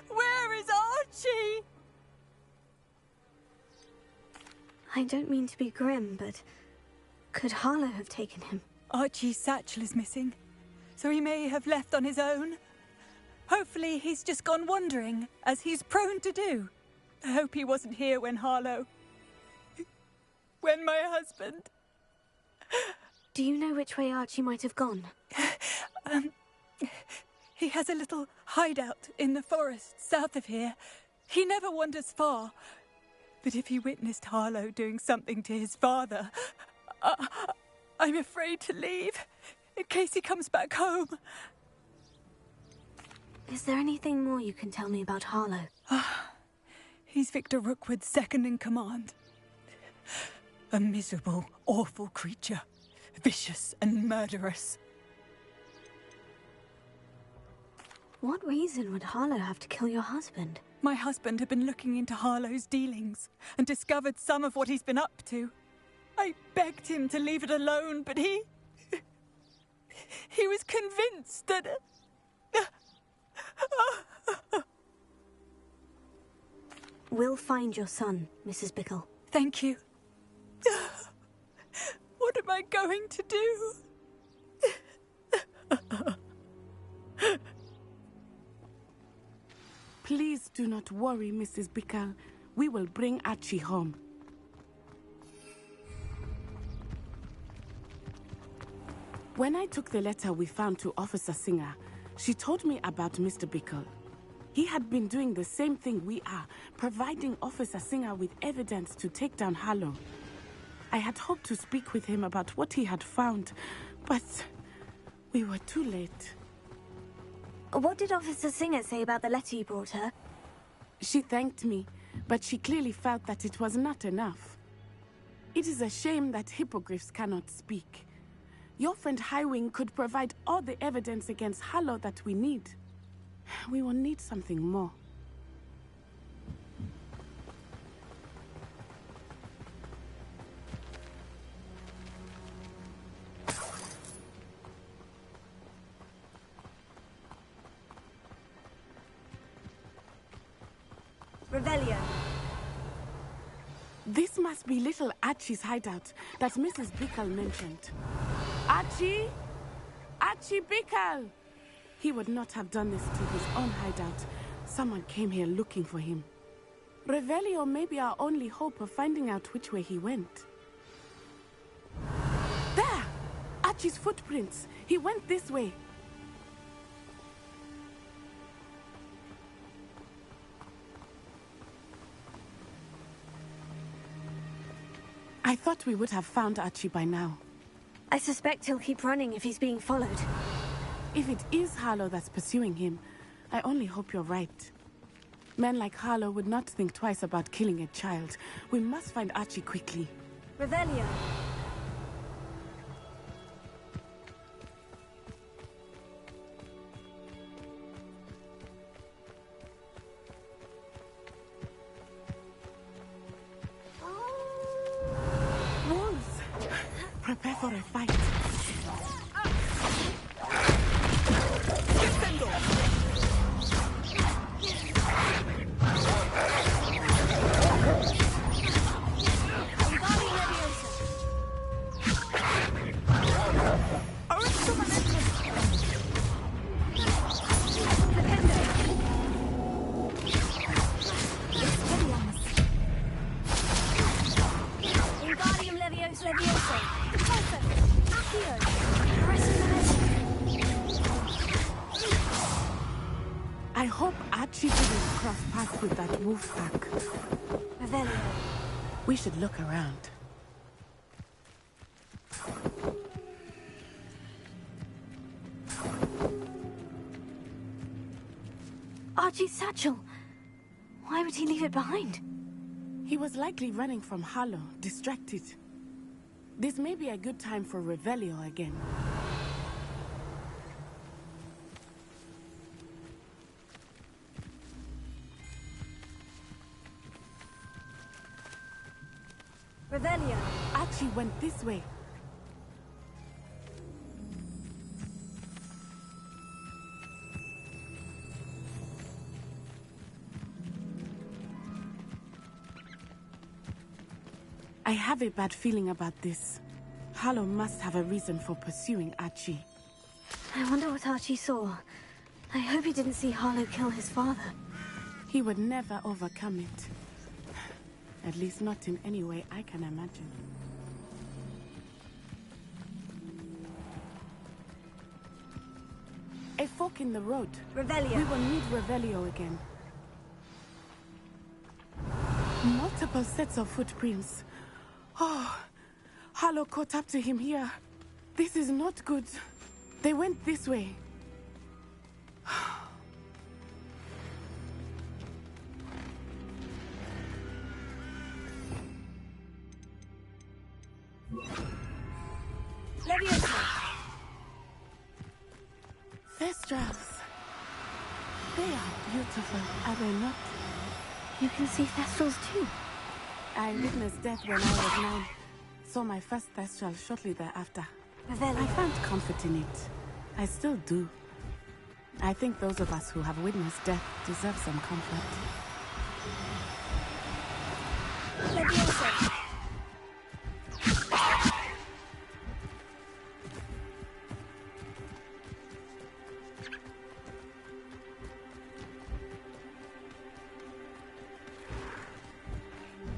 Where is Archie? I don't mean to be grim, but could Harlow have taken him? Archie's satchel is missing, so he may have left on his own. Hopefully he's just gone wandering, as he's prone to do. I hope he wasn't here when when my husband... Do you know which way Archie might have gone? He has a little hideout in the forest south of here. He never wanders far. But if he witnessed Harlow doing something to his father, I'm afraid to leave, in case he comes back home. Is there anything more you can tell me about Harlow? He's Victor Rookwood's second in command. A miserable, awful creature. Vicious and murderous. What reason would Harlow have to kill your husband? My husband had been looking into Harlow's dealings and discovered some of what he's been up to. I begged him to leave it alone, but he was convinced that... We'll find your son, Mrs. Bickle. Thank you. What am I going to do? Please do not worry, Mrs. Bickle. We will bring Archie home. When I took the letter we found to Officer Singer, she told me about Mr. Bickle. He had been doing the same thing we are, providing Officer Singer with evidence to take down Harlow. I had hoped to speak with him about what he had found, but we were too late. What did Officer Singer say about the letter you brought her? She thanked me, but she clearly felt that it was not enough. It is a shame that hippogriffs cannot speak. Your friend Highwing could provide all the evidence against Harlow that we need. We will need something more. Revelio. This must be little Archie's hideout that Mrs. Bickle mentioned. Archie? Archie Bickle! He would not have done this to his own hideout. Someone came here looking for him. Revelio may be our only hope of finding out which way he went. There! Archie's footprints. He went this way. I thought we would have found Archie by now. I suspect he'll keep running if he's being followed. If it is Harlow that's pursuing him, I only hope you're right. Men like Harlow would not think twice about killing a child. We must find Archie quickly. Revelio. Wolves! Prepare for a fight. I hope Archie didn't cross paths with that wolf pack. Revelio. We should look around. Archie's satchel. Why would he leave it behind? He was likely running from Harlow, distracted. This may be a good time for Revelio again. Revelio. Archie went this way. I have a bad feeling about this. Harlow must have a reason for pursuing Archie. I wonder what Archie saw. I hope he didn't see Harlow kill his father. He would never overcome it. At least not in any way I can imagine. A fork in the road. Revelio. We will need Revelio again. Multiple sets of footprints. Oh, Harlow caught up to him here. This is not good. They went this way. Leviosa. Thestralis. They are beautiful, are they not? You can see Thestrals too. I witnessed death when I was 9. Saw my first Thestral shortly thereafter. Revelio. I found comfort in it. I still do. I think those of us who have witnessed death deserve some comfort. Leviosa.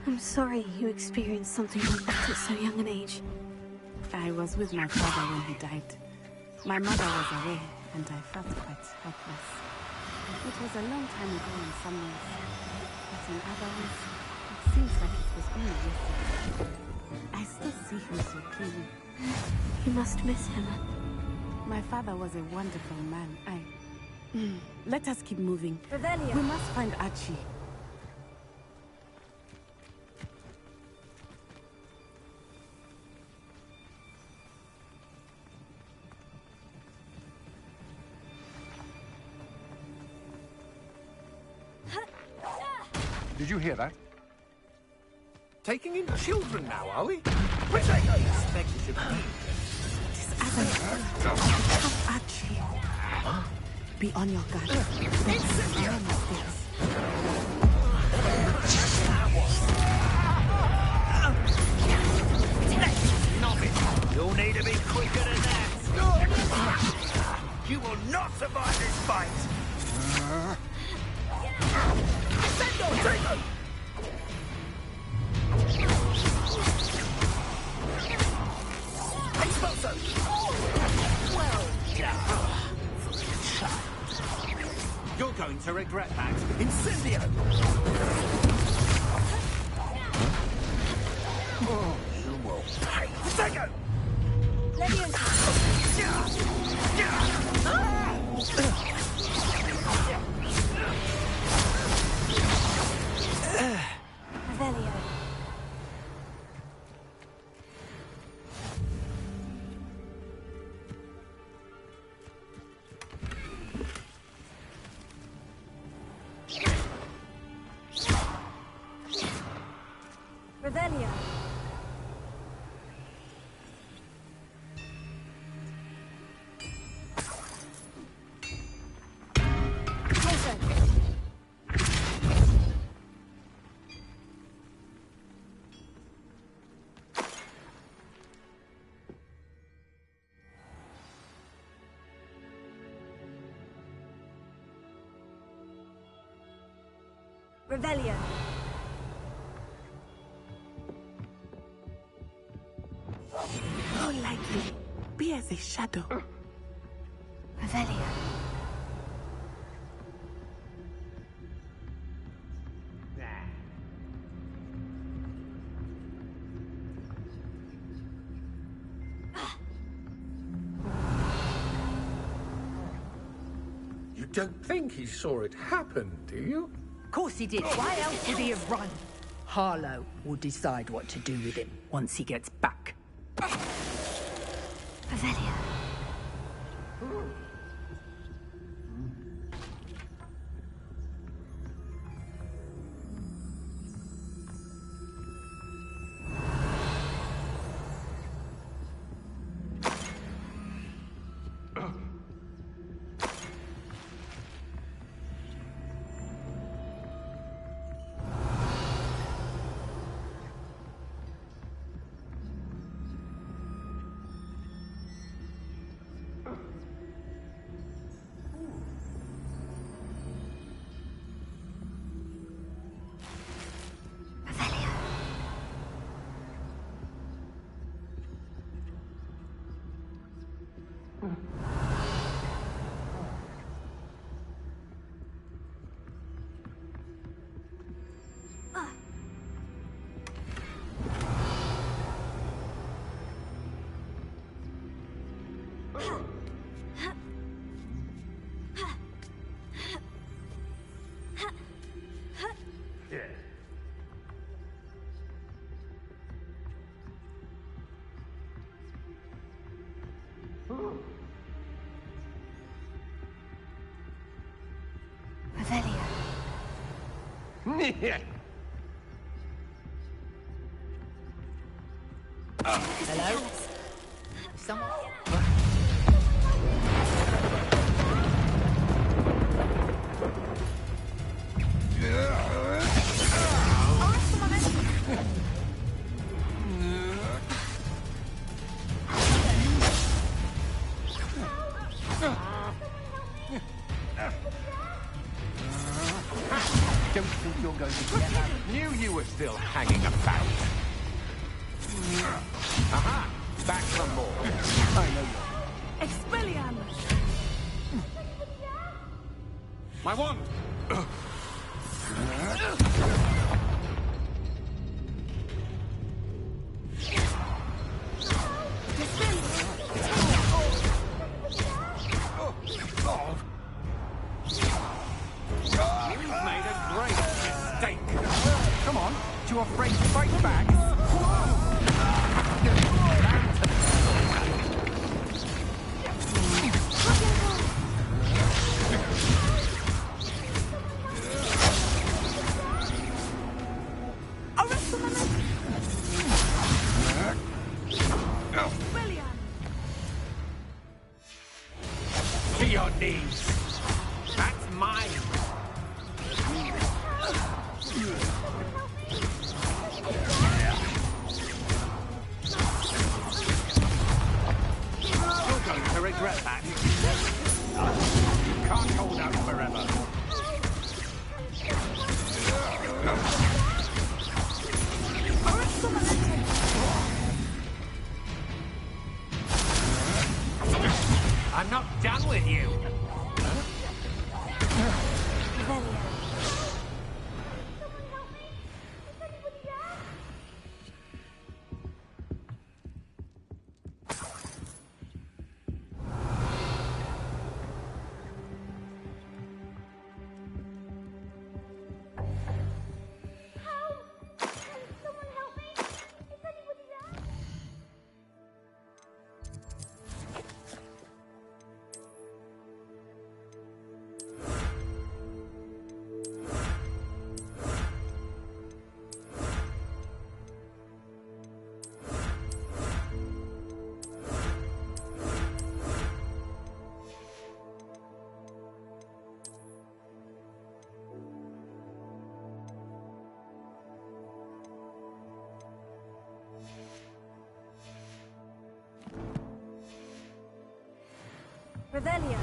I'm sorry you experienced something like that at so young an age. I was with my father when he died. My mother was away, and I felt quite helpless. It was a long time ago in some ways, but in other ways, it seems like it was only yesterday. I still see him so clearly. You must miss him. My father was a wonderful man. Let us keep moving. Revelio. We must find Archie. Did you hear that? Taking in children now, are we? Which I expect you to be. This other Archie. Be on your guard. You'll need to be quicker than that. You will not survive this fight. Expulso! Well done. You're going to regret that. Incendio! Oh, you will pay. Prosecco! Revelio. Revelio. Revelio. Go lightly. Be as a shadow. Revelio. You don't think he saw it happen, do you? Of course he did. Why else would he have run? Harlow will decide what to do with him once he gets back. Revelio. Hello? Someone... Don't think you're going to get out. Knew you were still hanging about. Aha! Back some more. I know you. Expelliarmus! My wand! You've made a great mistake. Come on, you afraid to fight back? To your knees. That's mine. You're going to regret that. You can't hold out forever. I'm not done with you. Revelio.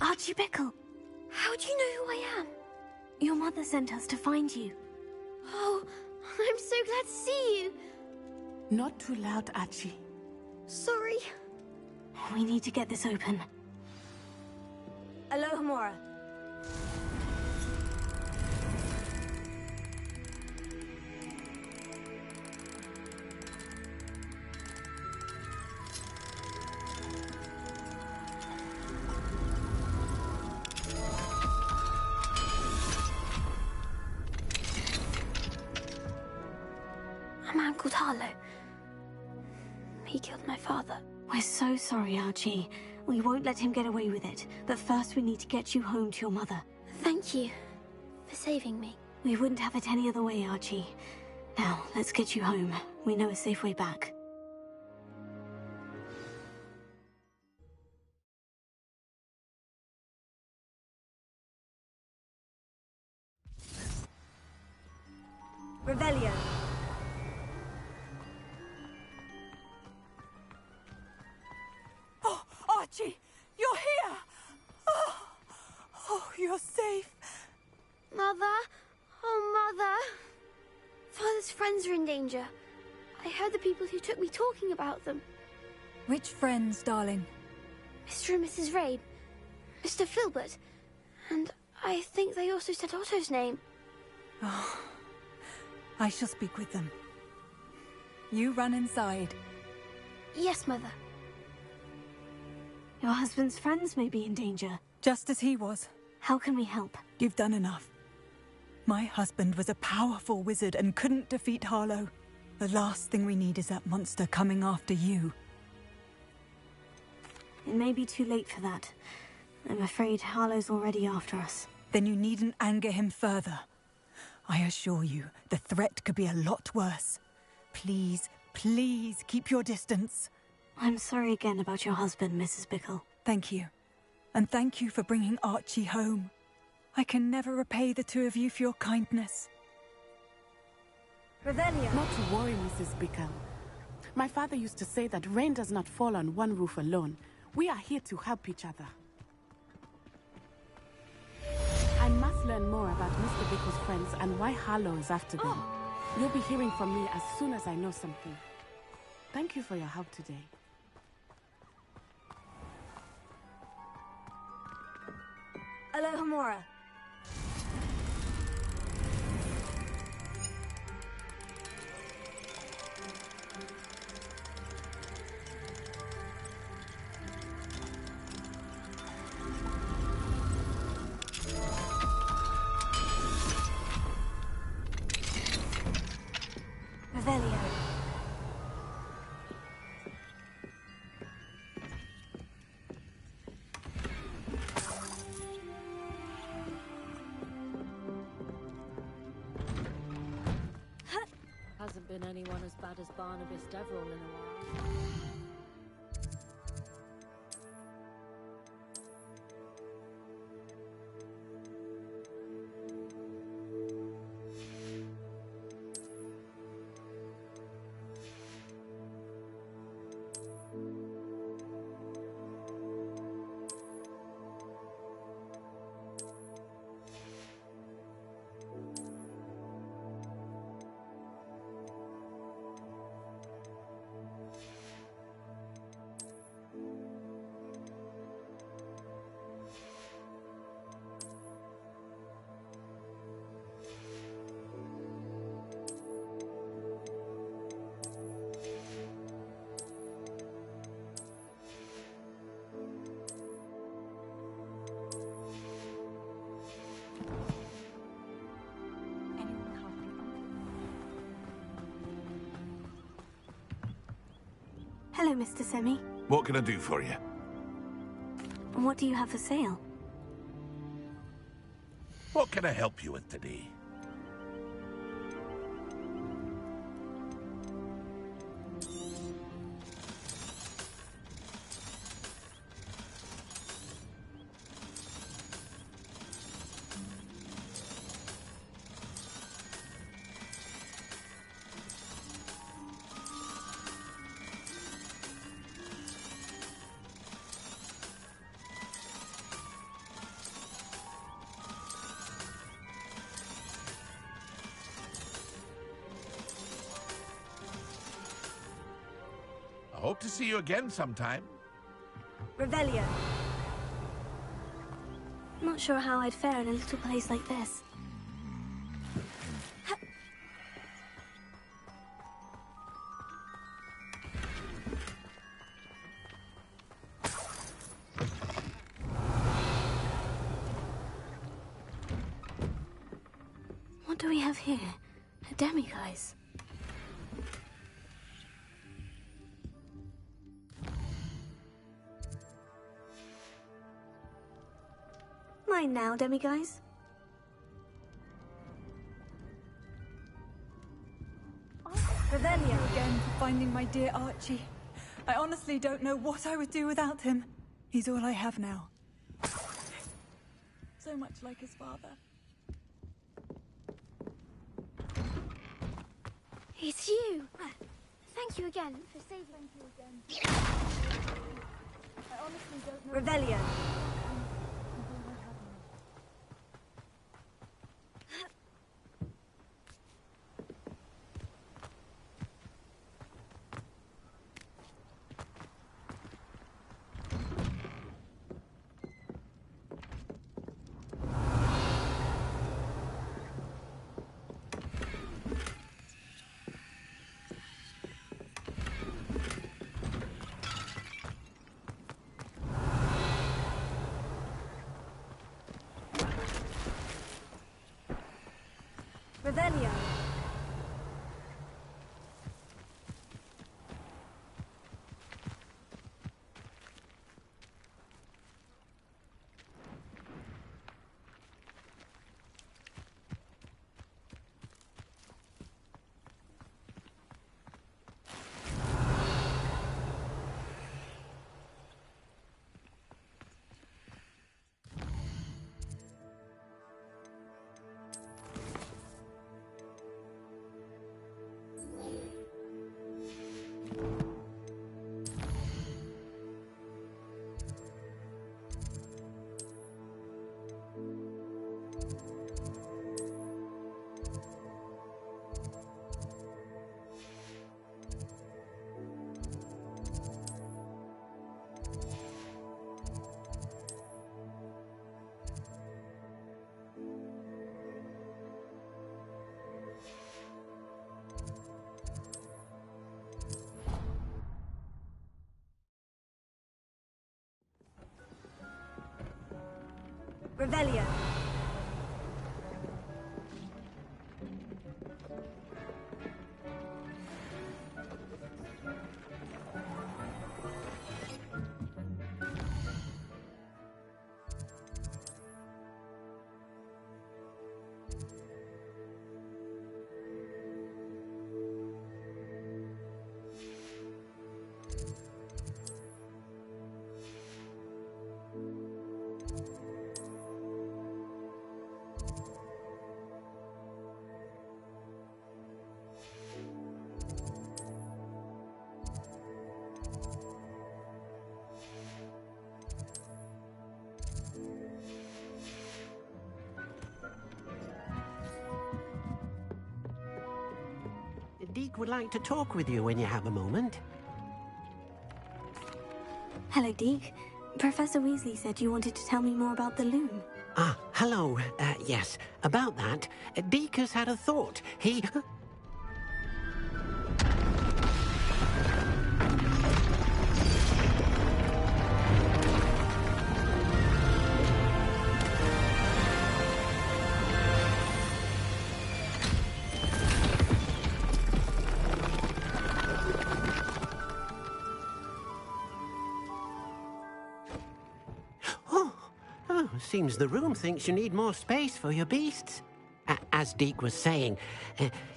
Archie Bickle. How do you know who I am? Your mother sent us to find you. Oh, I'm so glad to see you. Not too loud, Archie. Sorry. We need to get this open. Alohomora. A man called Harlow. He killed my father. We're so sorry, Archie. We won't let him get away with it. But first we need to get you home to your mother. Thank you for saving me. We wouldn't have it any other way, Archie. Now, let's get you home. We know a safe way back. Revelio. Oh, Archie, you're here! Oh, you're safe. Mother? Oh, Mother. Father's friends are in danger. I heard the people who took me talking about them. Which friends, darling? Mr. and Mrs. Rain, Mr. Filbert, and I think they also said Otto's name. Oh, I shall speak with them. You run inside. Yes, Mother. Your husband's friends may be in danger. Just as he was. How can we help? You've done enough. My husband was a powerful wizard and couldn't defeat Harlow. The last thing we need is that monster coming after you. It may be too late for that. I'm afraid Harlow's already after us. Then you needn't anger him further. I assure you, the threat could be a lot worse. Please, please keep your distance. I'm sorry again about your husband, Mrs. Bickle. Thank you. And thank you for bringing Archie home. I can never repay the two of you for your kindness. Revelio. Not to worry, Mrs. Bickle. My father used to say that rain does not fall on one roof alone. We are here to help each other. I must learn more about Mr. Bickle's friends and why Harlow is after them. You'll be hearing from me as soon as I know something. Thank you for your help today. Alohomora. Revelio. Hasn't been anyone as bad as Barnabas Deverell in a while. Hello, Mr. Semi. What can I do for you? What do you have for sale? What can I help you with today? I hope to see you again sometime. Revelio. Not sure how I'd fare in a little place like this. What do we have here? A demiguise. Mine now, demiguise. Thank you again for finding my dear Archie. I honestly don't know what I would do without him. He's all I have now. So much like his father. It's you. Thank you again for saving you again. I honestly don't know. Revelio. Revelio. Revelio. Deek would like to talk with you when you have a moment. Hello, Deek. Professor Weasley said you wanted to tell me more about the loom. Ah, hello. Yes, about that. Deek has had a thought. He... Seems the room thinks you need more space for your beasts. As Deek was saying,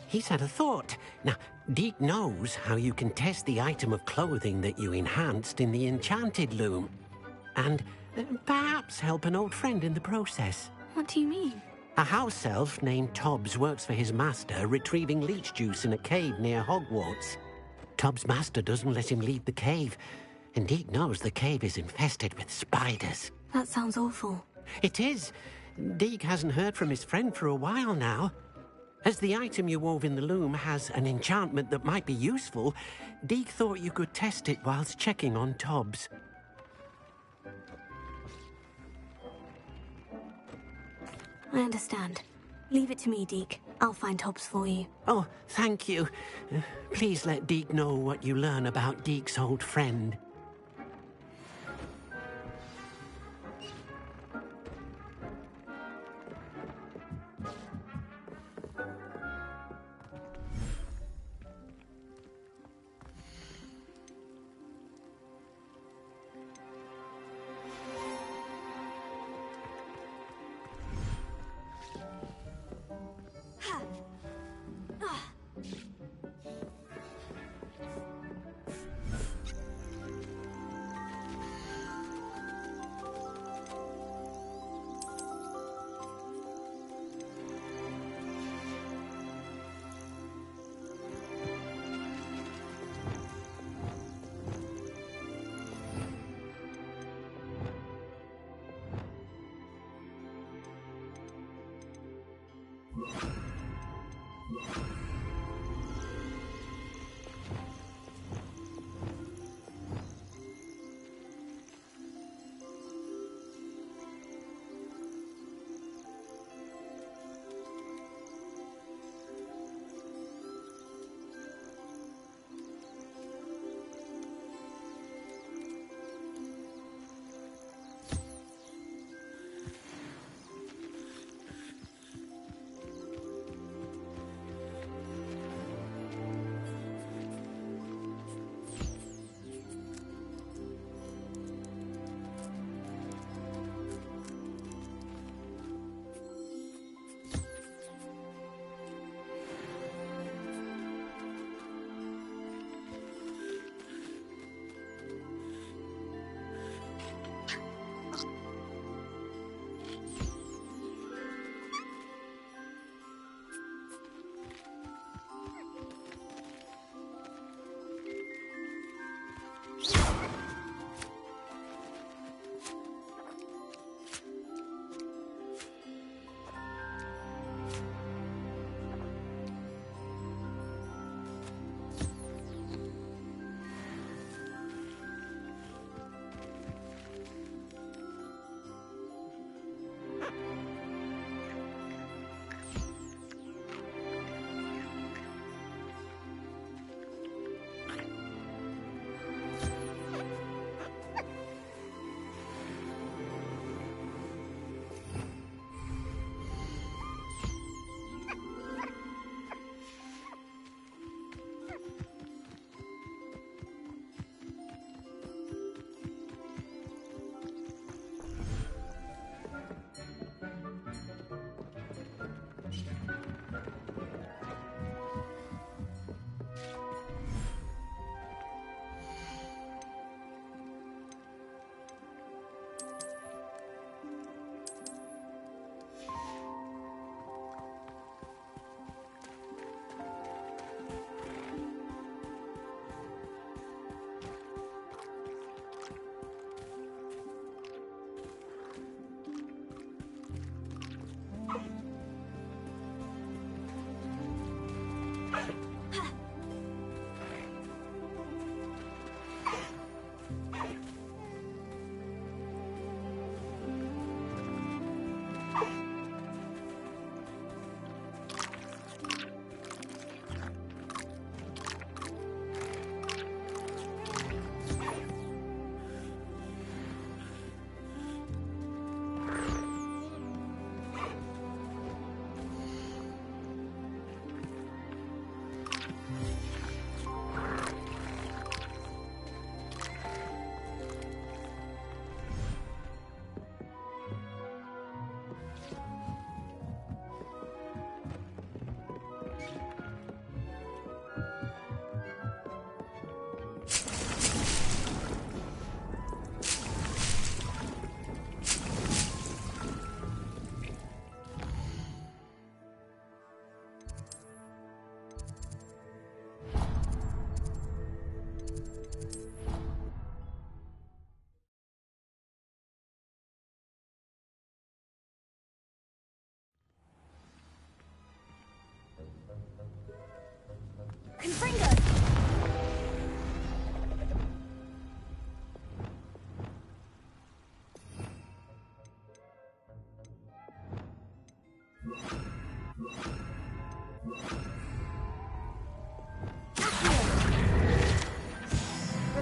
he's had a thought. Now, Deek knows how you can test the item of clothing that you enhanced in the enchanted loom. And perhaps help an old friend in the process. What do you mean? A house elf named Tobbs works for his master, retrieving leech juice in a cave near Hogwarts. Tobbs' master doesn't let him leave the cave, and Deek knows the cave is infested with spiders. That sounds awful. It is. Deek hasn't heard from his friend for a while now. As the item you wove in the loom has an enchantment that might be useful, Deek thought you could test it whilst checking on Tobbs. I understand. Leave it to me, Deek. I'll find Tobbs for you. Oh, thank you. Please let Deek know what you learn about Deek's old friend.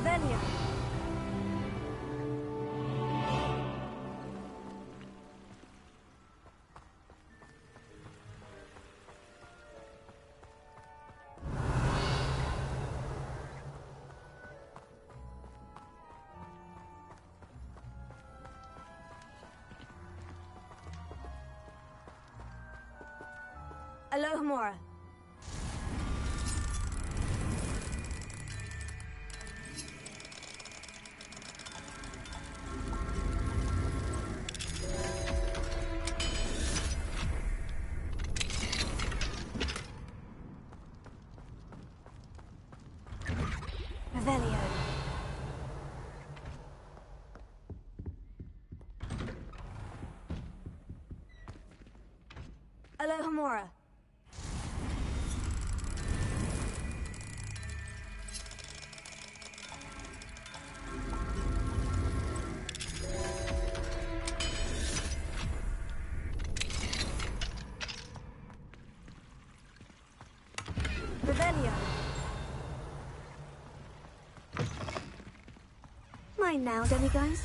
Revelio. Alohomora. Revelio. Alohomora. Revelio. Mine now, demiguys.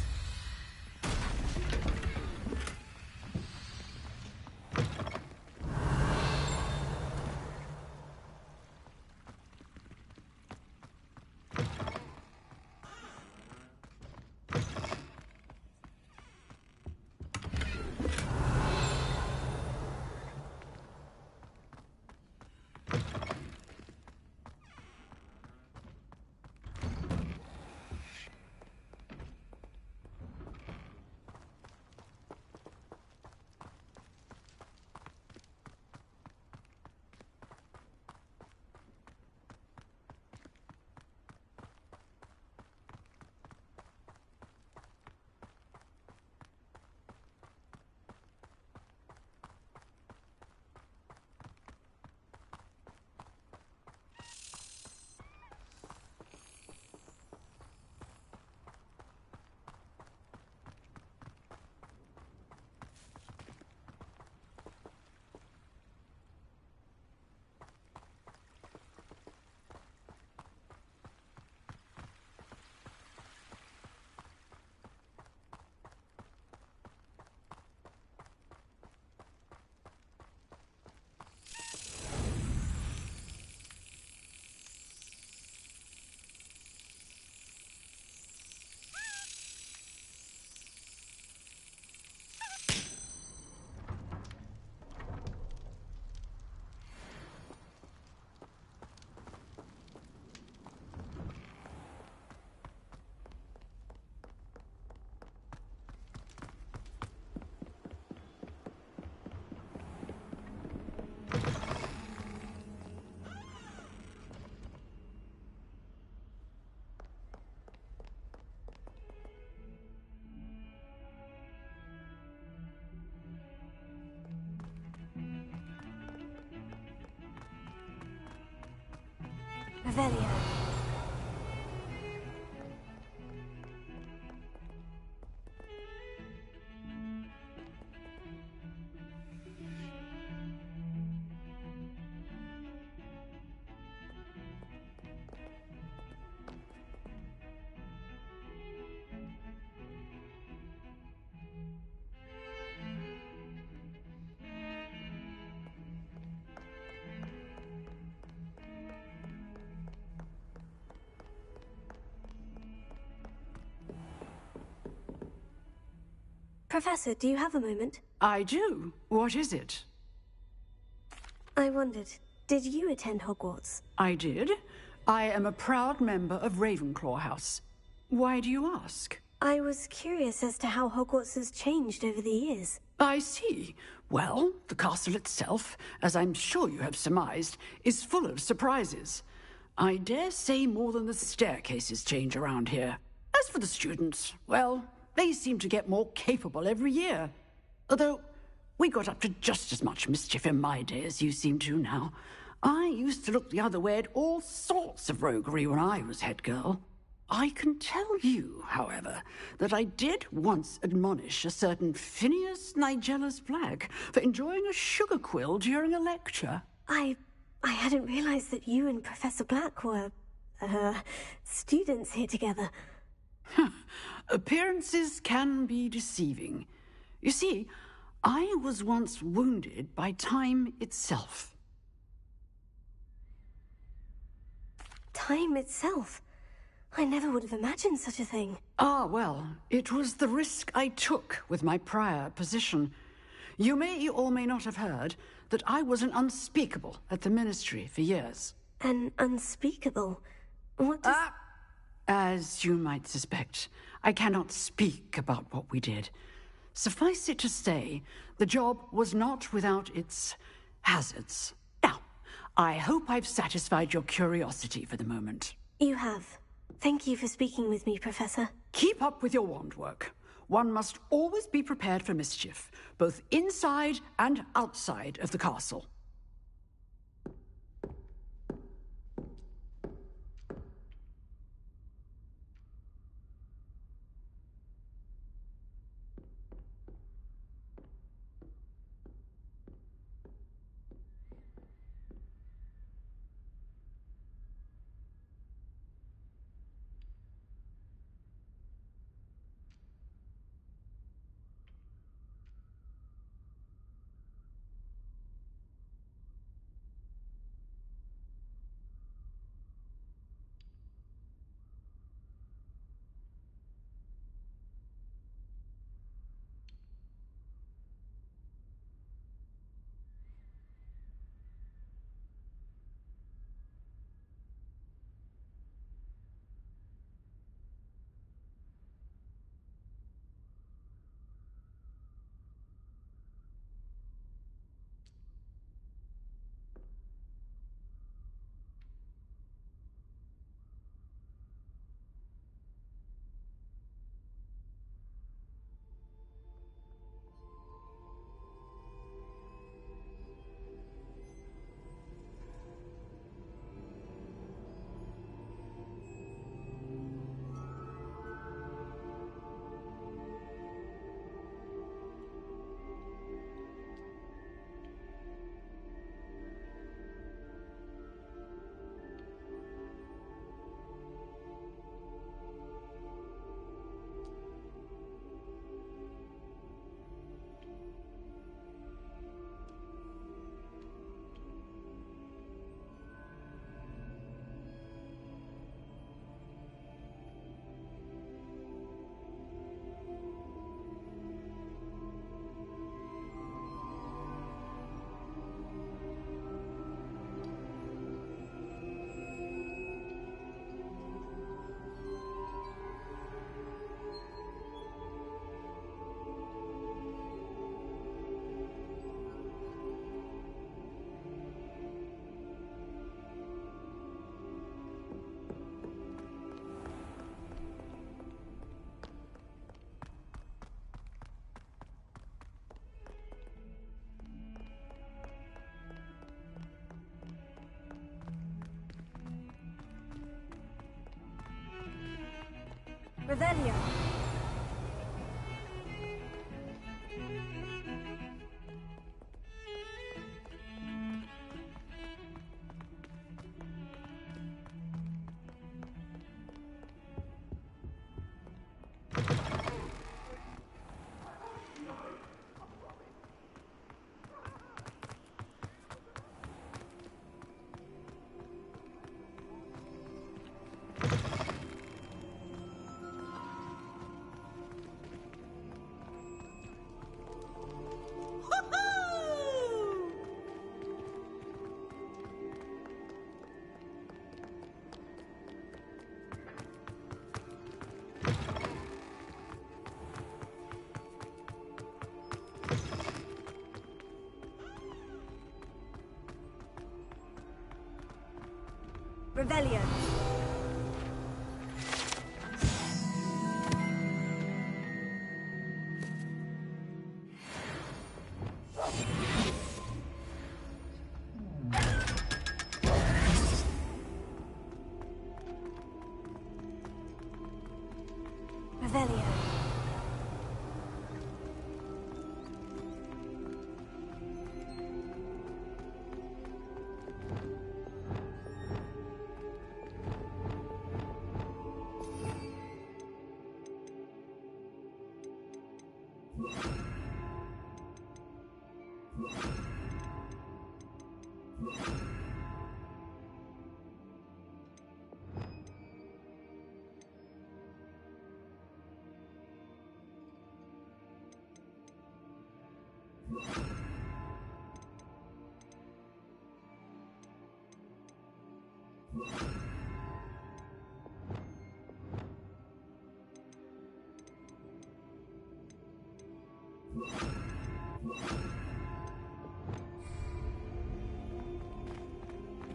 Revelio. Professor, do you have a moment? I do. What is it? I wondered, did you attend Hogwarts? I did. I am a proud member of Ravenclaw House. Why do you ask? I was curious as to how Hogwarts has changed over the years. I see. Well, the castle itself, as I'm sure you have surmised, is full of surprises. I dare say more than the staircases change around here. As for the students, well, they seem to get more capable every year. Although, we got up to just as much mischief in my day as you seem to now. I used to look the other way at all sorts of roguery when I was head girl. I can tell you, however, that I did once admonish a certain Phineas Nigellus Black for enjoying a sugar quill during a lecture. I hadn't realized that you and Professor Black were students here together. Appearances can be deceiving. You see, I was once wounded by time itself. Time itself? I never would have imagined such a thing. Ah, well, it was the risk I took with my prior position. You may or may not have heard that I was an unspeakable at the Ministry for years. An unspeakable? What does... As you might suspect, I cannot speak about what we did. Suffice it to say, the job was not without its hazards. Now, I hope I've satisfied your curiosity for the moment. You have. Thank you for speaking with me, Professor. Keep up with your wand work. One must always be prepared for mischief, both inside and outside of the castle. Revelio. Revelio. Revelio.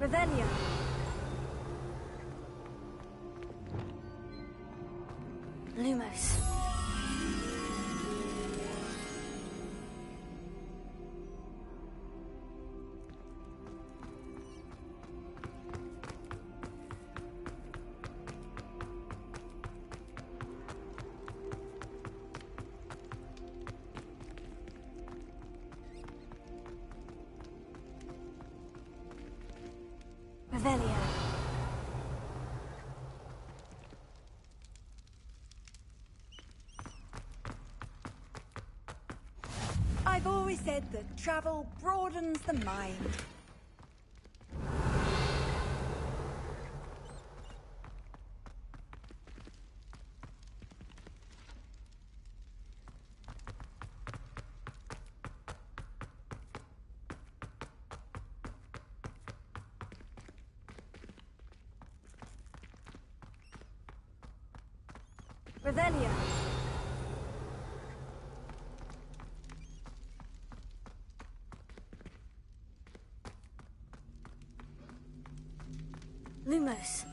Revelio. Lumos. Revelio. I've always said that travel broadens the mind. Revelio. Lumos.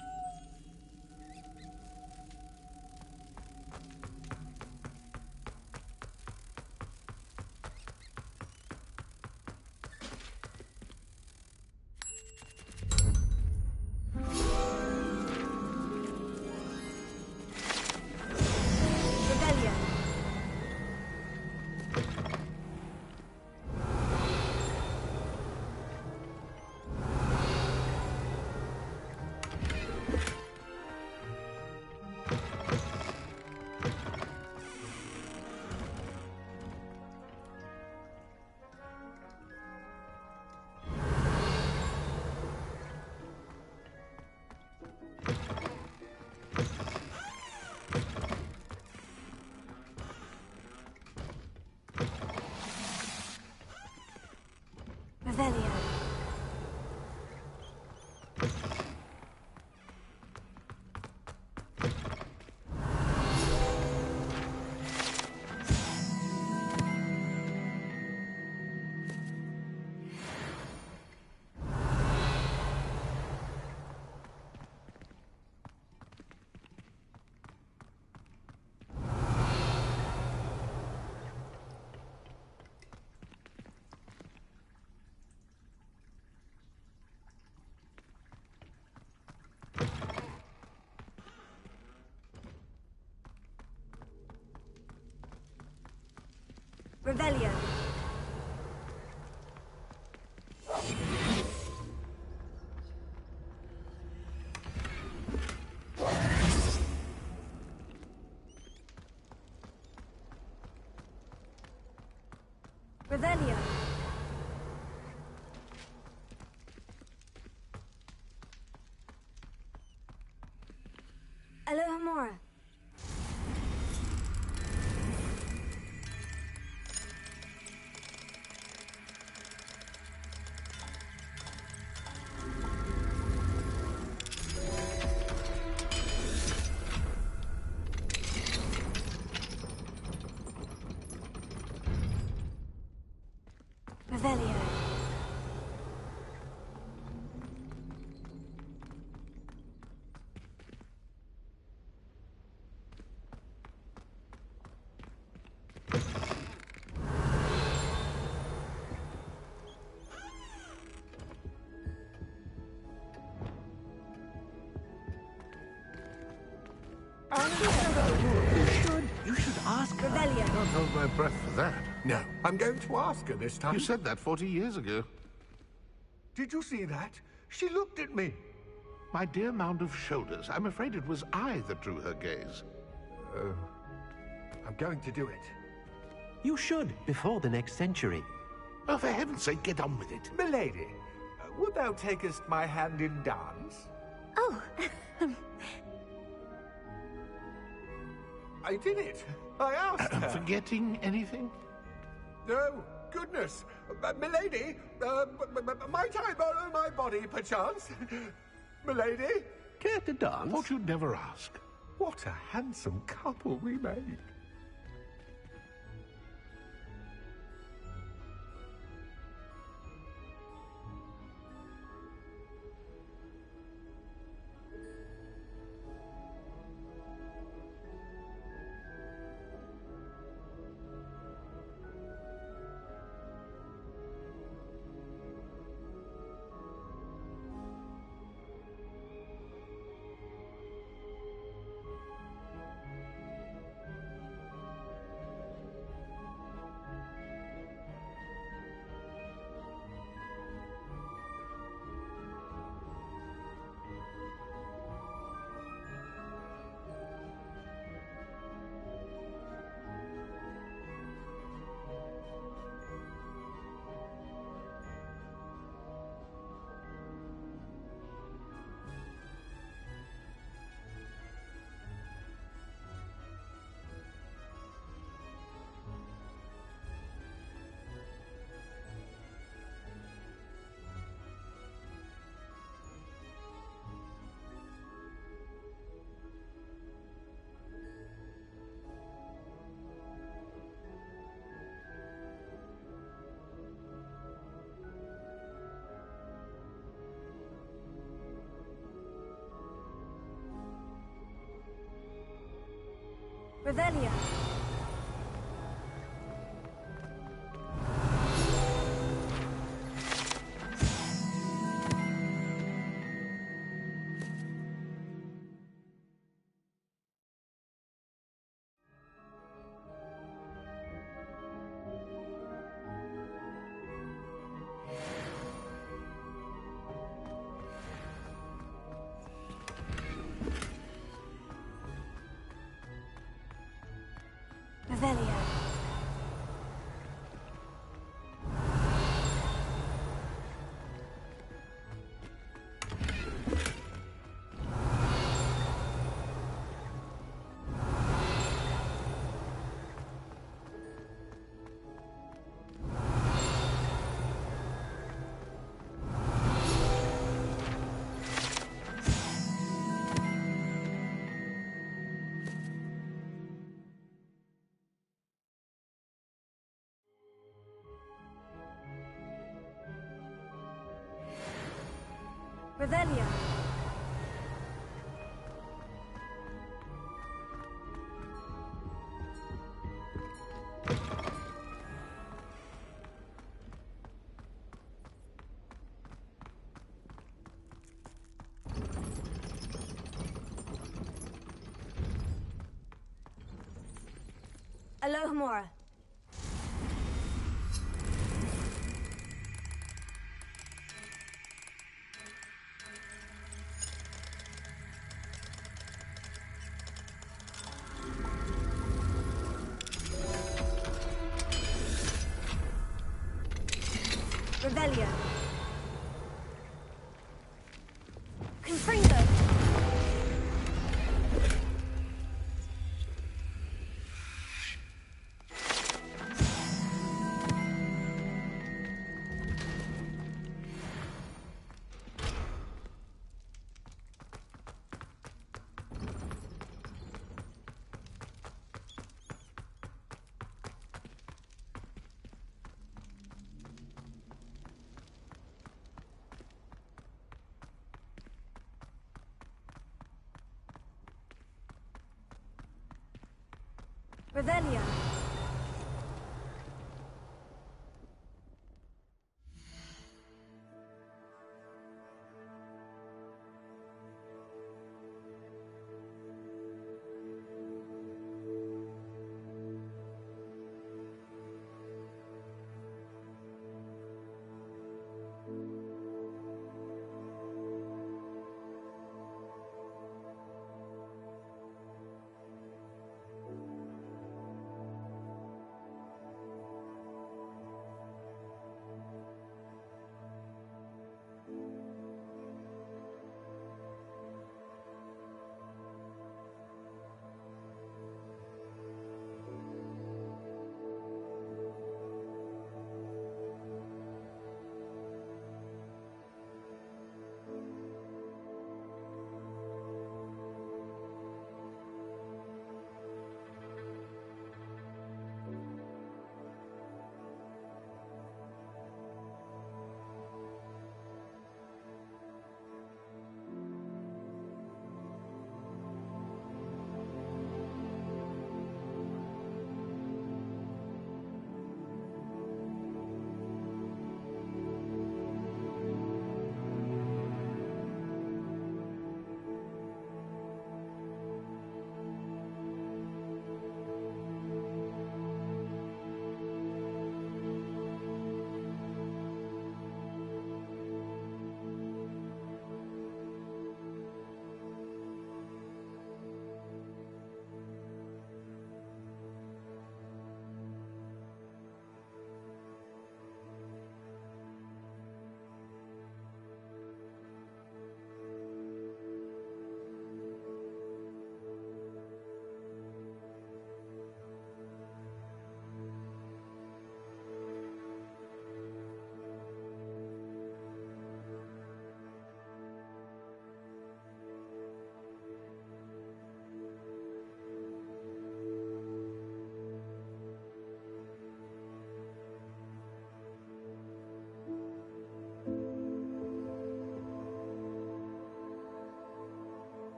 Revelio. Revelio. Revelio. Revelio. Alohomora. Revelio. You should ask her. Revelio. I can't hold my breath for that. No, I'm going to ask her this time. You said that 40 years ago. Did you see that? She looked at me. My dear mound of shoulders. I'm afraid it was I that drew her gaze. I'm going to do it. You should, before the next century. Oh, for heaven's sake, get on with it. Milady, would thou takest my hand in dance? Oh, I did it. I asked her. Forgetting anything? No, goodness. Milady, might I borrow my body, perchance? Milady? Care to dance? Thought you'd never ask. What a handsome couple we made. Revelia. Revelia. Revelia. Alohomora. Revelia. Confringo. Revelia.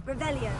Revelio.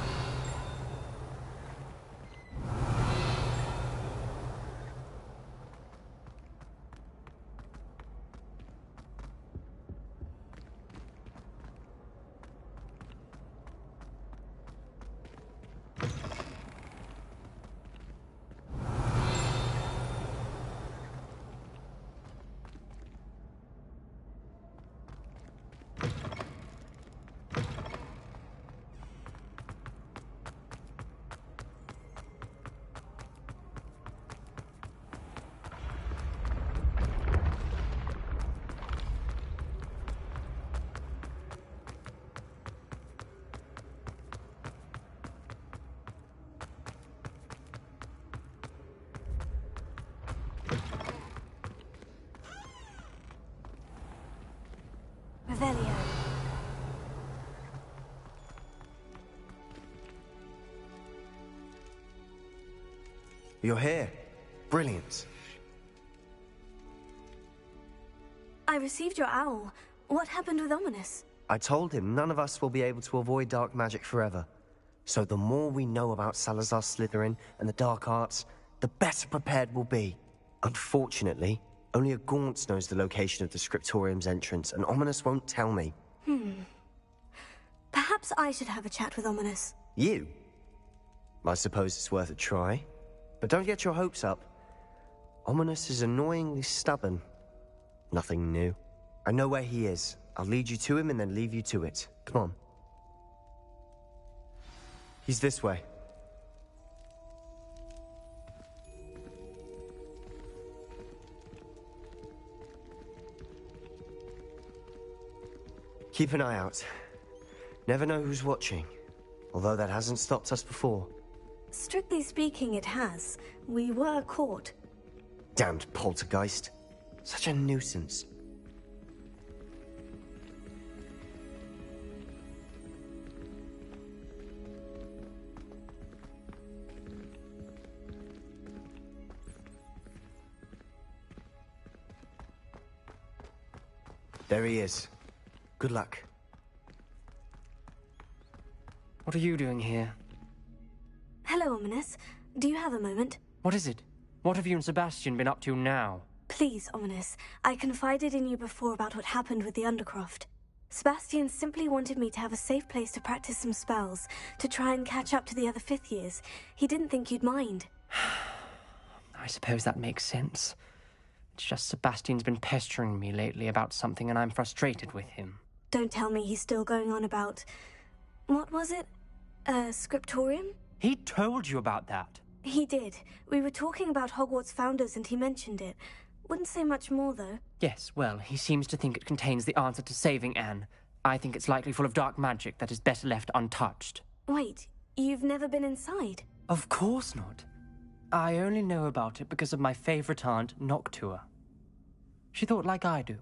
Revelio. You're here. Brilliant. I received your owl. What happened with Ominous? I told him none of us will be able to avoid dark magic forever. So the more we know about Salazar Slytherin and the dark arts, the better prepared we'll be. Unfortunately, only a Gaunt knows the location of the Scriptorium's entrance, and Ominous won't tell me. Perhaps I should have a chat with Ominous. You? I suppose it's worth a try. But don't get your hopes up. Ominous is annoyingly stubborn. Nothing new. I know where he is. I'll lead you to him and then leave you to it. Come on. He's this way. Keep an eye out. Never know who's watching. Although that hasn't stopped us before. Strictly speaking, it has. We were caught. Damned poltergeist. Such a nuisance. There he is. Good luck. What are you doing here? Hello, Ominous. Do you have a moment? What is it? What have you and Sebastian been up to now? Please, Ominous. I confided in you before about what happened with the Undercroft. Sebastian simply wanted me to have a safe place to practice some spells, to try and catch up to the other fifth years. He didn't think you'd mind. I suppose that makes sense. It's just Sebastian's been pestering me lately about something and I'm frustrated with him. Don't tell me he's still going on about... What was it? Scriptorium? He told you about that? He did. We were talking about Hogwarts founders and he mentioned it. Wouldn't say much more, though. Yes, well, he seems to think it contains the answer to saving Anne. I think it's likely full of dark magic that is better left untouched. Wait, you've never been inside? Of course not. I only know about it because of my favorite aunt, Noctua. She thought like I do.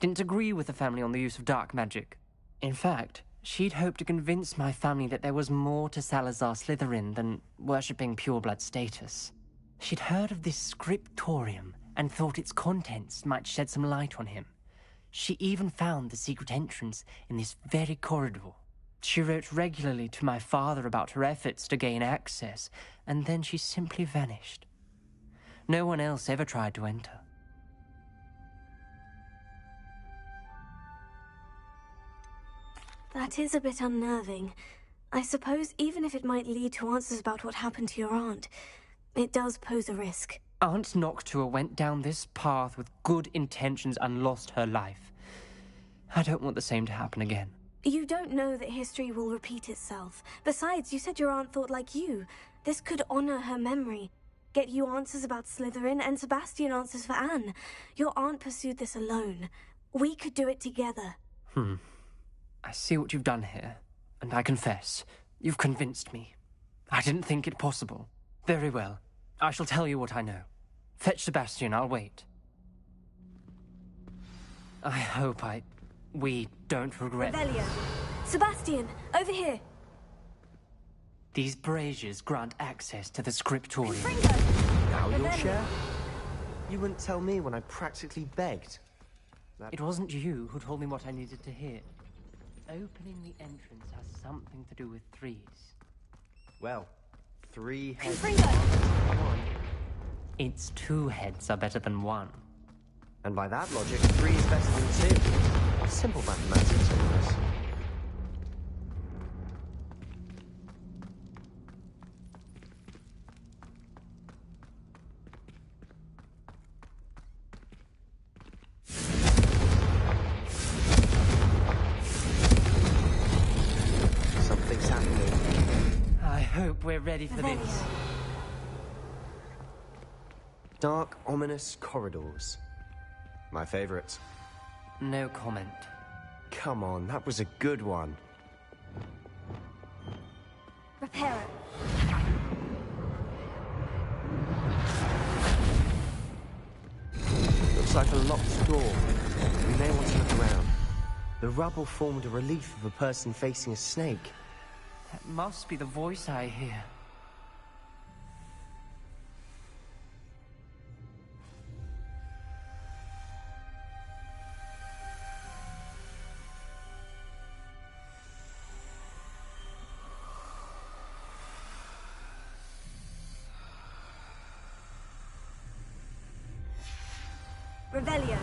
Didn't agree with the family on the use of dark magic. In fact, she'd hoped to convince my family that there was more to Salazar Slytherin than worshipping pureblood status. She'd heard of this scriptorium and thought its contents might shed some light on him. She even found the secret entrance in this very corridor. She wrote regularly to my father about her efforts to gain access, and then she simply vanished. No one else ever tried to enter. That is a bit unnerving. I suppose even if it might lead to answers about what happened to your aunt, it does pose a risk. Aunt Noctua went down this path with good intentions and lost her life. I don't want the same to happen again. You don't know that history will repeat itself. Besides, you said your aunt thought like you. This could honor her memory. Get you answers about Slytherin and Sebastian answers for Anne. Your aunt pursued this alone. We could do it together. I see what you've done here, and I confess, you've convinced me. I didn't think it possible. Very well. I shall tell you what I know. Fetch Sebastian, I'll wait. I hope we don't regret Revelio. this. Sebastian, over here. These braziers grant access to the scriptorium. Now you'll share? You wouldn't tell me when I practically begged. It wasn't you who told me what I needed to hear. opening the entrance has something to do with threes. Well, 3 heads. Its 2 heads are better than 1. And by that logic, 3 is better than 2. Simple mathematics, Ominous. Something's happening. I hope we're ready for this. Dark, ominous corridors. My favorite. No comment. Come on, that was a good one. Repair it. Looks like a locked door. We may want to look around. The rubble formed a relief of a person facing a snake. That must be the voice I hear. Revelio.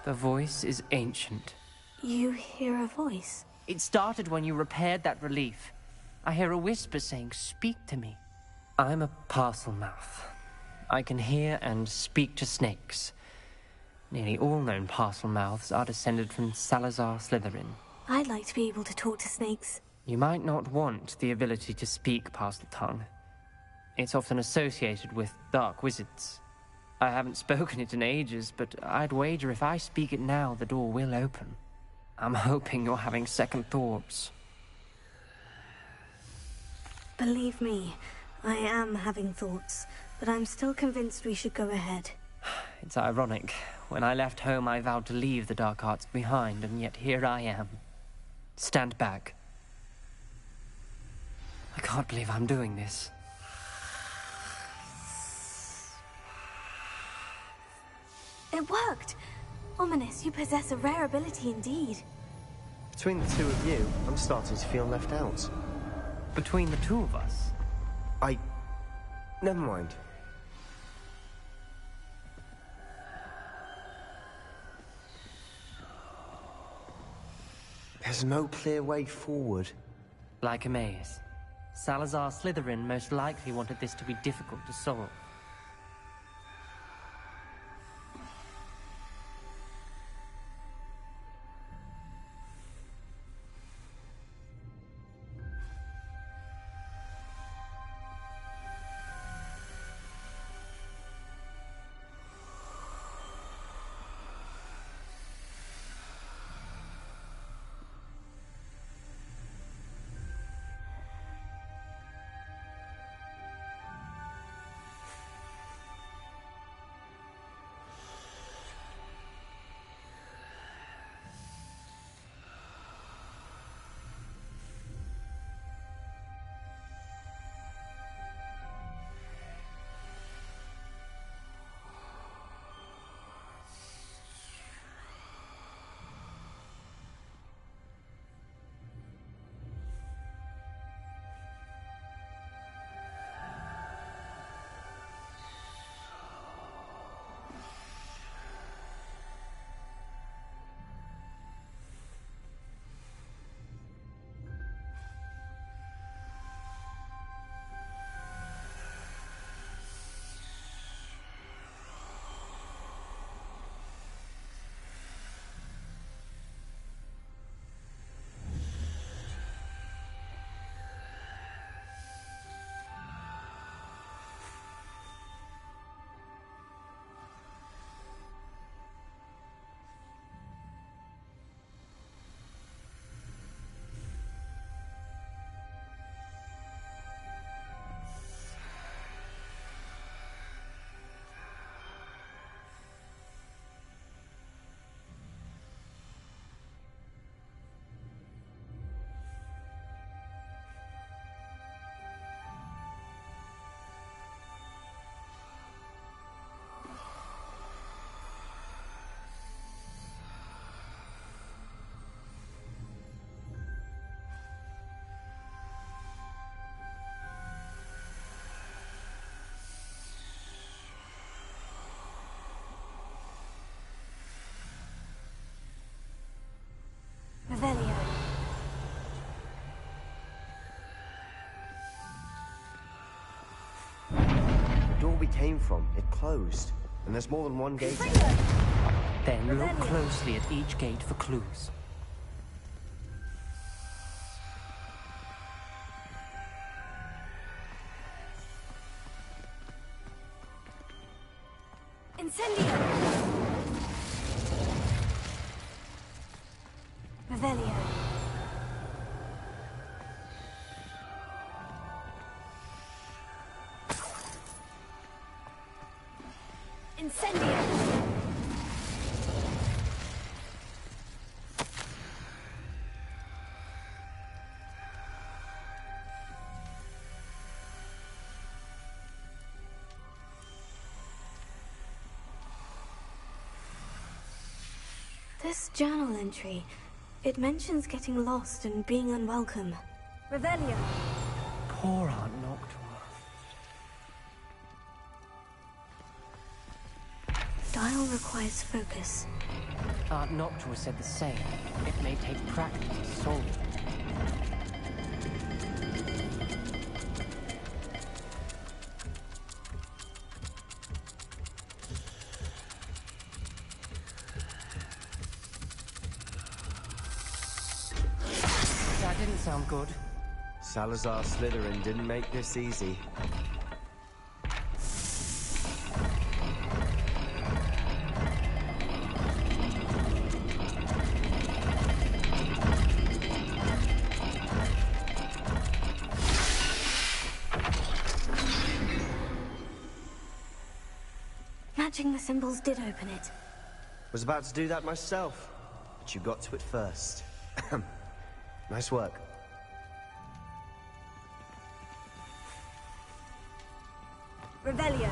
The voice is ancient. You hear a voice? It started when you repaired that relief. I hear a whisper saying, "Speak to me." I'm a Parselmouth. I can hear and speak to snakes. Nearly all known Parselmouths are descended from Salazar Slytherin. I'd like to be able to talk to snakes. You might not want the ability to speak Parseltongue. It's often associated with dark wizards. I haven't spoken it in ages, but I'd wager if I speak it now, the door will open. I'm hoping you're having second thoughts. Believe me, I am having thoughts, but I'm still convinced we should go ahead. It's ironic. When I left home, I vowed to leave the dark arts behind, and yet here I am. Stand back. I can't believe I'm doing this. It worked! Ominous, you possess a rare ability indeed. Between the 2 of you, I'm starting to feel left out. Between the 2 of us? Never mind. There's no clear way forward. Like a maze. Salazar Slytherin most likely wanted this to be difficult to solve. where we came from. It closed. And there's more than one gate. Then look closely at each gate for clues. Incendio! Revelio. Incendio! This journal entry, it mentions getting lost and being unwelcome. Revelio. Poor Aunt Noctua. Dial requires focus. Aunt Noctua said the same. It may take practice to solve it. That didn't sound good. Salazar Slytherin didn't make this easy. Matching the symbols did open it. Was about to do that myself, but you got to it first. Nice work. Revelio.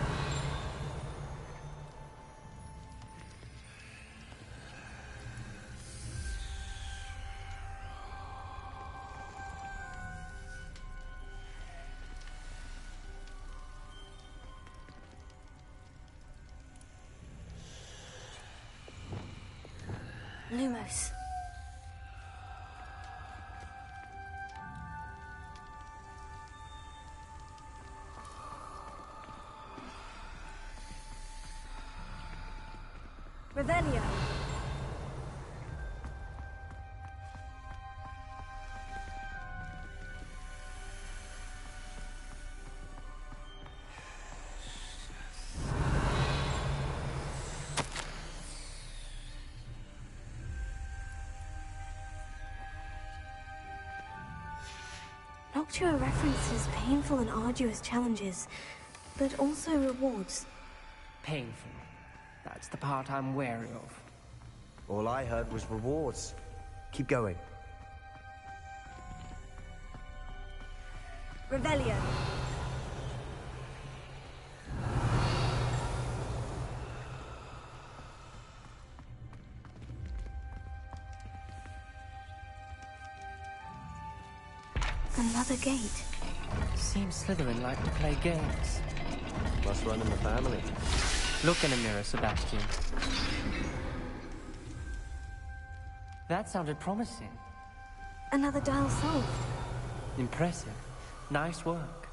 Lumos. Revelio. Noctua references painful and arduous challenges, but also rewards. Painful. That's the part I'm wary of. All I heard was rewards. Keep going. Revelio. Another gate. Seems Slytherin like to play games. Must run in the family. Look in a mirror, Sebastian. That sounded promising. Another dial solved. Impressive. Nice work.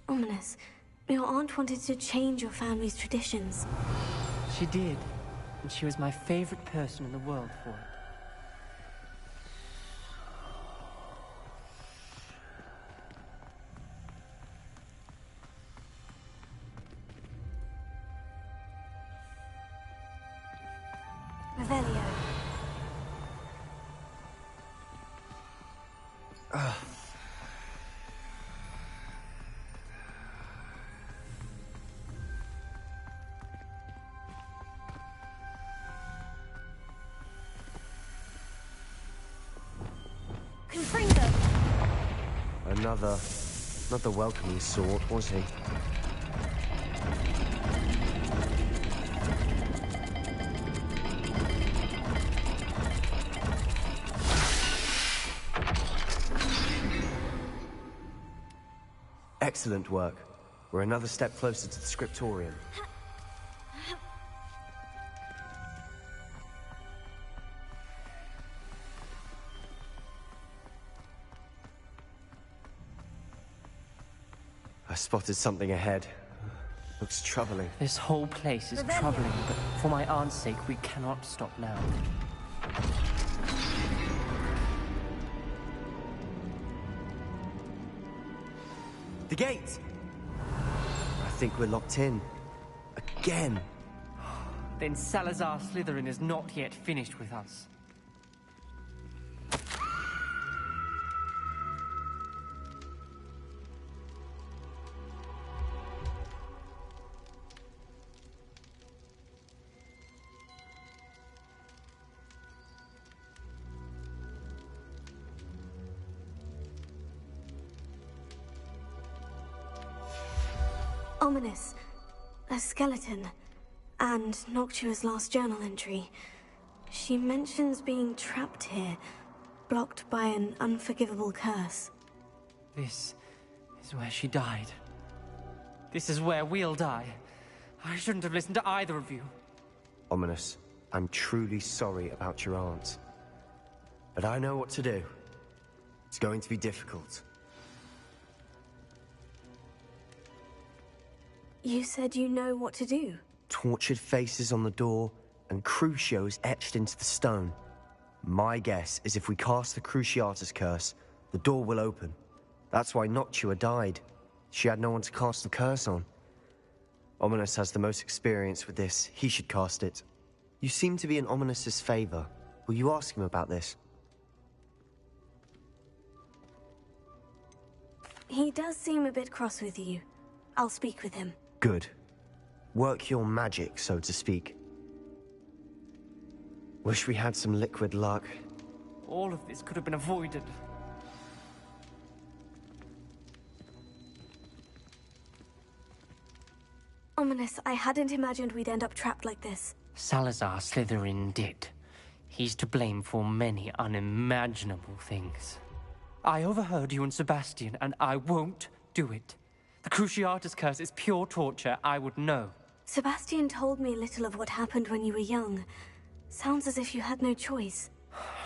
Ominous. Your aunt wanted to change your family's traditions. She did. And she was my favorite person in the world for it. Revelio. Confringo. Not the welcoming sort, was he? Excellent work. We're another step closer to the scriptorium. I spotted something ahead. Looks troubling. This whole place is troubling, but for my aunt's sake, we cannot stop now. The gate! I think we're locked in. Again. Then Salazar Slytherin is not yet finished with us. Ominous. A skeleton. And Noctua's last journal entry. She mentions being trapped here, blocked by an unforgivable curse. This is where she died. This is where we'll die. I shouldn't have listened to either of you. Ominous, I'm truly sorry about your aunt. But I know what to do. It's going to be difficult. You said you know what to do. Tortured faces on the door, and Crucios etched into the stone. My guess is if we cast the Cruciatus curse, the door will open. That's why Noctua died. She had no one to cast the curse on. Ominous has the most experience with this. He should cast it. You seem to be in Ominous's favor. Will you ask him about this? He does seem a bit cross with you. I'll speak with him. Good. Work your magic, so to speak. Wish we had some liquid luck. All of this could have been avoided. Ominous, I hadn't imagined we'd end up trapped like this. Salazar Slytherin did. He's to blame for many unimaginable things. I overheard you and Sebastian, and I won't do it. The Cruciatus curse is pure torture. I would know. Sebastian told me a little of what happened when you were young. Sounds as if you had no choice.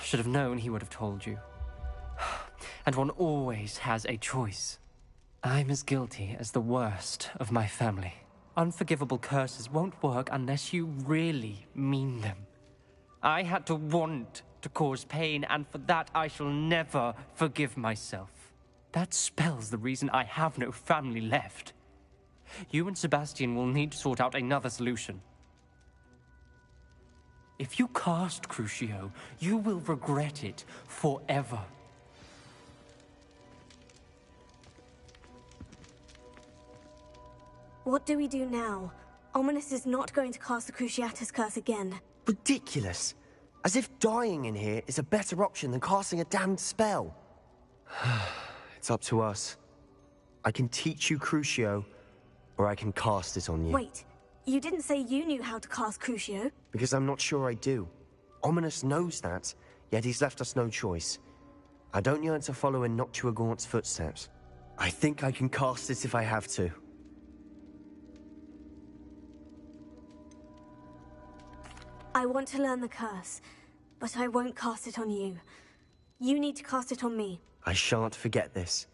Should have known he would have told you. And one always has a choice. I'm as guilty as the worst of my family. Unforgivable curses won't work unless you really mean them. I had to want to cause pain, and for that I shall never forgive myself. That spells the reason I have no family left. You and Sebastian will need to sort out another solution. If you cast Crucio, you will regret it forever. What do we do now? Ominous is not going to cast the Cruciatus curse again. Ridiculous! As if dying in here is a better option than casting a damned spell. It's up to us. I can teach you Crucio, or I can cast it on you. Wait, you didn't say you knew how to cast Crucio? Because I'm not sure I do. Ominous knows that, yet he's left us no choice. I don't yearn to follow in Noctua Gaunt's footsteps. I think I can cast it if I have to. I want to learn the curse, but I won't cast it on you. You need to cast it on me. I shan't forget this.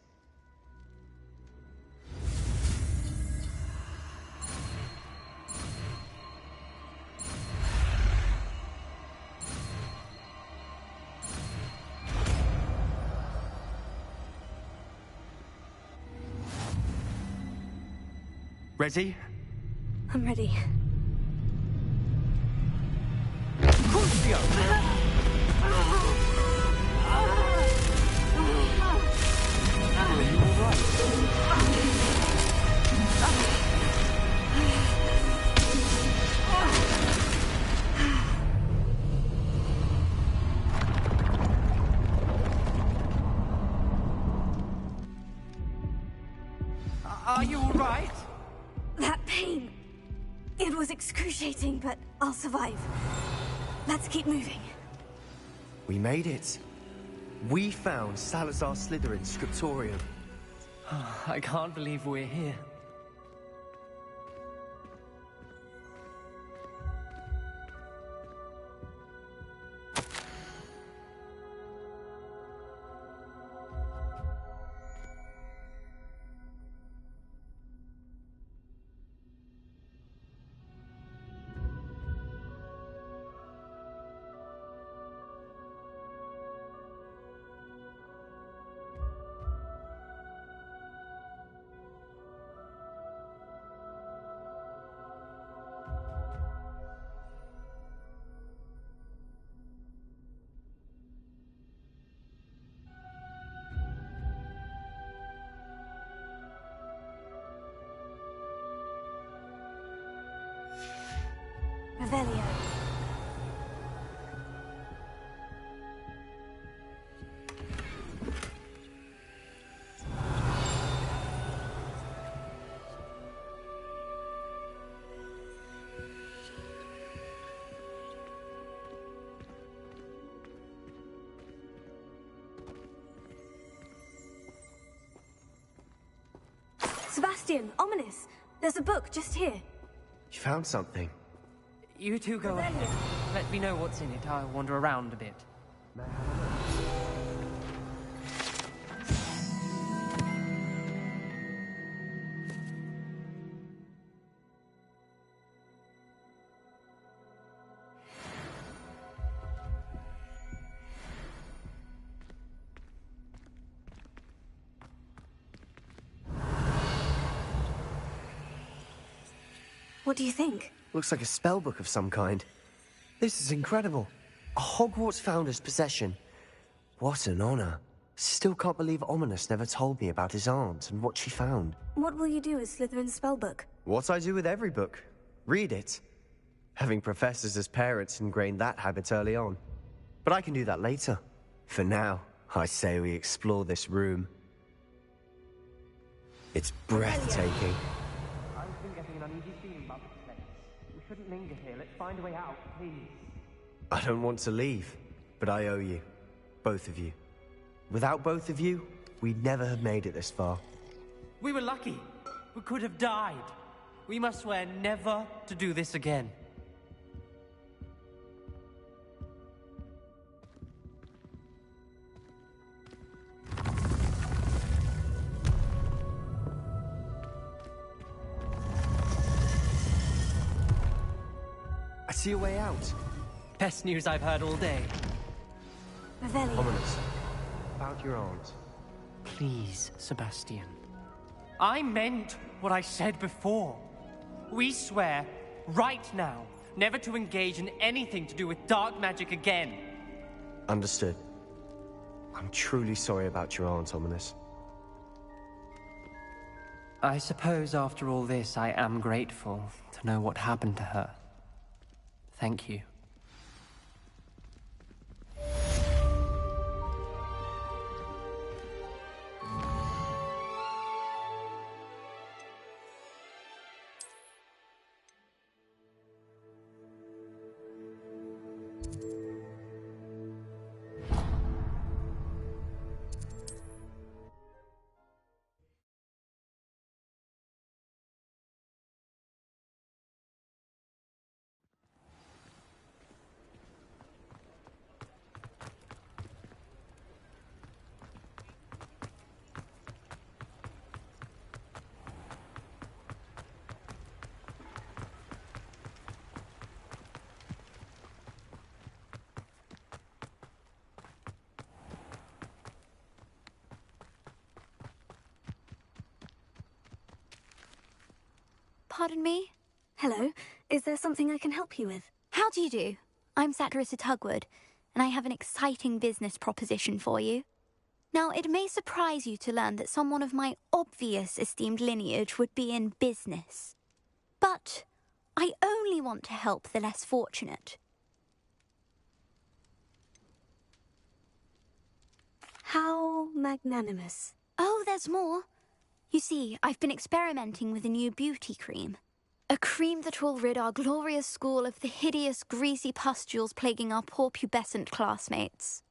Ready? I'm ready. Are you all right? That pain. It was excruciating, but I'll survive. Let's keep moving. We made it. We found Salazar Slytherin's scriptorium. I can't believe we're here. Revelio. Sebastian, Ominous. There's a book just here. You found something. You two go ahead. Let me know what's in it. I'll wander around a bit. What do you think? Looks like a spellbook of some kind. This is incredible. A Hogwarts founder's possession. What an honor. Still can't believe Ominous never told me about his aunt and what she found. What will you do with Slytherin's spellbook? What I do with every book. Read it. Having professors as parents ingrained that habit early on. But I can do that later. For now, I say we explore this room. It's breathtaking. I've been getting an uneasy feeling about this place. We shouldn't linger here. Let's find a way out, please. I don't want to leave, but I owe you. Both of you. Without both of you, we'd never have made it this far. We were lucky. We could have died. We must swear never to do this again. I see a way out. Best news I've heard all day. Revelio. Ominous. About your aunt. Please, Sebastian. I meant what I said before. We swear, right now, never to engage in anything to do with dark magic again. Understood. I'm truly sorry about your aunt, Ominous. I suppose after all this, I am grateful to know what happened to her. Thank you. Pardon me? Hello. Is there something I can help you with? How do you do? I'm Satirissa Tugwood, and I have an exciting business proposition for you. Now, it may surprise you to learn that someone of my obvious esteemed lineage would be in business. But I only want to help the less fortunate. How magnanimous. Oh, there's more. You see, I've been experimenting with a new beauty cream. A cream that will rid our glorious school of the hideous, greasy pustules plaguing our poor pubescent classmates.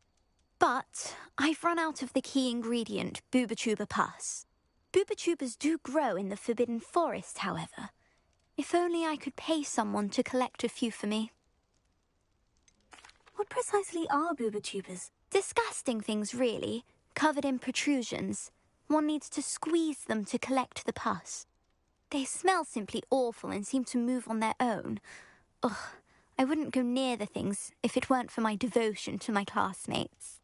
But I've run out of the key ingredient, Booba Tuba Pus. Booba-tubers do grow in the Forbidden Forest, however. If only I could pay someone to collect a few for me. What precisely are Booba-tubers? Disgusting things, really, covered in protrusions. One needs to squeeze them to collect the pus. They smell simply awful and seem to move on their own. Ugh, I wouldn't go near the things if it weren't for my devotion to my classmates.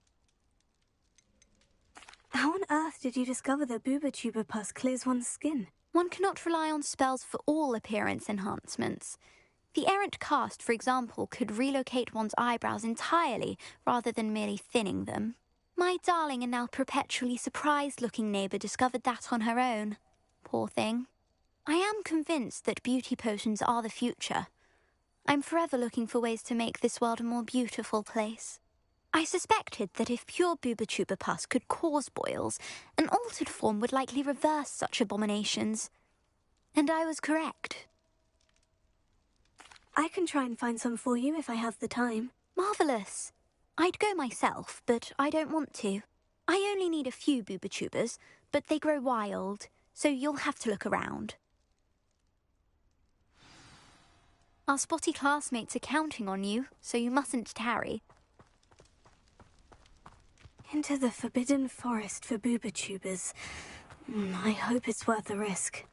How on earth did you discover that Booba-tuber pus clears one's skin? One cannot rely on spells for all appearance enhancements. The errant cast, for example, could relocate one's eyebrows entirely rather than merely thinning them. My darling and now perpetually surprised-looking neighbour discovered that on her own. Poor thing. I am convinced that beauty potions are the future. I'm forever looking for ways to make this world a more beautiful place. I suspected that if pure Booba-tuber pus could cause boils, an altered form would likely reverse such abominations. And I was correct. I can try and find some for you if I have the time. Marvellous. I'd go myself, but I don't want to. I only need a few Booba-tubers, but they grow wild, so you'll have to look around. Our spotty classmates are counting on you, so you mustn't tarry. Into the Forbidden Forest for Booba-tubers. I hope it's worth the risk.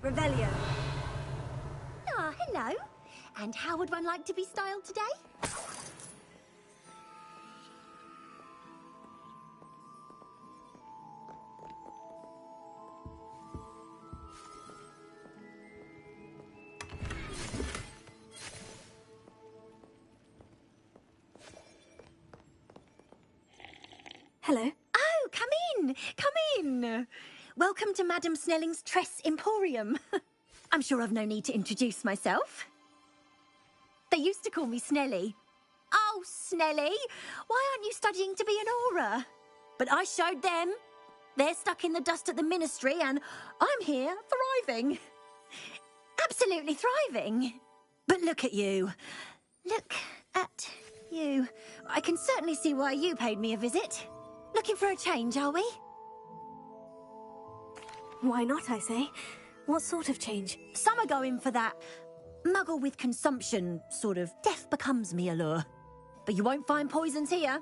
Revelio. Ah, hello. And how would one like to be styled today? Hello. Oh, come in. Come in. Welcome to Madame Snelling's Tress Emporium. I'm sure I've no need to introduce myself. They used to call me Snelly. Oh, Snelly, why aren't you studying to be an aura? But I showed them. They're stuck in the dust at the ministry and I'm here thriving. Absolutely thriving. But look at you. Look at you. I can certainly see why you paid me a visit. Looking for a change, are we? Why not, I say? What sort of change? Some are going for that muggle with consumption, sort of death becomes me allure. But you won't find poisons here.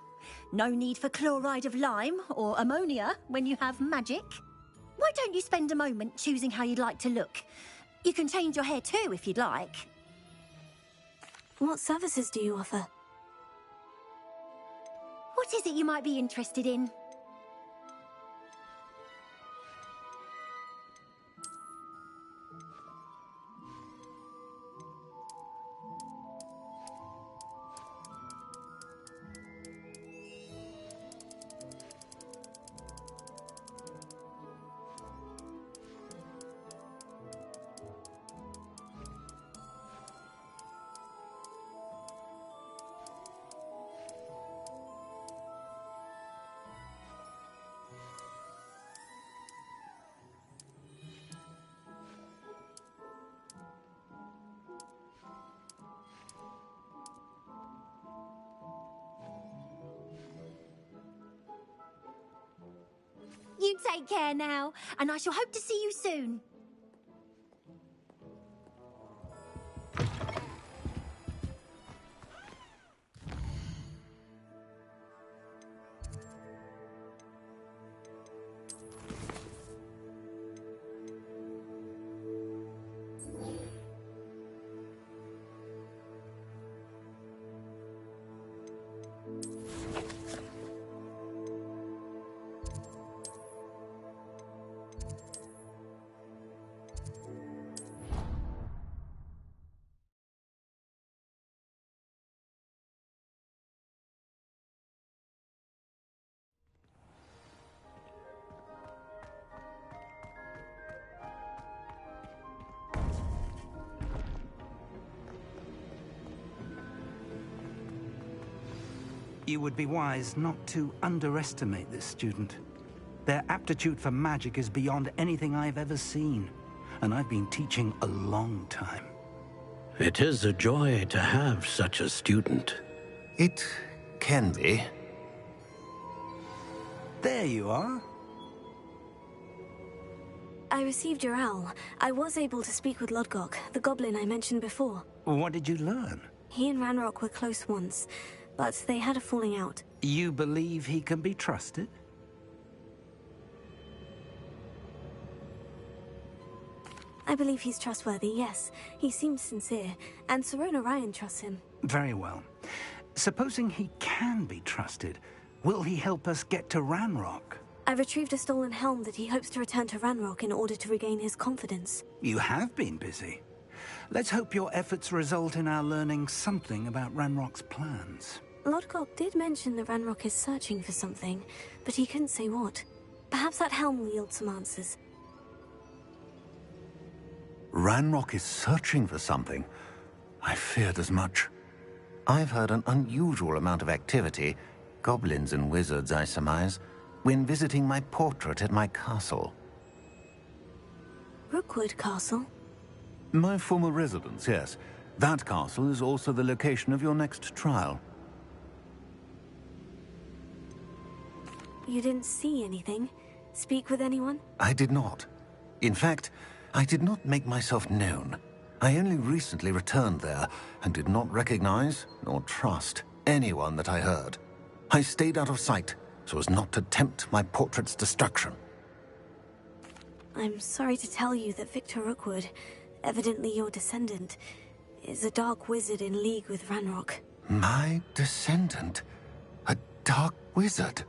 No need for chloride of lime or ammonia when you have magic. Why don't you spend a moment choosing how you'd like to look? You can change your hair too if you'd like. What services do you offer? What is it you might be interested in? You take care now, and I shall hope to see you soon. You would be wise not to underestimate this student. Their aptitude for magic is beyond anything I've ever seen, and I've been teaching a long time. It is a joy to have such a student. It can be. There you are. I received your owl. I was able to speak with Lodgok, the goblin I mentioned before. What did you learn? He and Ranrock were close once, but they had a falling out. You believe he can be trusted? I believe he's trustworthy, yes. He seems sincere, and Sirona Ryan trusts him. Very well. Supposing he can be trusted, will he help us get to Ranrock? I retrieved a stolen helm that he hopes to return to Ranrock in order to regain his confidence. You have been busy. Let's hope your efforts result in our learning something about Ranrock's plans. Lodgok did mention that Ranrock is searching for something, but he couldn't say what. Perhaps that helm will yield some answers. Ranrock is searching for something. I feared as much. I've heard an unusual amount of activity, goblins and wizards, I surmise, when visiting my portrait at my castle. Rookwood Castle? My former residence, yes. That castle is also the location of your next trial. You didn't see anything? Speak with anyone? I did not. In fact, I did not make myself known. I only recently returned there and did not recognize nor trust anyone that I heard. I stayed out of sight so as not to tempt my portrait's destruction. I'm sorry to tell you that Victor Rookwood, evidently your descendant, is a dark wizard in league with Ranrock. My descendant? A dark wizard?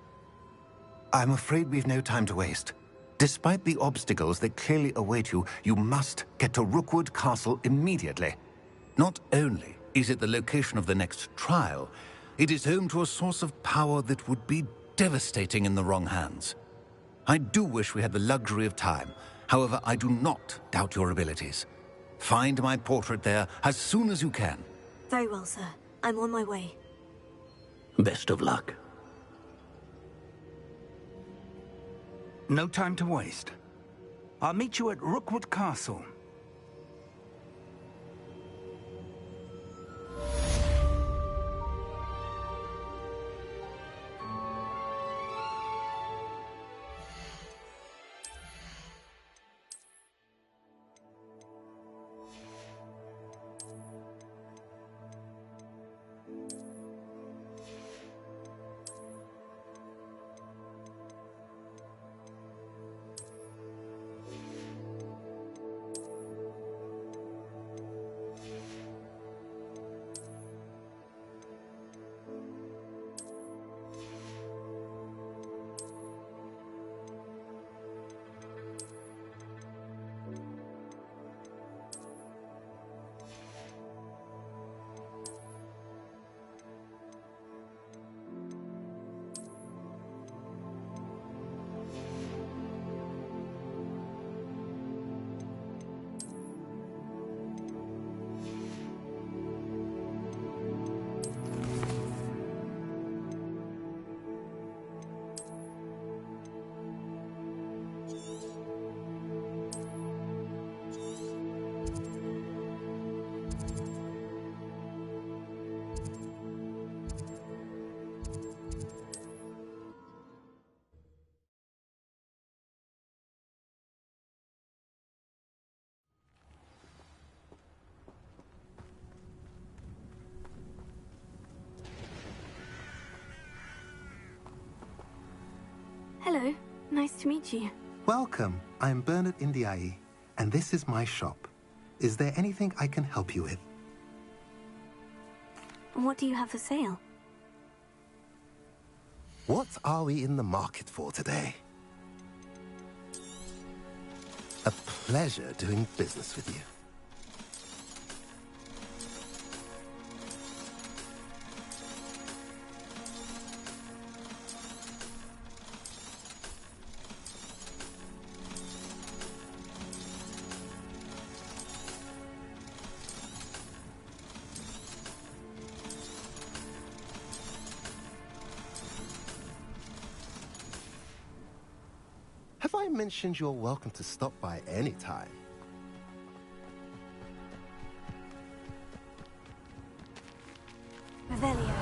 I'm afraid we've no time to waste. Despite the obstacles that clearly await you, you must get to Rookwood Castle immediately. Not only is it the location of the next trial, it is home to a source of power that would be devastating in the wrong hands. I do wish we had the luxury of time. However, I do not doubt your abilities. Find my portrait there as soon as you can. Very well, sir. I'm on my way. Best of luck. No time to waste. I'll meet you at Rookwood Castle. Hello. Nice to meet you. Welcome. I'm Bernard Indiai, and this is my shop. Is there anything I can help you with? What do you have for sale? What are we in the market for today? A pleasure doing business with you. Have I mentioned you're welcome to stop by any time? Revelio.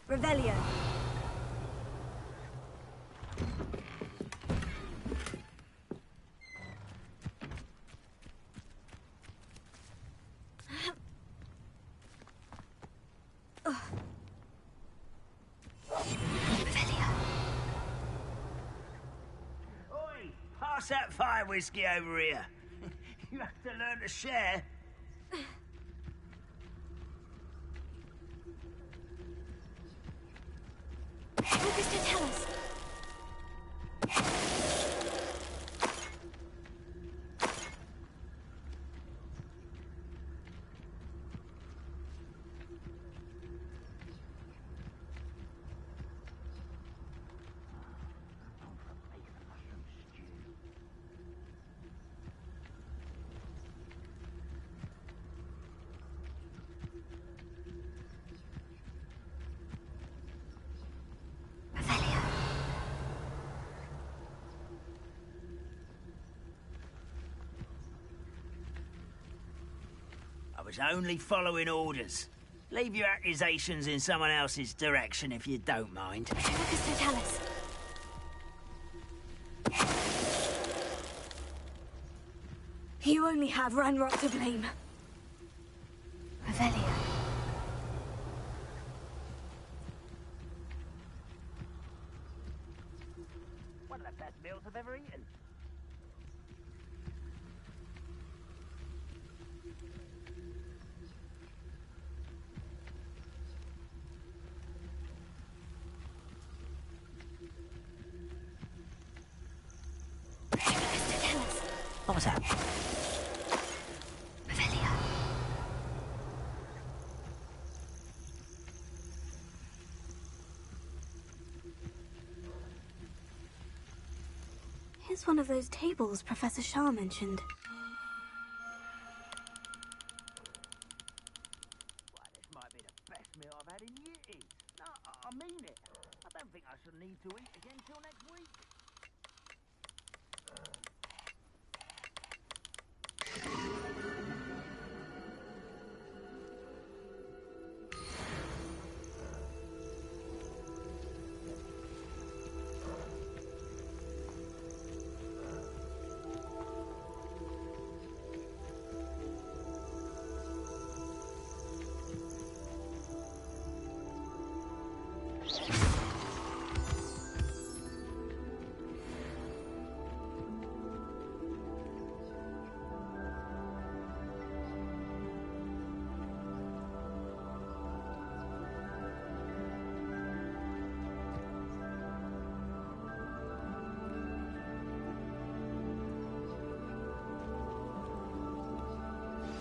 Revelio. Oi! Pass that fire whiskey over here. You have to learn to share. Augusta, tell us. I was only following orders. Leave your accusations in someone else's direction if you don't mind. Augusta, tell us. You only have Ranrock to blame. Revelio. One of the best meals I've ever eaten. What was that? Revelio. Here's one of those tables Professor Shah mentioned. Why, this might be the best meal I've had in years. No, I mean it. I don't think I shall need to eat again till next week.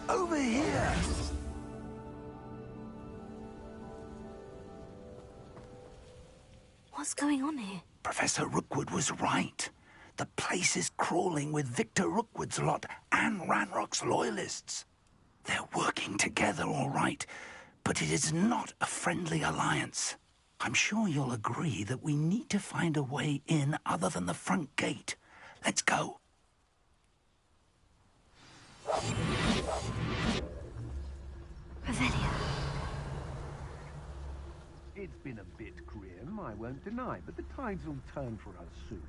Over here! What's going on here? Professor Rookwood was right. The place is crawling with Victor Rookwood's lot and Ranrock's loyalists. They're working together, all right, but it is not a friendly alliance. I'm sure you'll agree that we need to find a way in other than the front gate. Let's go. Revelio. It's been a bit grim, I won't deny, but the tides will turn for us soon.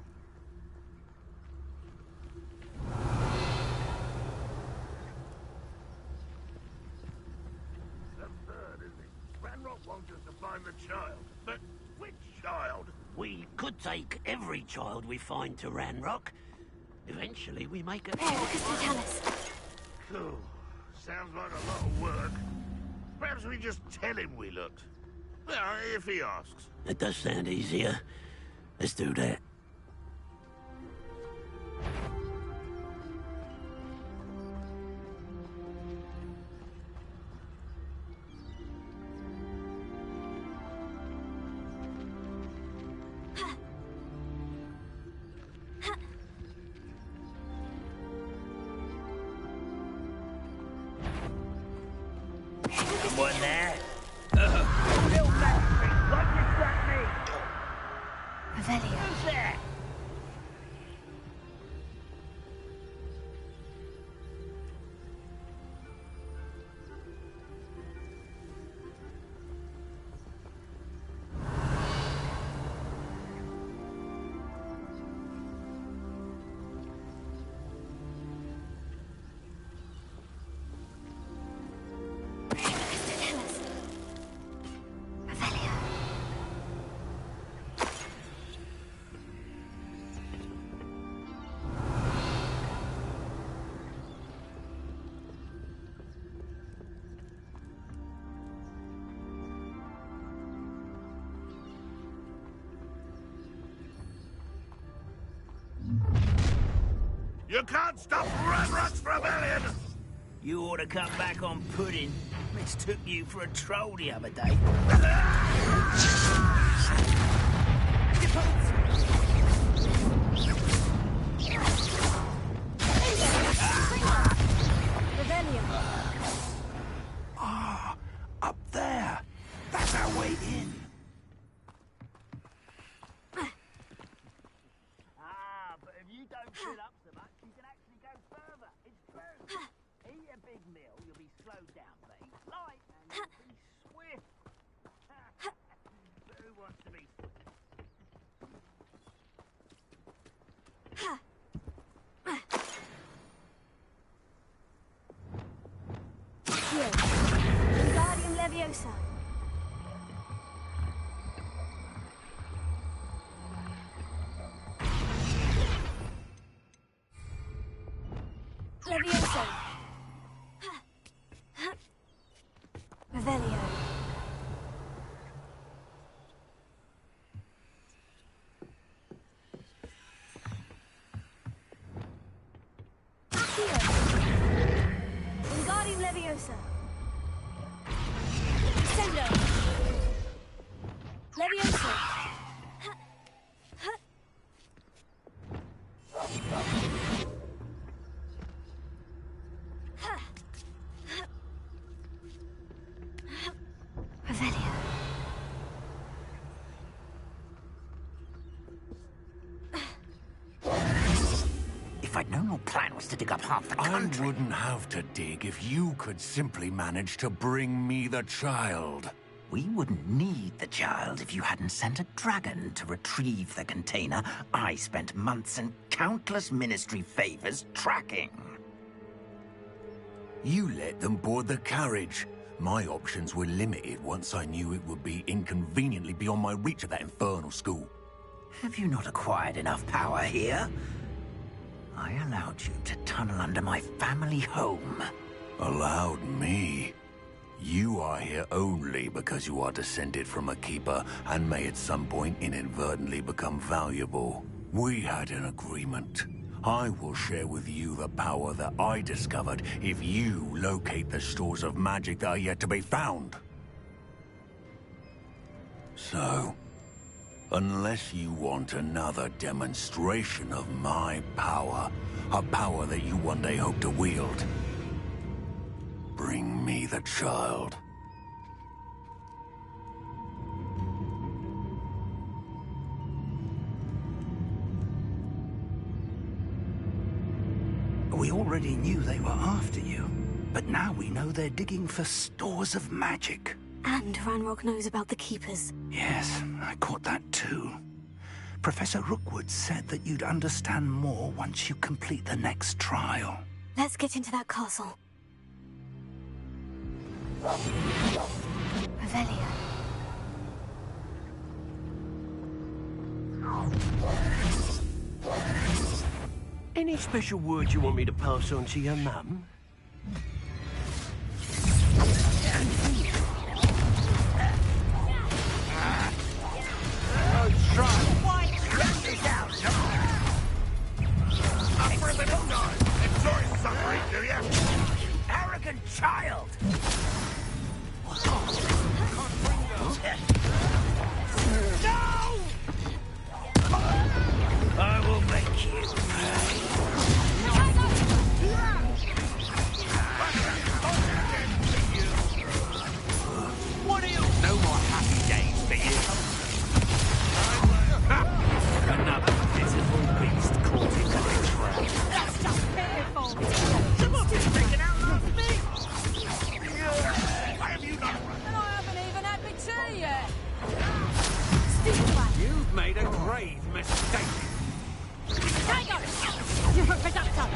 Absurd, isn't it? Ranrock wants us to find the child. But which child? We could take every child we find to Ranrock, Eventually we make a... There, look at the chalice. Cool. Sounds like a lot of work. Perhaps we just tell him we looked. Well, if he asks. That does sound easier. Let's do that. Someone there? Bill Baxter, won't you grab me? Revelio. Who's there? You can't stop Ranrock's rebellion! You ought to come back on pudding. Mistook you for a troll the other day. Ah, up there. That's our way in. But if you don't fill up so much, you can actually go further. It's true. Eat a big meal, you'll be slowed down, but eat light and you'll be swift. But who wants to be Here. Wingardium Leviosa. Leviosa. Revelio. Here. Wingardium Leviosa. Sendo. Leviosa. Revelio. If I'd known your plan was to dig up half the country... I wouldn't have to dig if you could simply manage to bring me the child. We wouldn't need the child if you hadn't sent a dragon to retrieve the container I spent months and countless ministry favors tracking. You let them board the carriage. My options were limited once I knew it would be inconveniently beyond my reach at that infernal school. Have you not acquired enough power here? I allowed you to tunnel under my family home. Allowed me? You are here only because you are descended from a keeper and may at some point inadvertently become valuable. We had an agreement. I will share with you the power that I discovered if you locate the stores of magic that are yet to be found. So, unless you want another demonstration of my power, a power that you one day hope to wield, bring me the child. We already knew they were after you, but now we know they're digging for stores of magic. And Ranrock knows about the Keepers. Yes, I caught that too. Professor Rookwood said that you'd understand more once you complete the next trial. Let's get into that castle. Revelio. Any special words you want me to pass on to your mum? Enjoy suffering, do you? Arrogant child! No! I will make you What are you? No more happy days for you. Another pitiful beast caught in the trap. That's just pitiful. Somebody's taken out of me! Why have you not run? And I haven't even had my tea yet. You've made a grave mistake. Hang on! You're a presumption!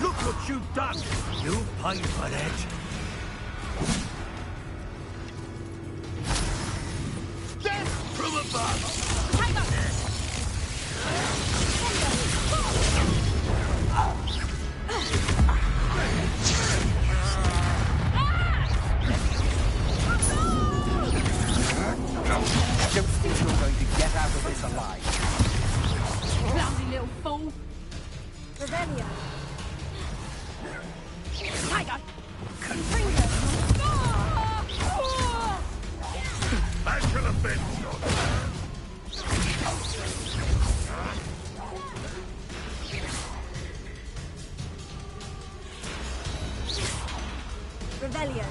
Look what you've done! You pay for that! Death from above! Hang on! I don't think you're going to get out of this alive. Clumsy little fool! Revelio. Hang on! That should have been your Revelio.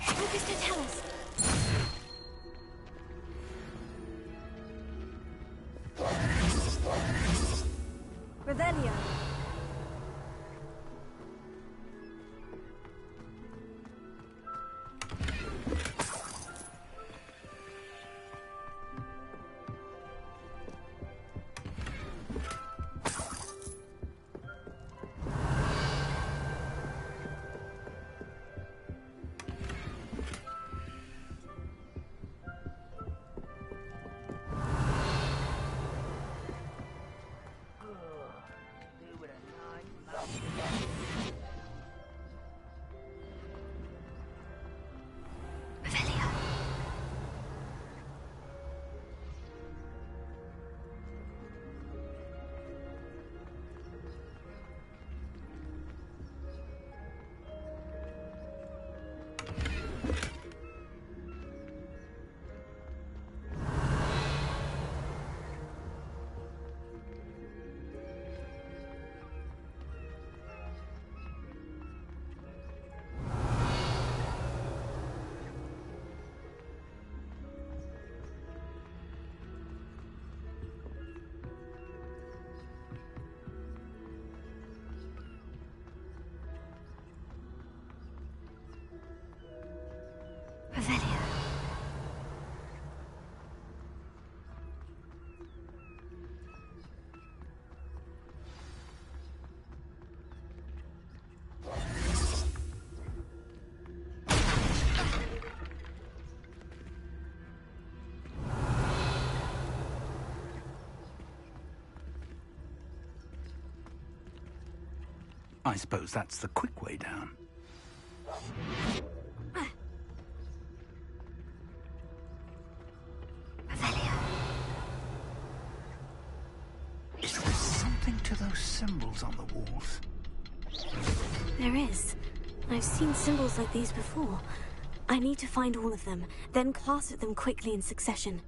Augusta, tell us. Revelio. Revelio. I suppose that's the quick way down. Is there something to those symbols on the walls? There is. I've seen symbols like these before. I need to find all of them, then cast at them quickly in succession.